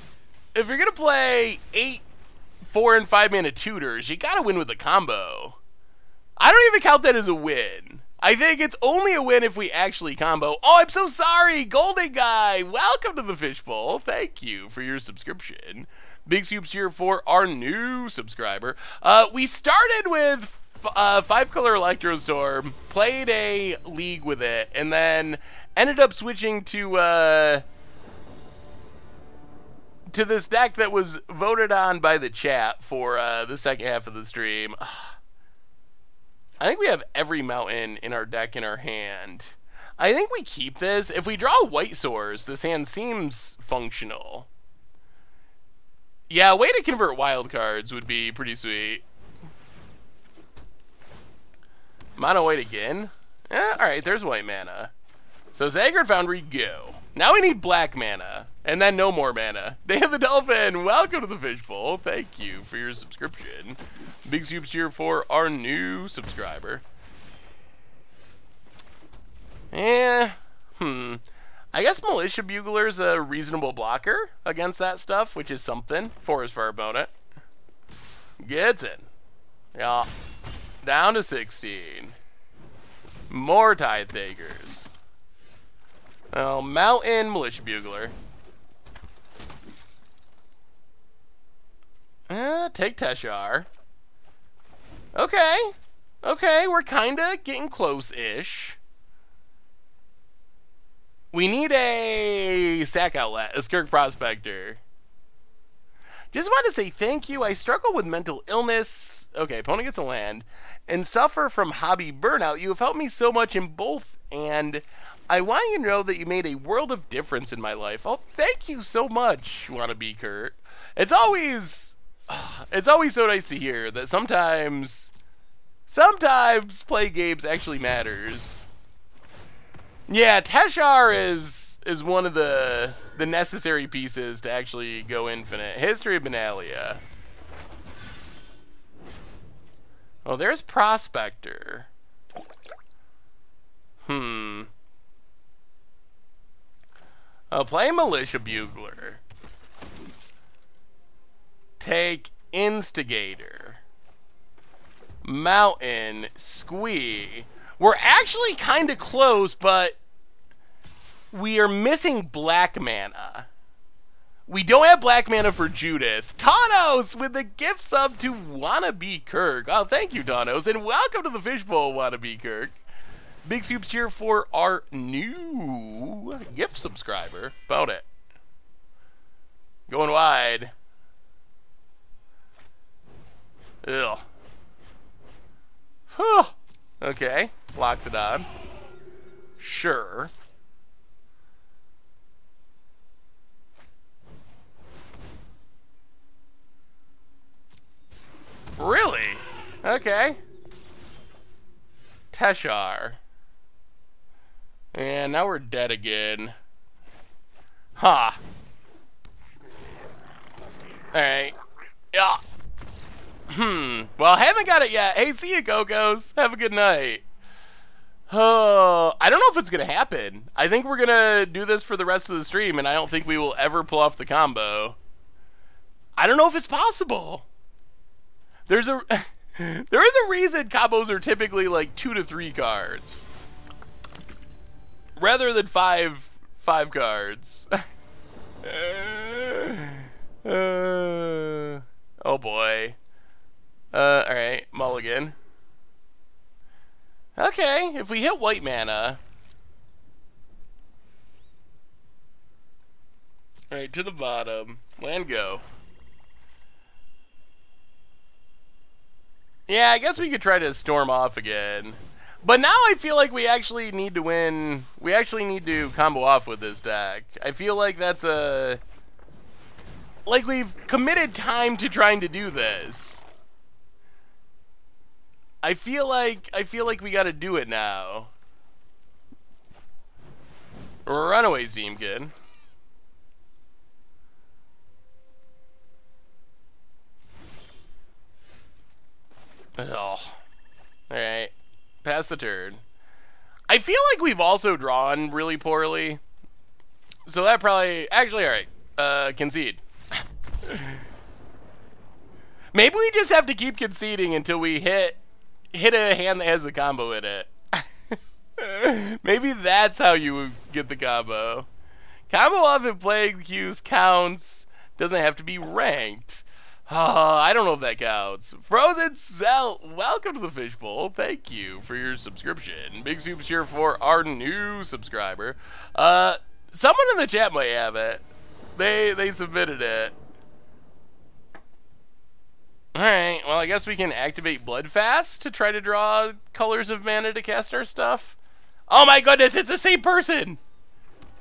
8, 4, and 5 mana tutors, you got to win with the combo. I don't even count that as a win. I think it's only a win if we actually combo. Oh, I'm so sorry, Golden Guy. Welcome to the Fishbowl. Thank you for your subscription. Big Soups here for our new subscriber. We started with 5-color ElectroStorm, played a league with it, and then ended up switching to this deck that was voted on by the chat for the second half of the stream. I think we have every mountain in our deck in our hand. I think we keep this. If we draw white source, this hand seems functional. Yeah, a way to convert wild cards would be pretty sweet. Mono white again? Alright, there's white mana. So Zagreed Foundry, go. Now we need black mana. And then no more mana. Day of the Dolphin, welcome to the Fishbowl. Thank you for your subscription. Big Soups here for our new subscriber. I guess Militia Bugler's a reasonable blocker against that stuff, which is something. 4 is for our opponent. Gets it. Yeah. Down to 16. More Tithe Takers. Oh, Mountain Militia Bugler. Take Teshar. Okay. Okay, we're kinda getting close-ish. We need a sack outlet, a Skirk Prospector. Just want to say thank you. I struggle with mental illness. Okay, opponent gets a land. And suffer from hobby burnout. You have helped me so much in both, and I want you to know that you made a world of difference in my life. Oh, thank you so much, Wannabe Kurt. It's always so nice to hear that sometimes play games actually matters. Yeah, Teshar is one of the necessary pieces to actually go infinite. History of Benalia. Oh, there's Prospector. I'll play Militia Bugler. Take Instigator. Mountain Squee. We're actually kind of close, but we are missing black mana. We don't have black mana for Judith. Tanos with the gift sub to Wannabe Kirk. Oh, thank you, Tanos, and welcome to the Fishbowl, Wannabe Kirk. Big Soups here for our new gift subscriber. About it. Going wide. Ugh. Huh. Okay. Locks it on. Sure. Really? Okay. Teshar. And now we're dead again. Huh. Alright. Yeah. Well, I haven't got it yet. Hey, see you, Cocos. Have a good night. I don't know if it's going to happen. I think we're going to do this for the rest of the stream, and I don't think we will ever pull off the combo. I don't know if it's possible. There's a there is a reason combos are typically like 2 to 3 cards rather than five cards. Oh boy. All right, mulligan. Okay, if we hit white mana. All right, to the bottom. Land go. Yeah, I guess we could try to storm off again. But now I feel like we actually need to win. We actually need to combo off with this deck. I feel like that's a... Like we've committed time to trying to do this. I feel like we gotta do it now. Runaway seem good. Oh. Alright. Pass the turn. I feel like we've also drawn really poorly. So that probably... Actually, alright. Concede. Maybe we just have to keep conceding until we hit a hand that has a combo in it. Maybe that's how you get the combo. Combo off and playing cues counts. Doesn't have to be ranked. I don't know if that counts. Frozen Cell, welcome to the Fishbowl. Thank you for your subscription. Big soups here for our new subscriber. Someone in the chat might have it. They submitted it. Alright, well I guess we can activate Bloodfast to try to draw colors of mana to cast our stuff. Oh my goodness, it's the same person!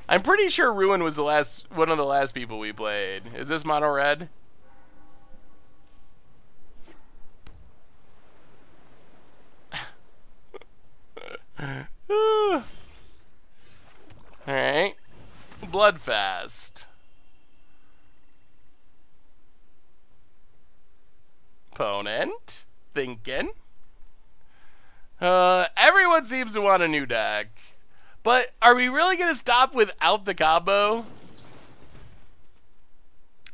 I'm pretty sure Ruin was one of the last people we played. Is this mono red? Alright. Bloodfast. Opponent. Thinking. Everyone seems to want a new deck. But are we really going to stop without the combo?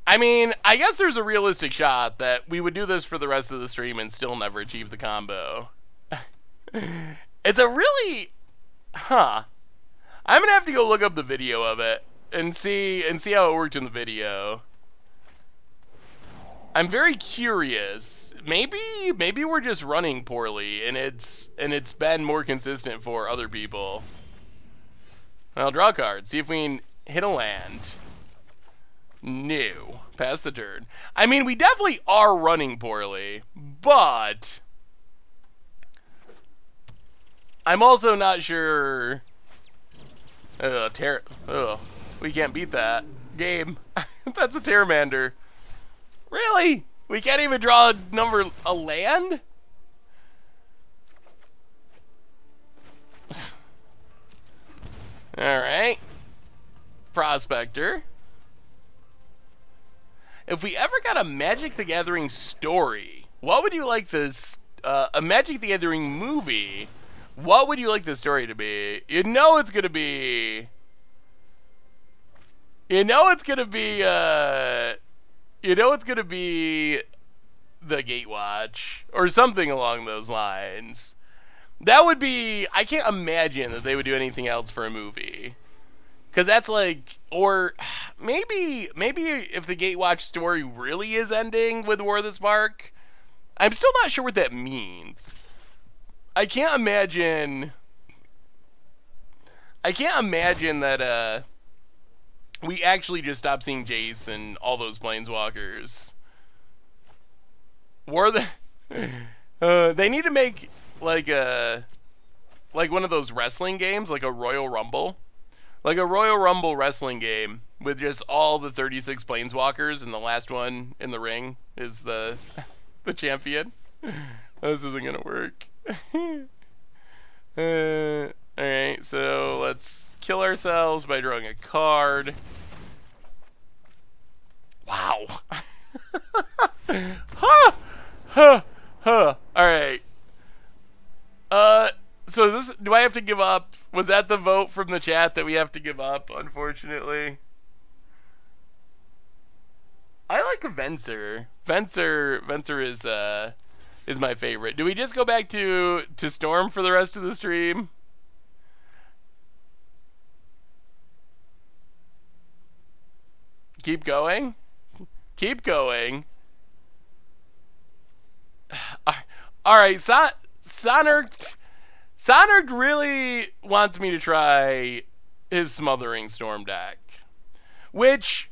I mean, I guess there's a realistic shot that we would do this for the rest of the stream and still never achieve the combo. It's a really... Huh. I'm going to have to go look up the video of it and see how it worked in the video. I'm very curious. Maybe we're just running poorly and it's been more consistent for other people. I'll draw a card. See if we can hit a land. No. Pass the turn. I mean, we definitely are running poorly, but I'm also not sure. We can't beat that game. That's a Terramander. Really? We can't even draw a land? Alright. Prospector. If we ever got a Magic the Gathering story, what would you like this, a Magic the Gathering movie, what would you like the story to be? You know it's gonna be the Gatewatch, or something along those lines. That would be, I can't imagine that they would do anything else for a movie. Because that's like, or maybe if the Gatewatch story really is ending with War of the Spark, I'm still not sure what that means. I can't imagine that we actually just stop seeing Jace and all those planeswalkers. They need to make like one of those wrestling games, like a Royal Rumble. Like a Royal Rumble wrestling game with just all the 36 planeswalkers, and the last one in the ring is the champion. This isn't gonna work. Alright, so let's kill ourselves by drawing a card. Wow. Alright. So do Do I have to give up? Was that the vote from the chat that we have to give up, unfortunately? I like a Venser. Venser is my favorite. Do we just go back to Storm for the rest of the stream? Keep going? Keep going. Alright, Sonark really wants me to try his Smothering Storm deck. Which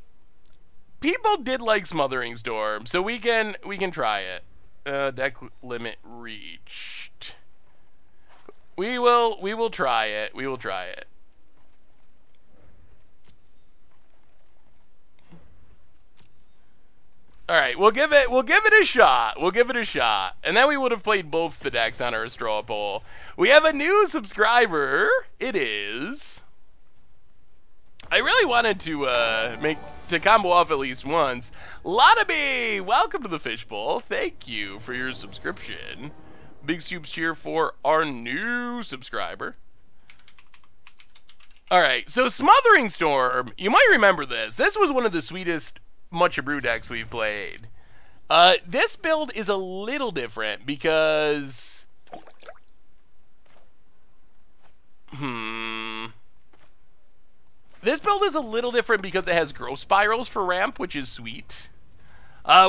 people did like Smothering Storm, so we can try it. Deck limit reached. We will try it. We will try it. All right, we'll give it a shot. We'll give it a shot. And then we would have played both the decks on our straw poll. We have a new subscriber. It is. I really wanted to combo off at least once. Lotaby, welcome to the Fishbowl. Thank you for your subscription. Big soups cheer for our new subscriber. All right, so Smothering Storm, you might remember this. This was one of the sweetest Much Brew decks we've played. This build is a little different because this build is a little different because it has growth spirals for ramp, which is sweet.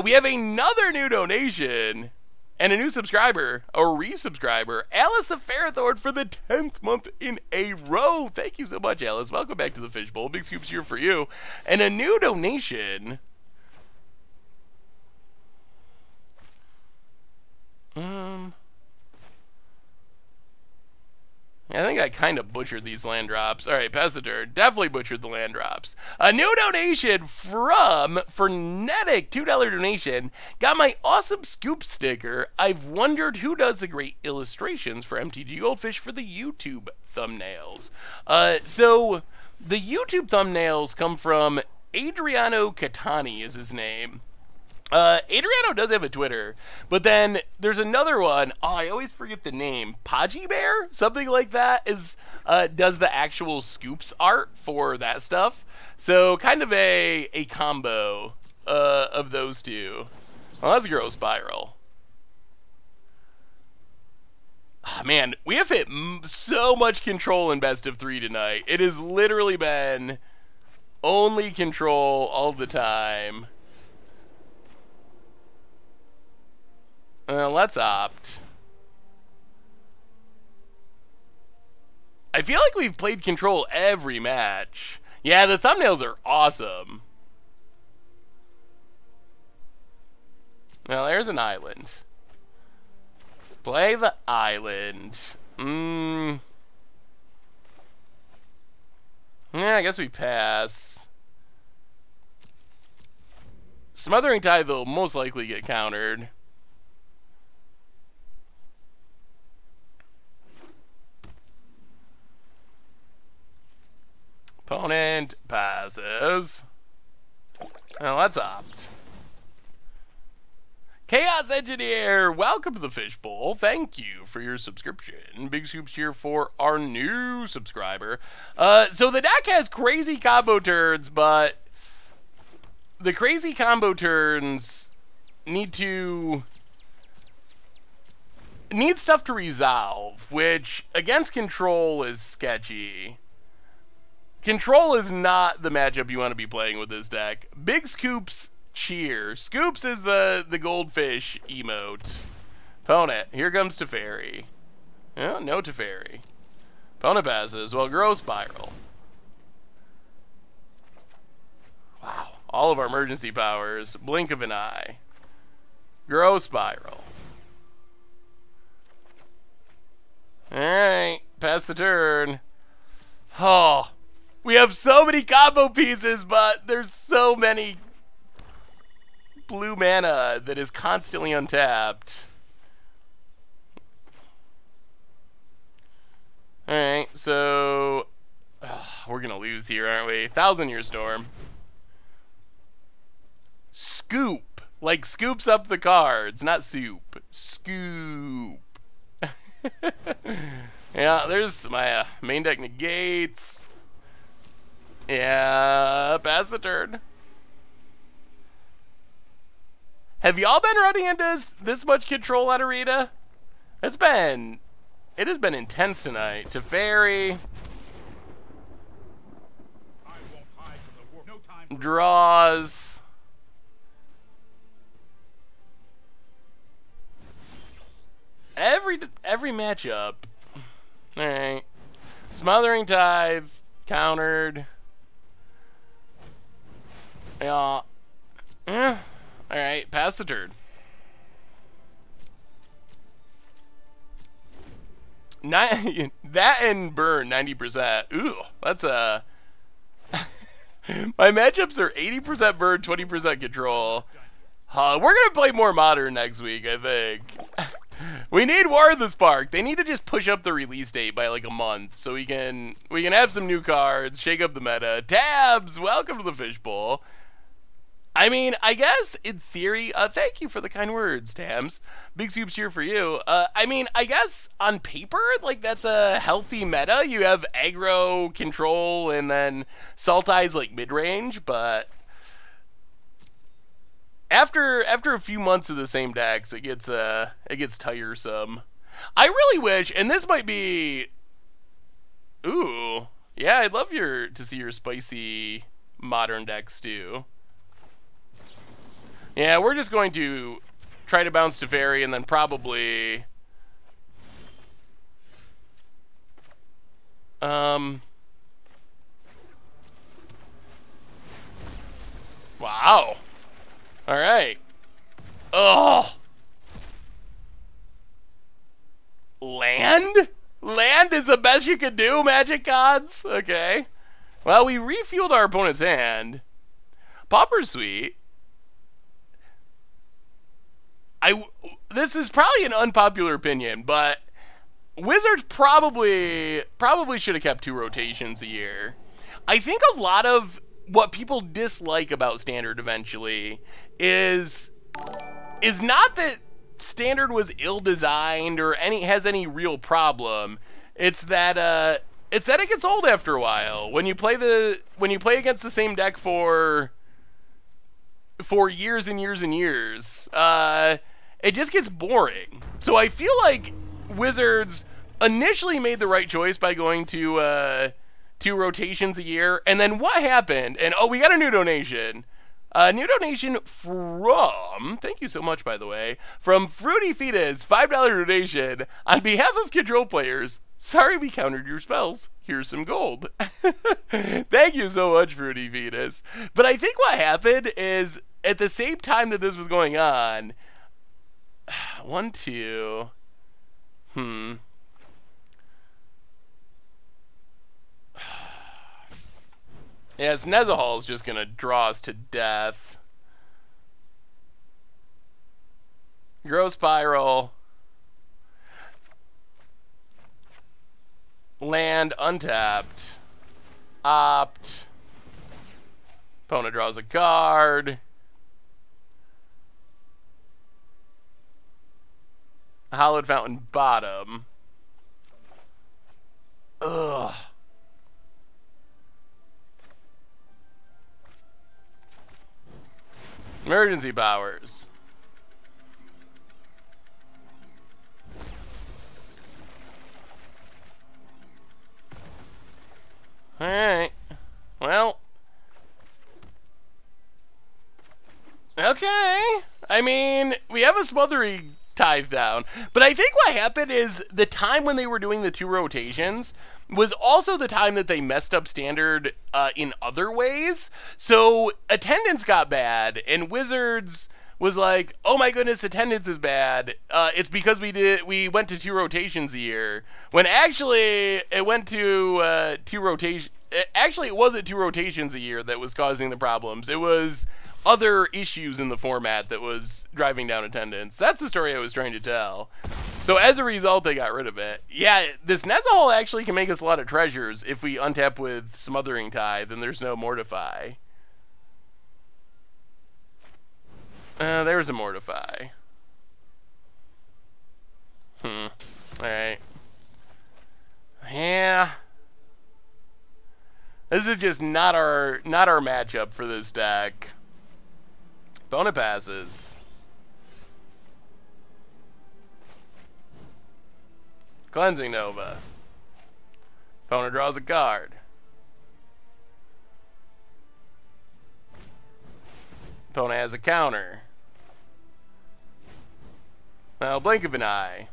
We have another new donation and a new subscriber, a resubscriber, Alice of Ferrothorn for the 10th month in a row. Thank you so much, Alice. Welcome back to the Fishbowl. Big scoops here for you. And a new donation. I think I kind of butchered these land drops. All right, pass the turn. Definitely butchered the land drops. A new donation from Frenetic, $2 donation. Got my awesome scoop sticker. I've wondered who does the great illustrations for MTGGoldfish for the YouTube thumbnails. So the YouTube thumbnails come from Adriano Catani is his name. Adriano does have a Twitter, but then there's another one. Oh, I always forget the name. Podgy Bear? Something like that is, does the actual scoops art for that stuff. So kind of a combo, of those two. Well, that's a Grow Spiral. Oh, man, we have hit so much control in Best of 3 tonight. It has literally been only control all the time. Let's opt. I feel like we've played control every match. Yeah, the thumbnails are awesome. Well, there's an island. Play the island. Yeah, I guess we pass. Smothering Tide will most likely get countered. Opponent passes. Now let's opt. Chaos Engineer, welcome to the Fishbowl. Thank you for your subscription. Big soups here for our new subscriber. So the deck has crazy combo turns, but the crazy combo turns need stuff to resolve, which against control is sketchy. Control is not the matchup you want to be playing with this deck. Big Scoops cheer. Scoops is the goldfish emote. Opponent, here comes Teferi. Oh, no Teferi. Opponent passes. Well, Grow Spiral. Wow. All of our emergency powers. Blink of an eye. Grow Spiral. Alright. Pass the turn. Oh. We have so many combo pieces, but there's so many blue mana that is constantly untapped. Alright, so we're gonna lose here, aren't we? 1,000-Year Storm. Scoop. Like scoops up the cards, not soup. Scoop. Yeah, there's my main deck negates. Yeah, pass the turn. Have y'all been running into this much control out of Rita? It has been intense tonight. Teferi. Draws. Every matchup. Alright. Smothering Tithe. Countered. Yeah. Alright, pass the turn. That and burn 90%. Ooh, that's a... My matchups are 80% burn, 20% control. We're gonna play more modern next week, I think. We need War of the Spark. They need to just push up the release date by like a month so we can have some new cards, shake up the meta. Tabs, welcome to the Fishbowl. I mean, I guess in theory, thank you for the kind words, Tams. Big soups here for you. I mean, I guess on paper, like that's a healthy meta. You have aggro control and then Sultai's like mid-range, but after a few months of the same decks, it gets tiresome. I really wish, and this might be, ooh, yeah, I'd love to see your spicy modern decks too. Yeah, we're just going to try to bounce to Fairy and then probably... Wow. Alright. Ugh. Land? Land is the best you can do, Magic Gods? Okay. Well, we refueled our opponent's hand. Pauper's sweet. This is probably an unpopular opinion, but Wizards probably should have kept 2 rotations a year. I think a lot of what people dislike about Standard eventually is not that Standard was ill-designed or has any real problem. It's that it gets old after a while. When you play against the same deck for years and years and years, it just gets boring. So I feel like Wizards initially made the right choice by going to 2 rotations a year, and then what happened? And oh, we got a new donation. New donation from, thank you so much, by the way, from Fruity Fetus, $5 donation. On behalf of control players, sorry we countered your spells. Here's some gold. Thank you so much, Fruity Fetus. But I think what happened is, at the same time that this was going on, 1, 2, Yes, Nezahal is just going to draw us to death. Grow Spiral. Land untapped. Opt. Opponent draws a card. Hallowed Fountain bottom. Ugh. Emergency powers. Alright. Well. Okay. I mean, we have a smothering Tithe down. But I think what happened is the time when they were doing the 2 rotations was also the time that they messed up Standard in other ways. So attendance got bad, and Wizards was like, oh my goodness, attendance is bad. It's because we went to 2 rotations a year. When actually it went to 2 rotations. Actually, it wasn't 2 rotations a year that was causing the problems. It was other issues in the format that was driving down attendance. That's the story I was trying to tell. So as a result, they got rid of it. Yeah, this Nezahal actually can make us a lot of treasures if we untap with Smothering Tithe and there's no Mortify. There's a Mortify. Alright. Yeah. This is just not our matchup for this deck. Opponent passes. Cleansing Nova. Opponent draws a card. Opponent has a counter. Well, blink of an eye.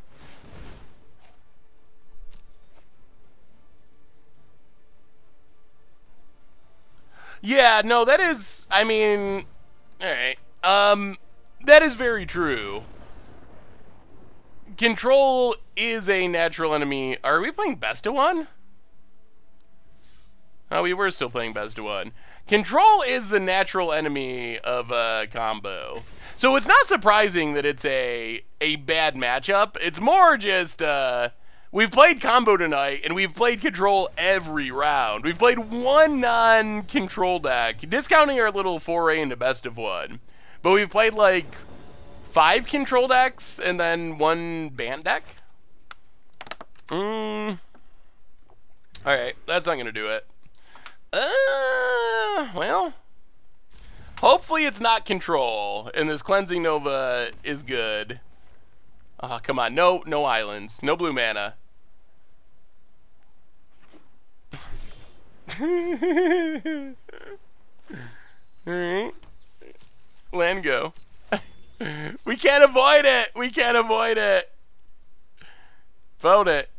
Yeah, no, that is, I mean, alright. That is very true. Control is a natural enemy. Are we playing best of one? Oh, we were still playing best of one. Control is the natural enemy of a combo. So it's not surprising that it's a bad matchup. It's more just, we've played combo tonight, and we've played control every round. We've played one non-control deck, discounting our little foray into best of one. But we've played, like, 5 control decks, and then 1 Bant deck? Alright, that's not gonna do it. Well, hopefully it's not control, and this Cleansing Nova is good. Oh, come on, no islands, no blue mana. Alright. Land go. We can't avoid it! We can't avoid it! Vote it.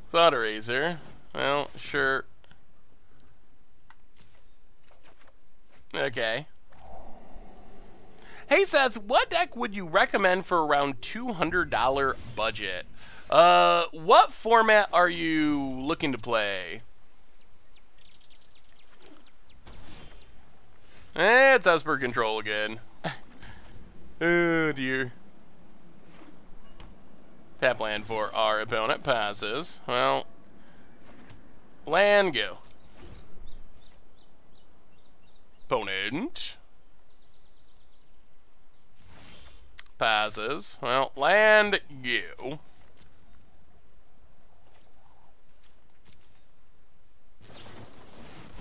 Thought Eraser. Well, sure. Okay. Hey Seth, what deck would you recommend for around $200 budget? What format are you looking to play? It's Esper Control again. Oh dear. Tap land for our opponent, passes. Well, land go. Opponent passes. Well, land go.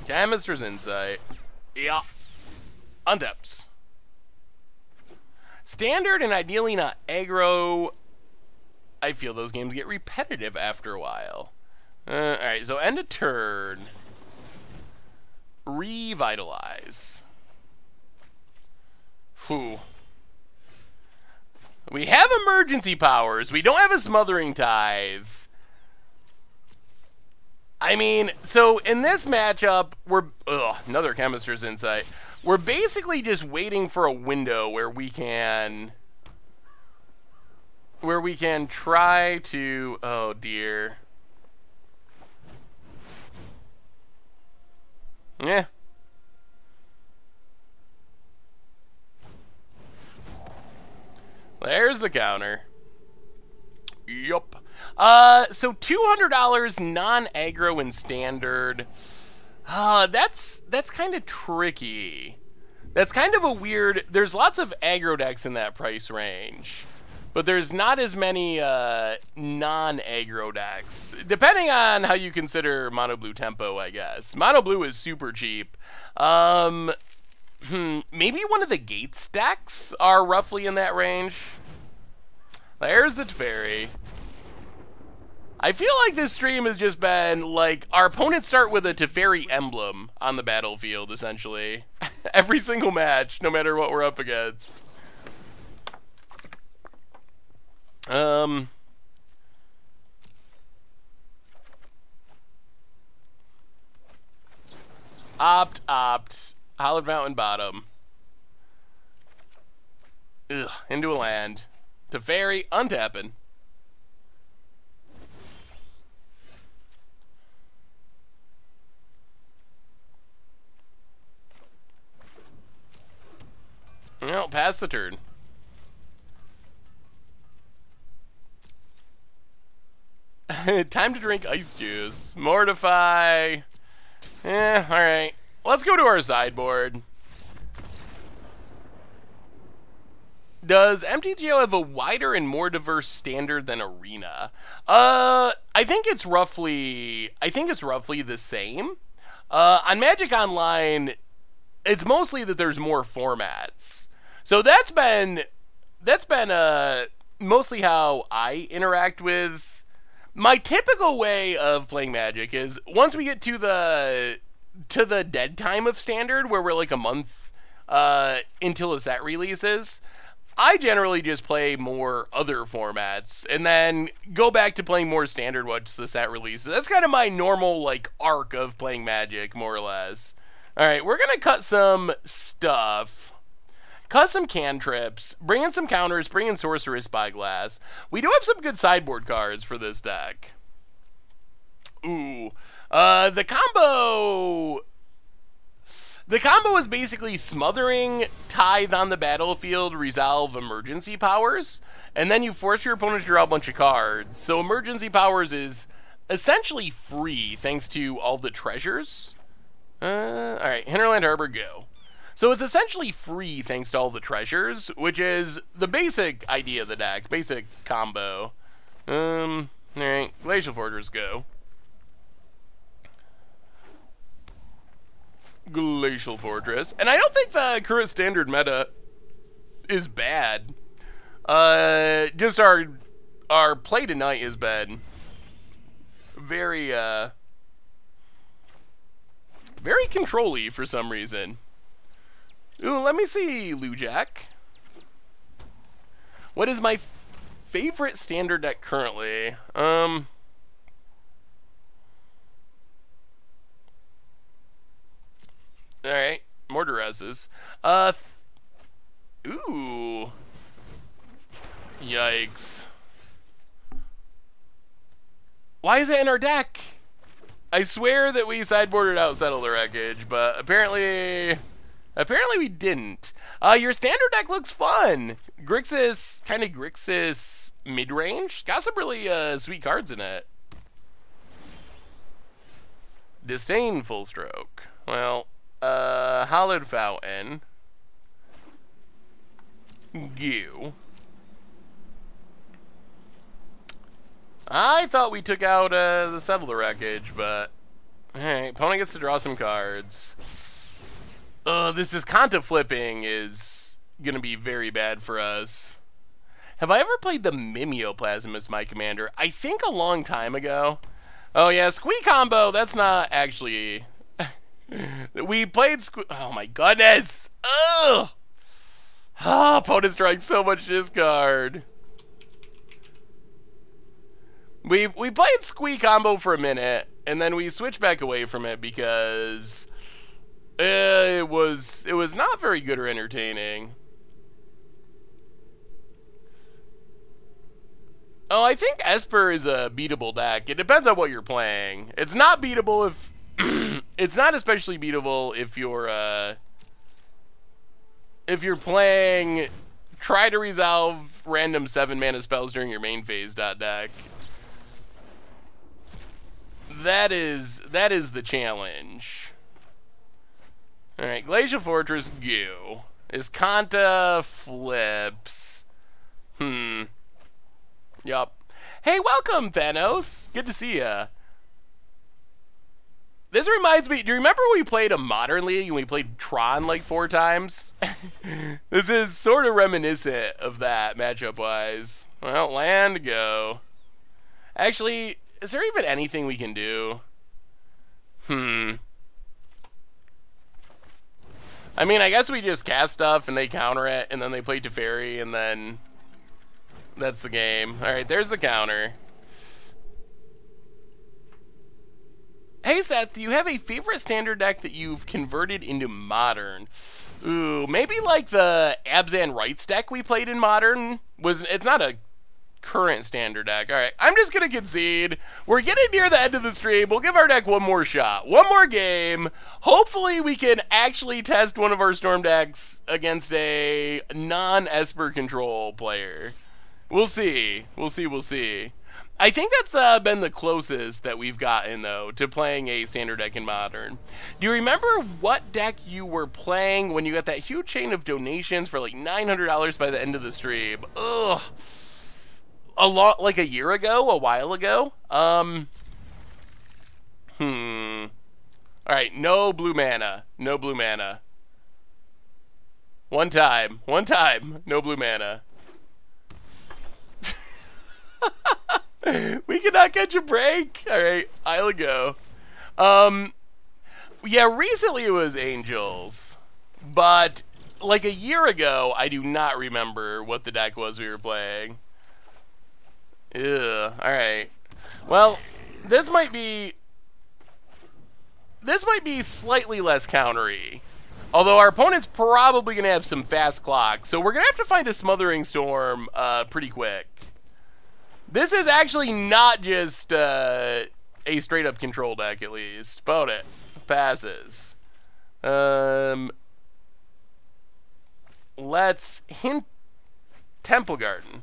Chemist's Insight. Yeah. Untaps. Standard and ideally not aggro. I feel those games get repetitive after a while. Alright, so end of turn. Revitalize. Whew. We have emergency powers. We don't have a Smothering Tithe. I mean, so in this matchup, we're... Ugh, another Chemist's Insight. We're basically just waiting for a window where we can try to... Oh, dear. Yeah. There's the counter. Yup. So $200 non-aggro and standard. That's kind of tricky. That's kind of a weird... There's lots of aggro decks in that price range. But there's not as many non-aggro decks. Depending on how you consider Mono Blue Tempo, I guess. Mono Blue is super cheap. Maybe one of the Gates decks are roughly in that range. There's the Teferi. I feel like this stream has just been, like, our opponents start with a Teferi emblem on the battlefield, essentially. Every single match, no matter what we're up against. Opt. Hollowed Mountain bottom. Ugh, into a land. Teferi, untapping. Well, pass the turn. Time to drink ice juice. Mortify. Alright. Let's go to our sideboard. Does MTGO have a wider and more diverse standard than Arena? I think it's roughly the same. On Magic Online, it's mostly that there's more formats. So that's been mostly how I interact with. My typical way of playing Magic is once we get to the dead time of Standard, where we're like a month until a set releases, I generally just play more other formats and then go back to playing more Standard once the set releases. That's kind of my normal like arc of playing Magic, more or less. All right, we're gonna cut some stuff. Cut some cantrips, bring in some counters, bring in Sorcerous Spyglass. We do have some good sideboard cards for this deck. Ooh. The combo is basically Smothering, Tithe on the battlefield, resolve emergency powers, and then you force your opponent to draw a bunch of cards. So emergency powers is essentially free thanks to all the treasures. Alright, Hinterland Harbor, go. So it's essentially free thanks to all the treasures, which is the basic idea of the deck, basic combo. Alright, Glacial Fortress, go. Glacial Fortress. And I don't think the current Standard meta is bad. Just our play tonight has been very very control-y for some reason. Ooh, let me see, Lujack. What is my favorite Standard deck currently? Alright, Mortareses. Ooh. Yikes. Why is it in our deck? I swear that we sideboarded out Settle the Wreckage, but apparently we didn't. Your Standard deck looks fun. Grixis, kind of Grixis mid-range. Got some really sweet cards in it. Disdainful Stroke. Well, Hallowed Fountain. Goo. I thought we took out the Settle the Wreckage, but hey, opponent gets to draw some cards. This is Kanta flipping is gonna be very bad for us. Have I ever played the Mimeoplasm as my commander? I think a long time ago. Oh yeah, Squee combo. That's not actually. We played Squee. Oh my goodness! Ugh. Opponent's drawing so much discard. We played Squee combo for a minute, and then we switched back away from it because it was not very good or entertaining. Oh, I think Esper is a beatable deck. It depends on what you're playing. It's not beatable if it's not especially beatable if you're playing try to resolve random 7-mana spells during your main phase deck. That is the challenge. Alright, Glacial Fortress, go. Is Kanta flips. Yup. Hey, welcome, Thanos. Good to see ya. This reminds me, do you remember when we played a Modern League and we played Tron like 4 times? This is sort of reminiscent of that, matchup-wise. Well, land, go. Actually, is there even anything we can do? I mean, I guess we just cast stuff and they counter it, and then they play Teferi, and then that's the game. Alright, there's the counter. Hey Seth, do you have a favorite Standard deck that you've converted into Modern? Ooh, maybe like the Abzan Rights deck we played in Modern. It's not a current Standard deck. Alright, I'm just gonna concede. We're getting near the end of the stream. We'll give our deck one more shot. One more game. Hopefully we can actually test one of our Storm decks against a non-Esper control player. We'll see. We'll see. I think that's been the closest that we've gotten, though, to playing a standard deck in Modern. Do you remember what deck you were playing when you got that huge chain of donations for like $900 by the end of the stream? Ugh. Like a year ago, a while ago? Alright, no blue mana. No blue mana. One time, no blue mana. We cannot catch a break. Alright, I'll go. Yeah, recently it was Angels. But, like a year ago, I do not remember what the deck was we were playing. Ugh, alright. Well, this might be slightly less countery. Although our opponent's probably going to have some fast clocks. So we're going to have to find a Smothering Storm pretty quick. This is actually not just a straight-up control deck, at least. About it. Passes. Let's hint Temple Garden.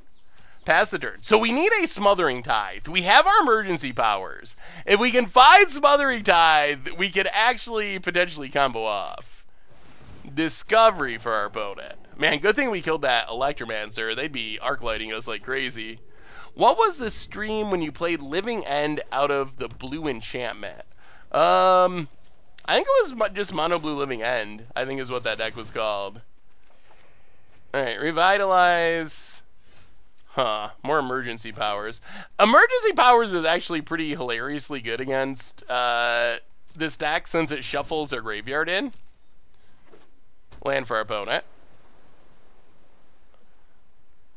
Pass the turn. So we need a Smothering Tithe. We have our emergency powers. If we can find Smothering Tithe, we could actually potentially combo off. Discovery for our opponent. Man, good thing we killed that Electromancer. They'd be arc-lighting us like crazy. What was the stream when you played Living End out of the blue enchantment? I think it was just Mono Blue Living End, I think is what that deck was called. Alright, Revitalize. Huh, more emergency powers. Emergency powers is actually pretty hilariously good against this deck since it shuffles our graveyard in. Land for our opponent.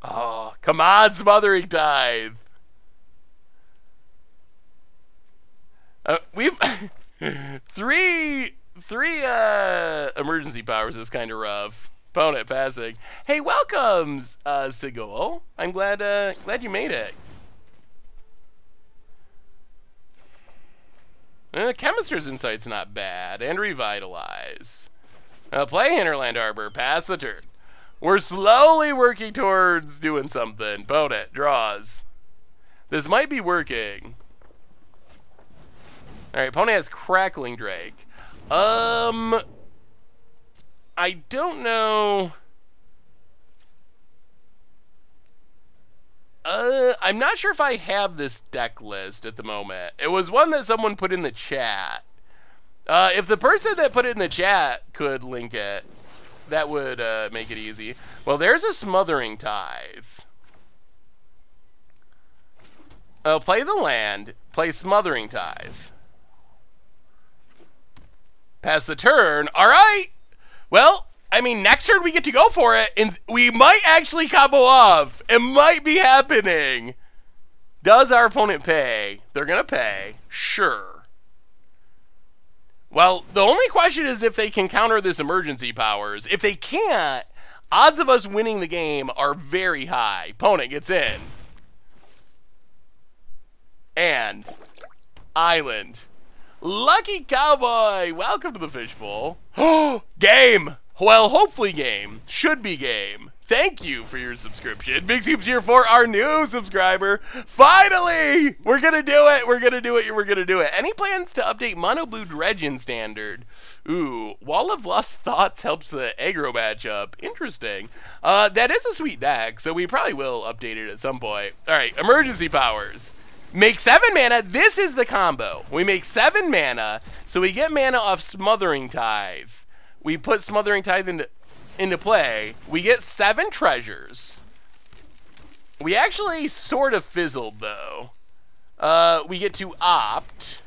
Oh, come on, Smothering Tithe. We've three emergency powers is kind of rough. Opponent passing. Hey, welcomes, Sigol. I'm glad you made it. Chemist's Insight's not bad, and Revitalize. Play Hinterland Harbor. Pass the turn. We're slowly working towards doing something. Opponent draws. This might be working. Alright, opponent has Crackling Drake. I don't know. I'm not sure if I have this deck list at the moment. It was one that someone put in the chat. If the person that put it in the chat could link it, that would make it easy. Well, there's a Smothering Tithe. Play the land. Play Smothering Tithe. Pass the turn. All right. Well, I mean, next turn we get to go for it, and we might actually combo off. It might be happening. Does our opponent pay? They're going to pay. Sure. Well, the only question is if they can counter this emergency powers. If they can't, odds of us winning the game are very high. Opponent gets in. And Island. Lucky Cowboy, welcome to the Fishbowl. Game. Well, hopefully game. Should be game. Thank you for your subscription. Big Scoops here for our new subscriber. Finally! We're going to do it. We're going to do it. We're going to do it. Any plans to update Mono Blue Dredge in Standard? Ooh, Wall of Lost Thoughts helps the aggro matchup. Interesting. That is a sweet deck, so we probably will update it at some point. All right, emergency powers. Make 7 mana. This is the combo. We make 7 mana, so we get mana off Smothering Tithe. We put Smothering Tithe into play. We get 7 treasures. We actually sort of fizzled, though. We get to opt.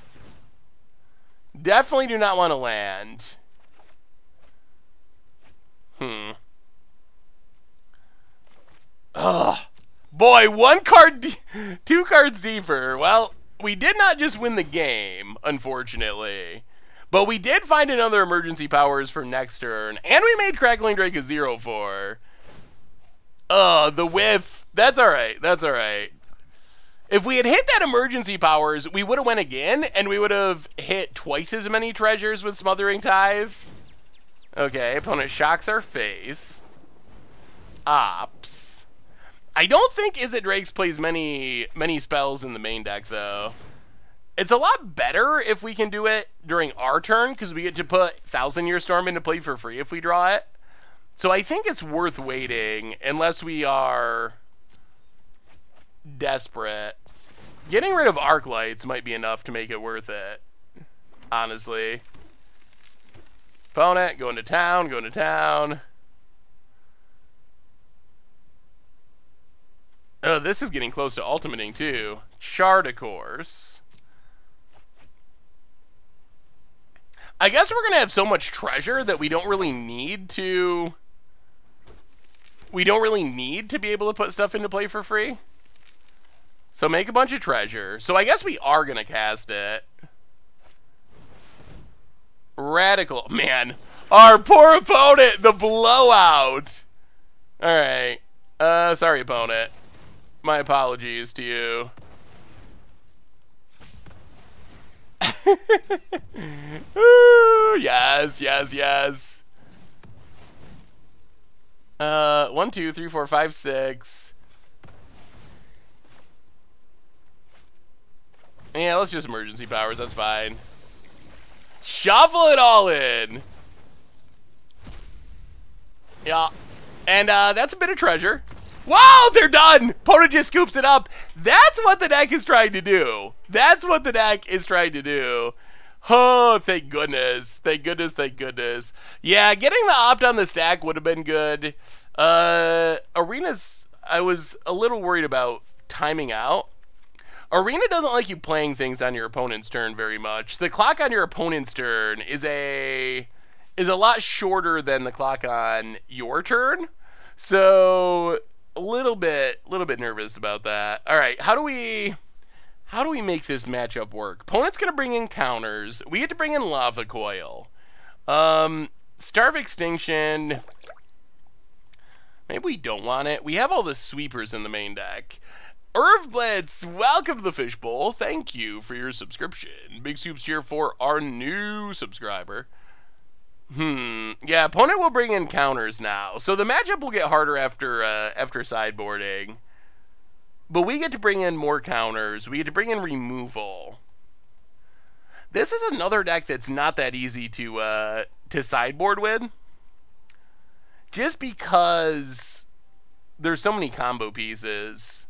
Definitely do not want to land. Ugh. Boy, 2 cards deeper. Well, we did not just win the game, unfortunately. But we did find another emergency powers for next turn. And we made Crackling Drake a 0/4. The whiff. That's alright. That's alright. If we had hit that emergency powers, we would have went again, and we would have hit twice as many treasures with Smothering Tithe. Okay, opponent shocks our face. Ops. I don't think Is It Drakes plays many spells in the main deck, though. It's a lot better if we can do it during our turn, because we get to put Thousand Year Storm into play for free if we draw it. So I think it's worth waiting, unless we are desperate. Getting rid of Arc Lights might be enough to make it worth it, honestly. Opponent, going to town, going to town. Oh, this is getting close to ultimating, too. Chart, of course. I guess we're going to have so much treasure that we don't really need to... We don't really need to be able to put stuff into play for free. So make a bunch of treasure. So I guess we are going to cast it. Radical. Man, our poor opponent, the blowout. Alright. Sorry, opponent. My apologies to you. Ooh, yes, yes, yes. 1, 2, 3, 4, 5, 6. Yeah, let's just emergency powers, that's fine. Shuffle it all in. Yeah. And that's a bit of treasure. Wow, they're done! Opponent just scoops it up. That's what the deck is trying to do. That's what the deck is trying to do. Oh, thank goodness. Thank goodness, thank goodness. Yeah, getting the opt on the stack would have been good. Arena's, I was a little worried about timing out. Arena doesn't like you playing things on your opponent's turn very much. The clock on your opponent's turn is a lot shorter than the clock on your turn. So a little bit nervous about that. All right, how do we make this matchup work? Opponent's gonna bring in counters. We get to bring in Lava Coil. Starve Extinction. Maybe we don't want it. We have all the sweepers in the main deck. Irv Blitz, welcome to the Fishbowl. Thank you for your subscription. Big soups here for our new subscriber. Yeah, opponent will bring in counters now. So the matchup will get harder after sideboarding. But we get to bring in more counters. We get to bring in removal. This is another deck that's not that easy to sideboard with. Just because there's so many combo pieces.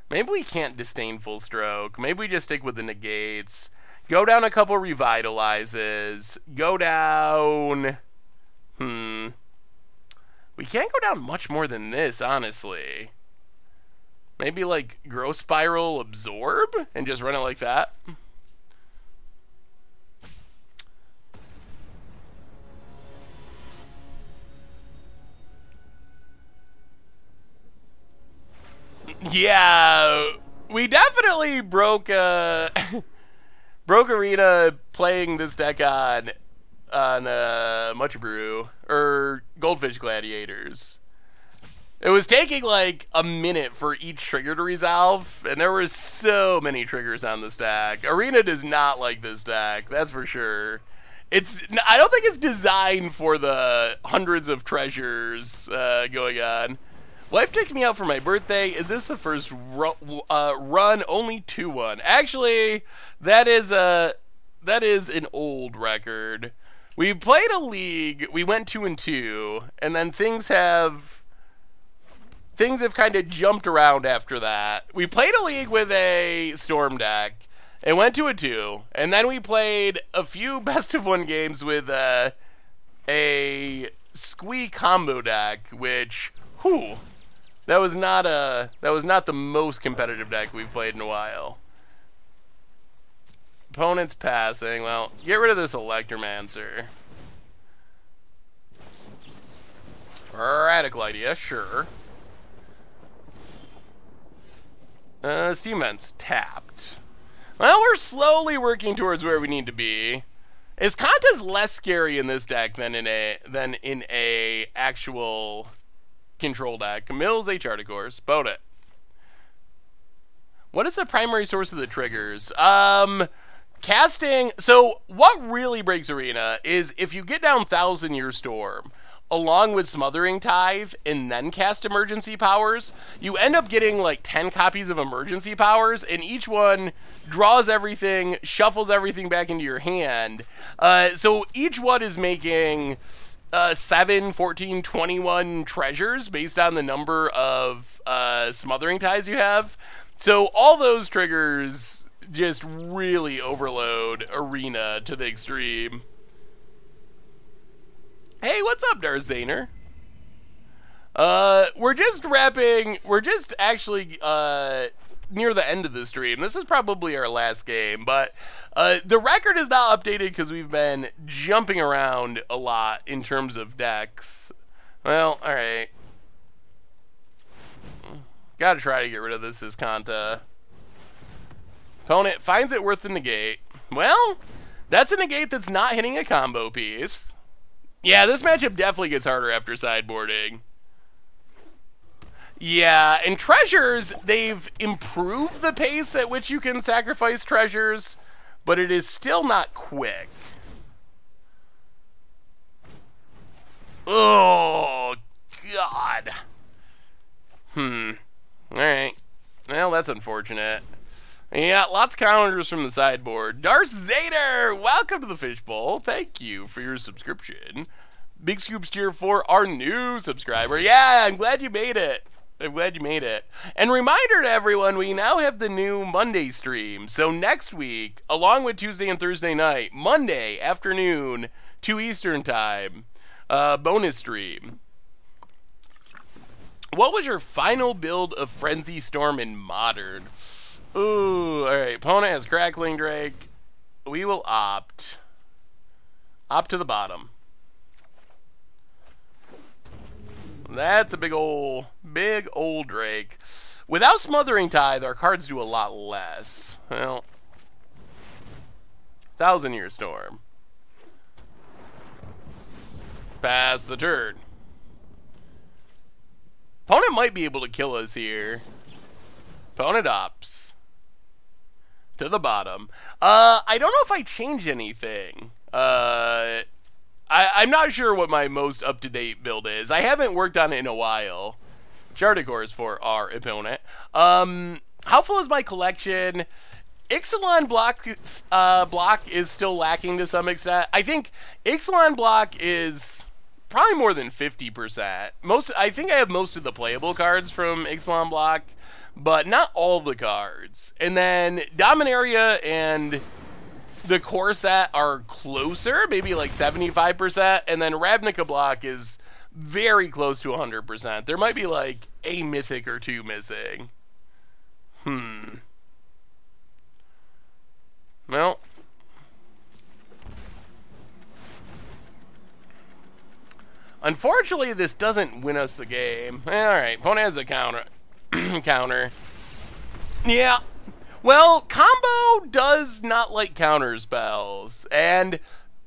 Maybe we can't Disdainful Stroke. Maybe we just stick with the negates. Go down a couple revitalizes. Go down... We can't go down much more than this, honestly. Maybe like Growth Spiral Absorb and just run it like that. Yeah, we definitely broke broke Arena playing this deck on Much Brew or Goldfish Gladiators. It was taking like a minute for each trigger to resolve, and there were so many triggers on this deck. Arena does not like this deck, that's for sure. I don't think it's designed for the hundreds of treasures going on. Wife took me out for my birthday. Is this the first run? Only 2-1. Actually, that is an old record. We played a league. We went 2-2, and then things have kind of jumped around after that. We played a league with a Storm deck. It went 2-2, and then we played a few best of 1 games with a Squee combo deck, which, whew. That was not the most competitive deck we've played in a while. Opponent's passing. Well, get rid of this Electromancer. Radical idea, sure. Steam Vent's tapped. Well, we're slowly working towards where we need to be. Is Kanta's less scary in this deck than in a actual control deck? Camille's a chart, of course. Boat it. What is the primary source of the triggers? Casting. So what really breaks Arena is if you get down Thousand Year Storm. along with Smothering Tithe and then cast Emergency Powers, you end up getting like 10 copies of Emergency Powers, and each one draws everything, shuffles everything back into your hand. So each one is making 7, 14, 21 treasures based on the number of Smothering Tithes you have. So all those triggers just really overload Arena to the extreme. Hey, what's up, Darzaner? We're just actually near the end of the stream. This is probably our last game, but the record is not updated because we've been jumping around a lot in terms of decks. Well, alright. Gotta try to get rid of this Iskanta. Opponent finds it worth the negate. Well, that's a negate that's not hitting a combo piece. Yeah, this matchup definitely gets harder after sideboarding. Yeah, and treasures, they've improved the pace at which you can sacrifice treasures, but it is still not quick. Oh, God. Alright. Well, that's unfortunate. Yeah, lots of counters from the sideboard. Darth Zader, welcome to the Fishbowl. Thank you for your subscription. Big Scoops tier for our new subscriber. Yeah, I'm glad you made it. I'm glad you made it. And reminder to everyone, we now have the new Monday stream. So next week, along with Tuesday and Thursday night, Monday afternoon, 2 Eastern time, bonus stream. What was your final build of Frenzy Storm in Modern? Ooh, alright. Opponent has Crackling Drake. We will opt to the bottom. That's a big old Drake. Without Smothering Tithe, our cards do a lot less. Well, 1,000-Year Storm. Pass the turn. Opponent might be able to kill us here. Opponent opts to the bottom. I don't know if I change anything. I'm not sure what my most up-to-date build is. I haven't worked on it in a while. Charticores for our opponent. How full is my collection? Ixalan block is still lacking to some extent. I think Ixalan block is probably more than 50%. I think I have most of the playable cards from Ixalan block, but not all the cards. And then Dominaria and the core set are closer, maybe like 75%, and then Ravnica block is very close to 100%. There might be like a mythic or two missing. Well, unfortunately, this doesn't win us the game. Alright, opponent has a counter. Counter. Yeah. Well, combo does not like counter spells, and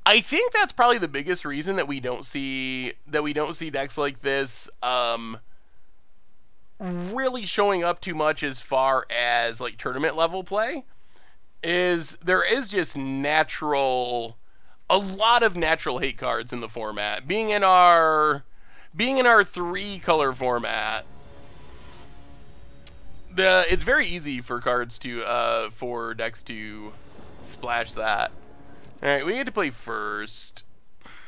I think that's probably the biggest reason that we don't see decks like this really showing up too much as far as like tournament level play. Is there is just a lot of natural hate cards in the format. Being in our 3-color format, it's very easy for cards to for decks to splash that. All right, we get to play first.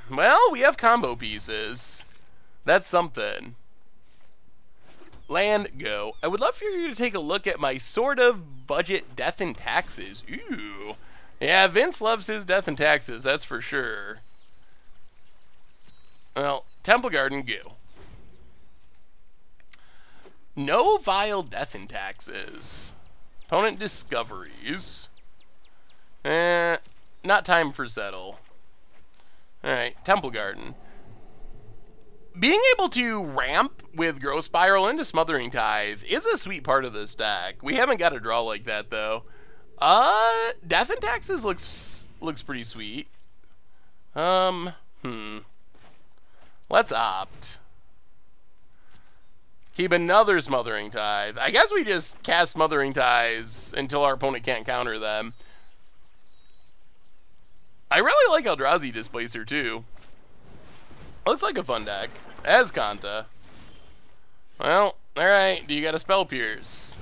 Well, we have combo pieces. That's something. Land, go. I would love for you to take a look at my sort of budget Death and Taxes. Ooh. Yeah, Vince loves his Death and Taxes, that's for sure. Well, Temple Garden, go. No Vile Death and Taxes. Opponent discoveries. Not time for settle. Alright, Temple Garden. Being able to ramp with Growth Spiral into Smothering Tithe is a sweet part of this deck. We haven't got a draw like that, though. Death and Taxes looks pretty sweet. Let's opt. Keep another Smothering Tithe. I guess we just cast Smothering Tithes until our opponent can't counter them. I really like Eldrazi Displacer, too. Looks like a fun deck. As Kanta. Well, alright. Do you got a Spell Pierce?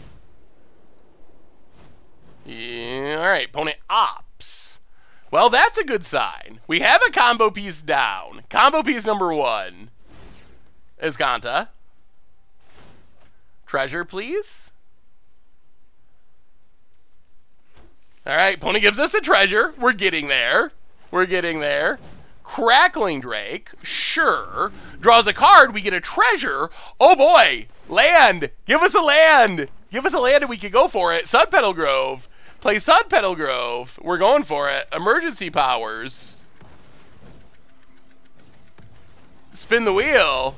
Yeah, alright. Opponent opts. Well, that's a good sign. We have a combo piece down. Combo piece number 1 is Kanta. Treasure, please. Alright, opponent gives us a treasure. We're getting there. We're getting there. Crackling Drake, sure. Draws a card, we get a treasure. Oh boy, land. Give us a land. Give us a land and we can go for it. Sun Petal Grove. Play Sun Petal Grove. We're going for it. Emergency powers. Spin the wheel.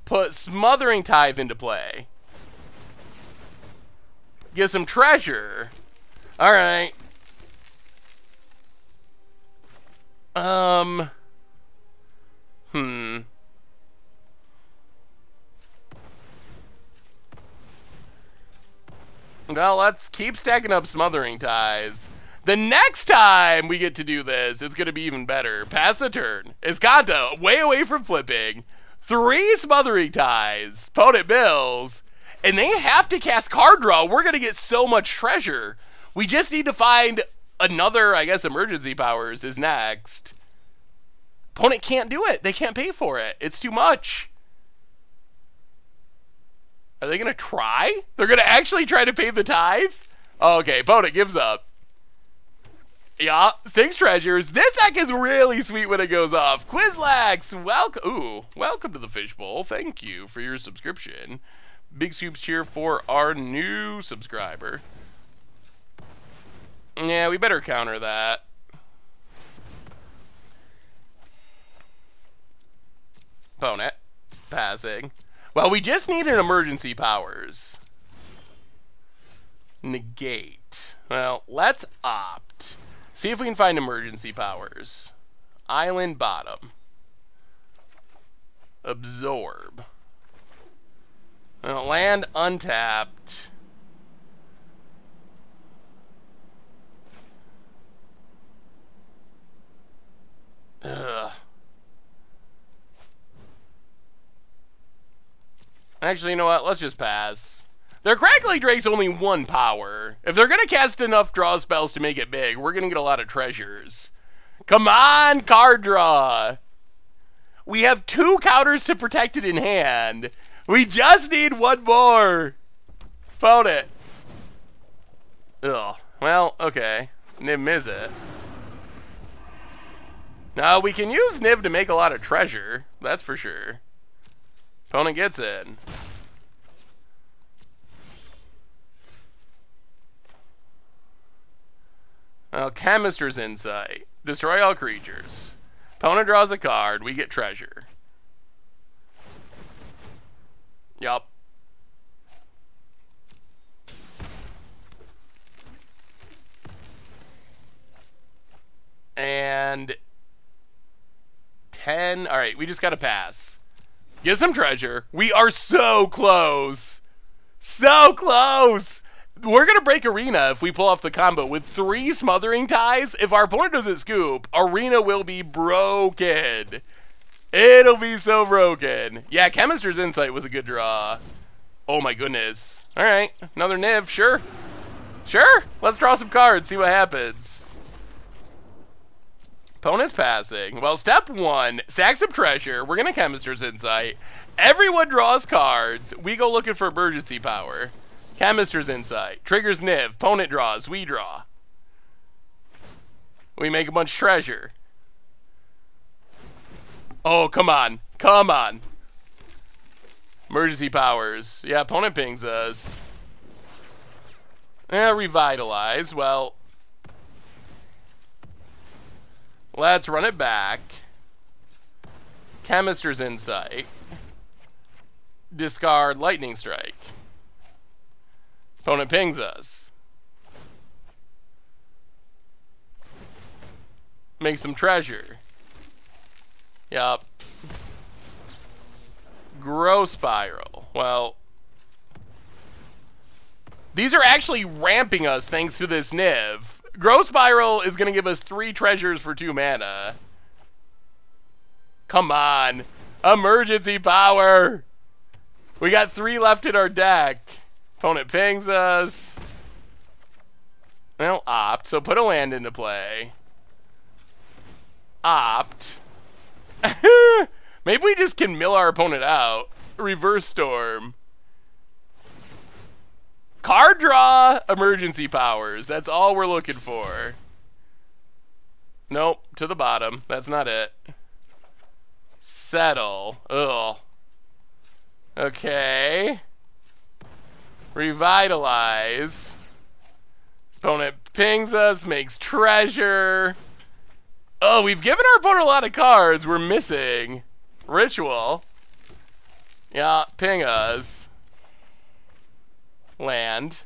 Put Smothering Tithe into play. Get some treasure. All right. Well, let's keep stacking up Smothering Ties. The next time we get to do this, it's going to be even better. Pass the turn. Escanta, way away from flipping. 3 Smothering Ties. Opponent mills. And they have to cast card draw. We're going to get so much treasure. We just need to find another, I guess, emergency powers is next. Opponent can't do it. They can't pay for it. It's too much. Are they going to try? They're going to actually try to pay the tithe? Oh, okay, opponent gives up. Yeah, 6 treasures. This deck is really sweet when it goes off. Quizlax, welcome to the Fishbowl. Thank you for your subscription. Big Scoops cheer for our new subscriber. Yeah, we better counter that. Opponent. Passing. Well, we just need an emergency powers. Negate. Well, let's opt. See if we can find emergency powers. Island bottom. Absorb. Land untapped. Ugh. Actually, you know what? Let's just pass. Their Crackling Drake's only 1 power. If they're going to cast enough draw spells to make it big, we're going to get a lot of treasures. Come on, card draw. We have 2 counters to protect it in hand. We just need 1 more. Phone it. Ugh. Well, okay. Niv is it. Now, we can use Niv to make a lot of treasure. That's for sure. Opponent gets in. Well, Chemister's Insight. Destroy all creatures. Opponent draws a card. We get treasure. Yup. And 10. All right, we just got to pass. Get some treasure. We are so close. So close. We're going to break Arena if we pull off the combo with 3 Smothering Ties. If our opponent doesn't scoop, Arena will be broken. It'll be so broken. Yeah, Chemister's Insight was a good draw. Oh my goodness. All right, another Niv, sure. Sure, let's draw some cards, see what happens. Opponent's passing. Well, step 1, sack some treasure. We're going to Chemister's Insight. Everyone draws cards. We go looking for emergency power. Chemister's Insight. Triggers Niv. Opponent draws. We draw. We make a bunch of treasure. Oh, come on. Come on. Emergency powers. Yeah, opponent pings us. Revitalize. Well, let's run it back. Chemister's Insight. Discard Lightning Strike. Opponent pings us. Make some treasure. Yup. Grow Spiral. Well, these are actually ramping us thanks to this Niv. Growth Spiral is going to give us 3 treasures for 2 mana. Come on. Emergency power. We got 3 left in our deck. Opponent pings us. Well, opt. So put a land into play. Opt. Maybe we just can mill our opponent out. Reverse Storm. Card draw. Emergency powers. That's all we're looking for. Nope. To the bottom. That's not it. Settle. Ugh. Okay. Revitalize. Opponent pings us, makes treasure. Oh, we've given our opponent a lot of cards. We're missing. Ritual. Yeah, ping us. Land.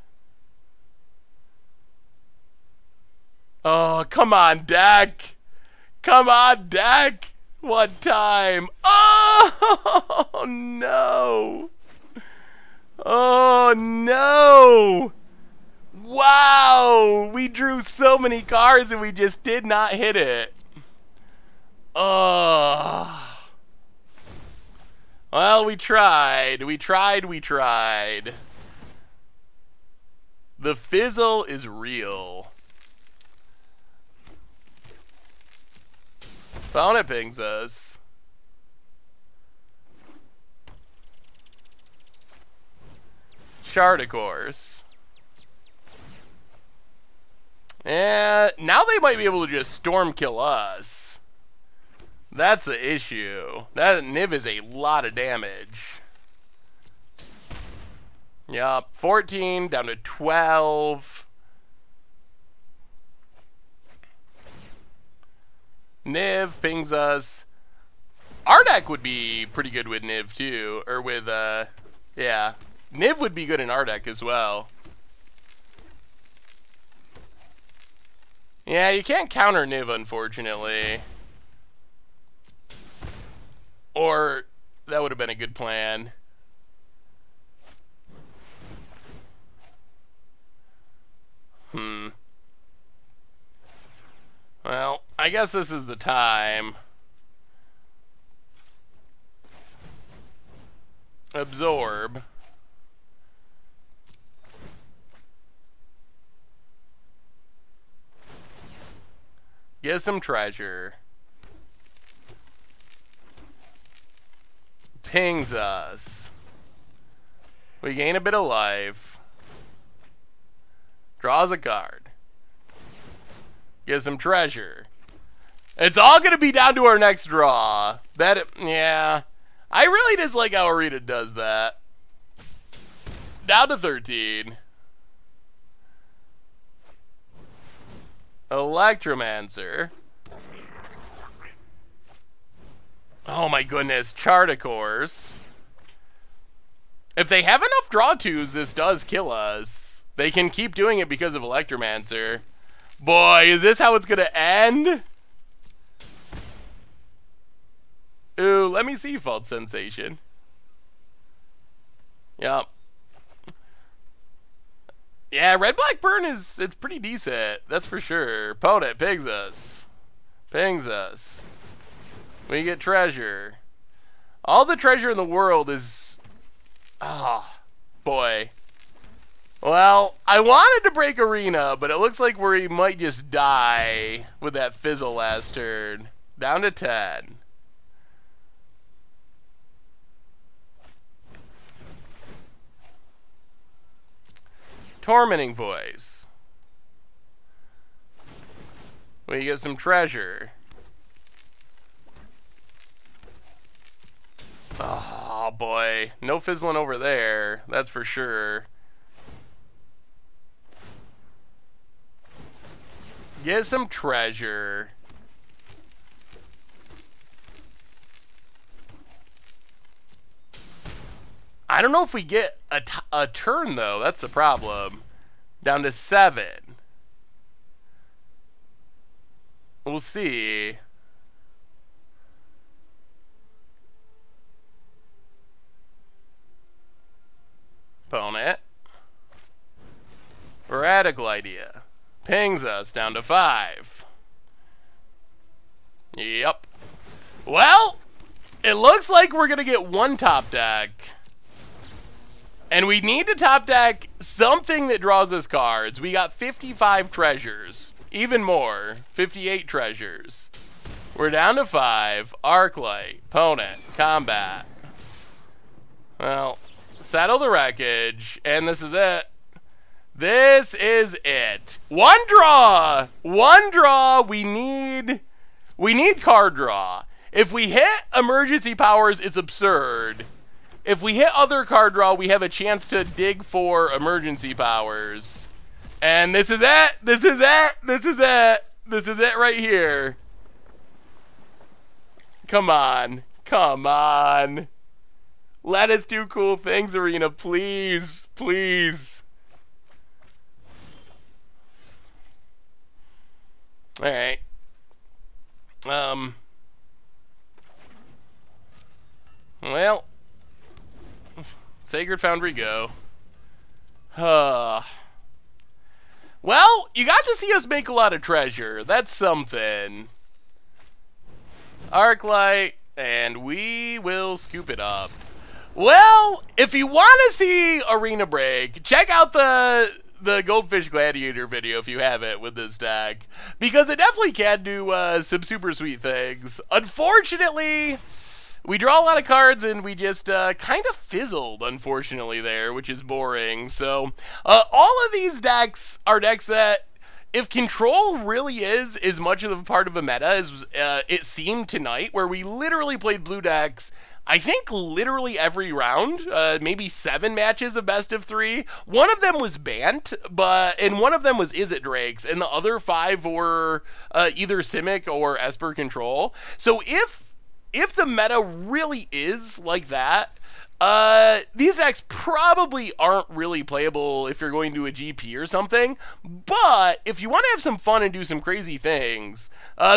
Oh, come on, deck. Come on, deck. One time. Oh, no. Oh, no. Wow. We drew so many cards and we just did not hit it. Oh. Well, we tried. We tried. The fizzle is real. Opponent pings us. Chart, of course. And now they might be able to just storm kill us. That's the issue. That Niv is a lot of damage. Yup, 14 down to 12. Niv pings us. Our deck would be pretty good with Niv too, or with yeah, Niv would be good in our deck as well. Yeah, you can't counter Niv, unfortunately. Or that would have been a good plan. Well, I guess this is the time. Absorb. Get some treasure. Pings us. We gain a bit of life. Draws a card. Get some treasure. It's all going to be down to our next draw. Yeah. I really dislike how Arena does that. Down to 13. Electromancer. Oh my goodness. Chart, of course. If they have enough draw twos, this does kill us. They can keep doing it because of Electromancer. Boy, is this how it's gonna end? Ooh, let me see Fault Sensation. Yup. Yeah, Red Black Burn it's pretty decent, that's for sure. Opponent pings us. Pings us. We get treasure. All the treasure in the world is... Oh, boy. Well, I wanted to break Arena, but it looks like we might just die with that fizzle last turn. Down to 10. Tormenting Voice. We get some treasure. Oh, boy. No fizzling over there. That's for sure. Get some treasure. I don't know if we get a turn, though. That's the problem. Down to 7. We'll see. Opponent. Radical idea. Pings us down to 5. Yep. Well, it looks like we're going to get one top deck. And we need to top deck something that draws us cards. We got 55 treasures. Even more. 58 treasures. We're down to 5. Arclight. Opponent. Combat. Well, settle the wreckage. And this is it. This is it. One draw. One draw. We need card draw. If we hit emergency powers, it's absurd. If we hit other card draw, we have a chance to dig for emergency powers. And this is it. This is it. This is it. This is it right here. Come on. Come on. Let us do cool things, Arena. Please. Please. All right. Well, Sacred Foundry go. Well, you got to see us make a lot of treasure. That's something. Arclight, and we will scoop it up. Well, if you want to see Arena Break, check out the Goldfish Gladiator video if you have it with this deck, because it definitely can do some super sweet things. Unfortunately, we draw a lot of cards and we just kind of fizzled, unfortunately, there, which is boring. So all of these decks are decks that, if control really is as much of a part of a meta as it seemed tonight, where we literally played blue decks, I think literally every round, maybe 7 matches of best of 3. One of them was Bant, and one of them was Is It Drakes, and the other 5 were either Simic or Esper Control. So if the meta really is like that, these decks probably aren't really playable if you're going to a GP or something, but if you want to have some fun and do some crazy things,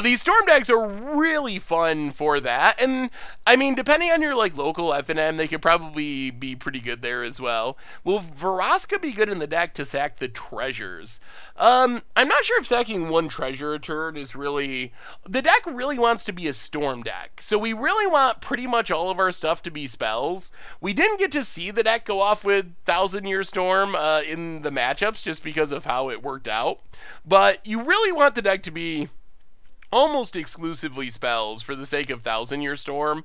these Storm decks are really fun for that. And I mean, depending on your like local FNM, they could probably be pretty good there as well. Will Vraska be good in the deck to sack the treasures? I'm not sure if sacking 1 treasure a turn is really... The deck really wants to be a Storm deck, so we really want pretty much all of our stuff to be spells. We didn't get to see the deck go off with 1000-Year Storm in the matchups just because of how it worked out, but you really want the deck to be almost exclusively spells for the sake of 1000-Year Storm.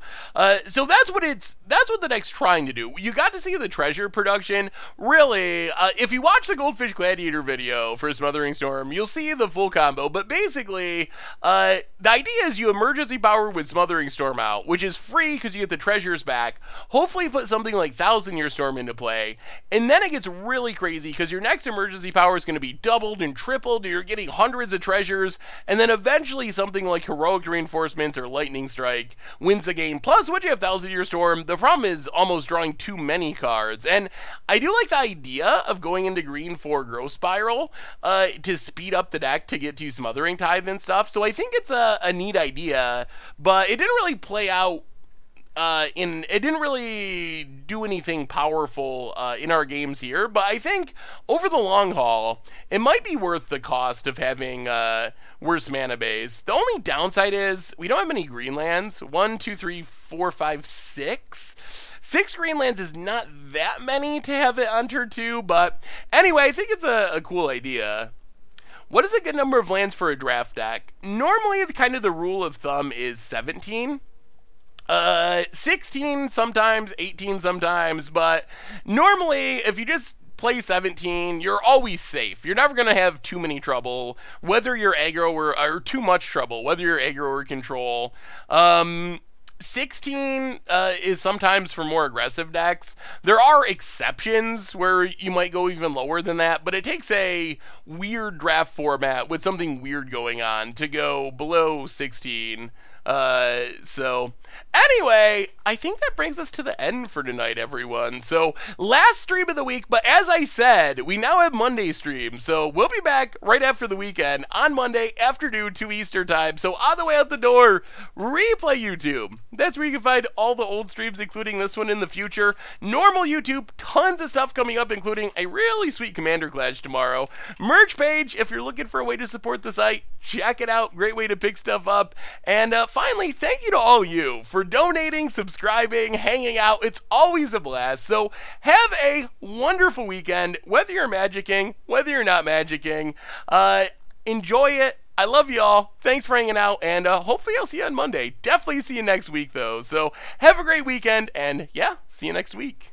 So that's what the deck's trying to do. You got to see the treasure production. Really, if you watch the Goldfish Gladiator video for Smothering Storm, you'll see the full combo. But basically, the idea is you emergency power with Smothering Storm out, which is free because you get the treasures back. Hopefully put something like 1000-Year Storm into play, and then it gets really crazy because your next emergency power is going to be doubled and tripled. You're getting hundreds of treasures, and then eventually something like Heroic Reinforcements or Lightning Strike wins the game. Plus, once you have 1000-Year Storm, the problem is almost drawing too many cards. And I do like the idea of going into green for Growth Spiral to speed up the deck to get to Smothering Tithe and stuff. So I think it's a neat idea, but it didn't really play out it didn't really do anything powerful in our games here, but I think over the long haul, it might be worth the cost of having worse mana base. The only downside is we don't have many green lands. 1, 2, 3, 4, 5, 6. 6 green lands is not that many to have it on turn 2, but anyway, I think it's a cool idea. What is a good number of lands for a draft deck? Normally, kind of the rule of thumb is 17. 16 sometimes, 18 sometimes, but normally if you just play 17, you're always safe. You're never going to have too many trouble, whether you're aggro or too much trouble, whether you're aggro or control. 16 is sometimes for more aggressive decks. There are exceptions where you might go even lower than that, but it takes a weird draft format with something weird going on to go below 16. So anyway, I think that brings us to the end for tonight, everyone. So last stream of the week, but as I said, we now have Monday stream. So we'll be back right after the weekend on Monday afternoon, 2 Eastern time. So on the way out the door, replay YouTube. That's where you can find all the old streams, including this one in the future. Normal YouTube, tons of stuff coming up, including a really sweet Commander Clash tomorrow. Merch page, if you're looking for a way to support the site, check it out. Great way to pick stuff up. And finally, thank you to all you for donating, subscribing, hanging out. It's always a blast. So have a wonderful weekend, whether you're magicking, whether you're not magicking. Enjoy it. I love y'all. Thanks for hanging out, and hopefully I'll see you on Monday. Definitely see you next week, though. So have a great weekend, and yeah, see you next week.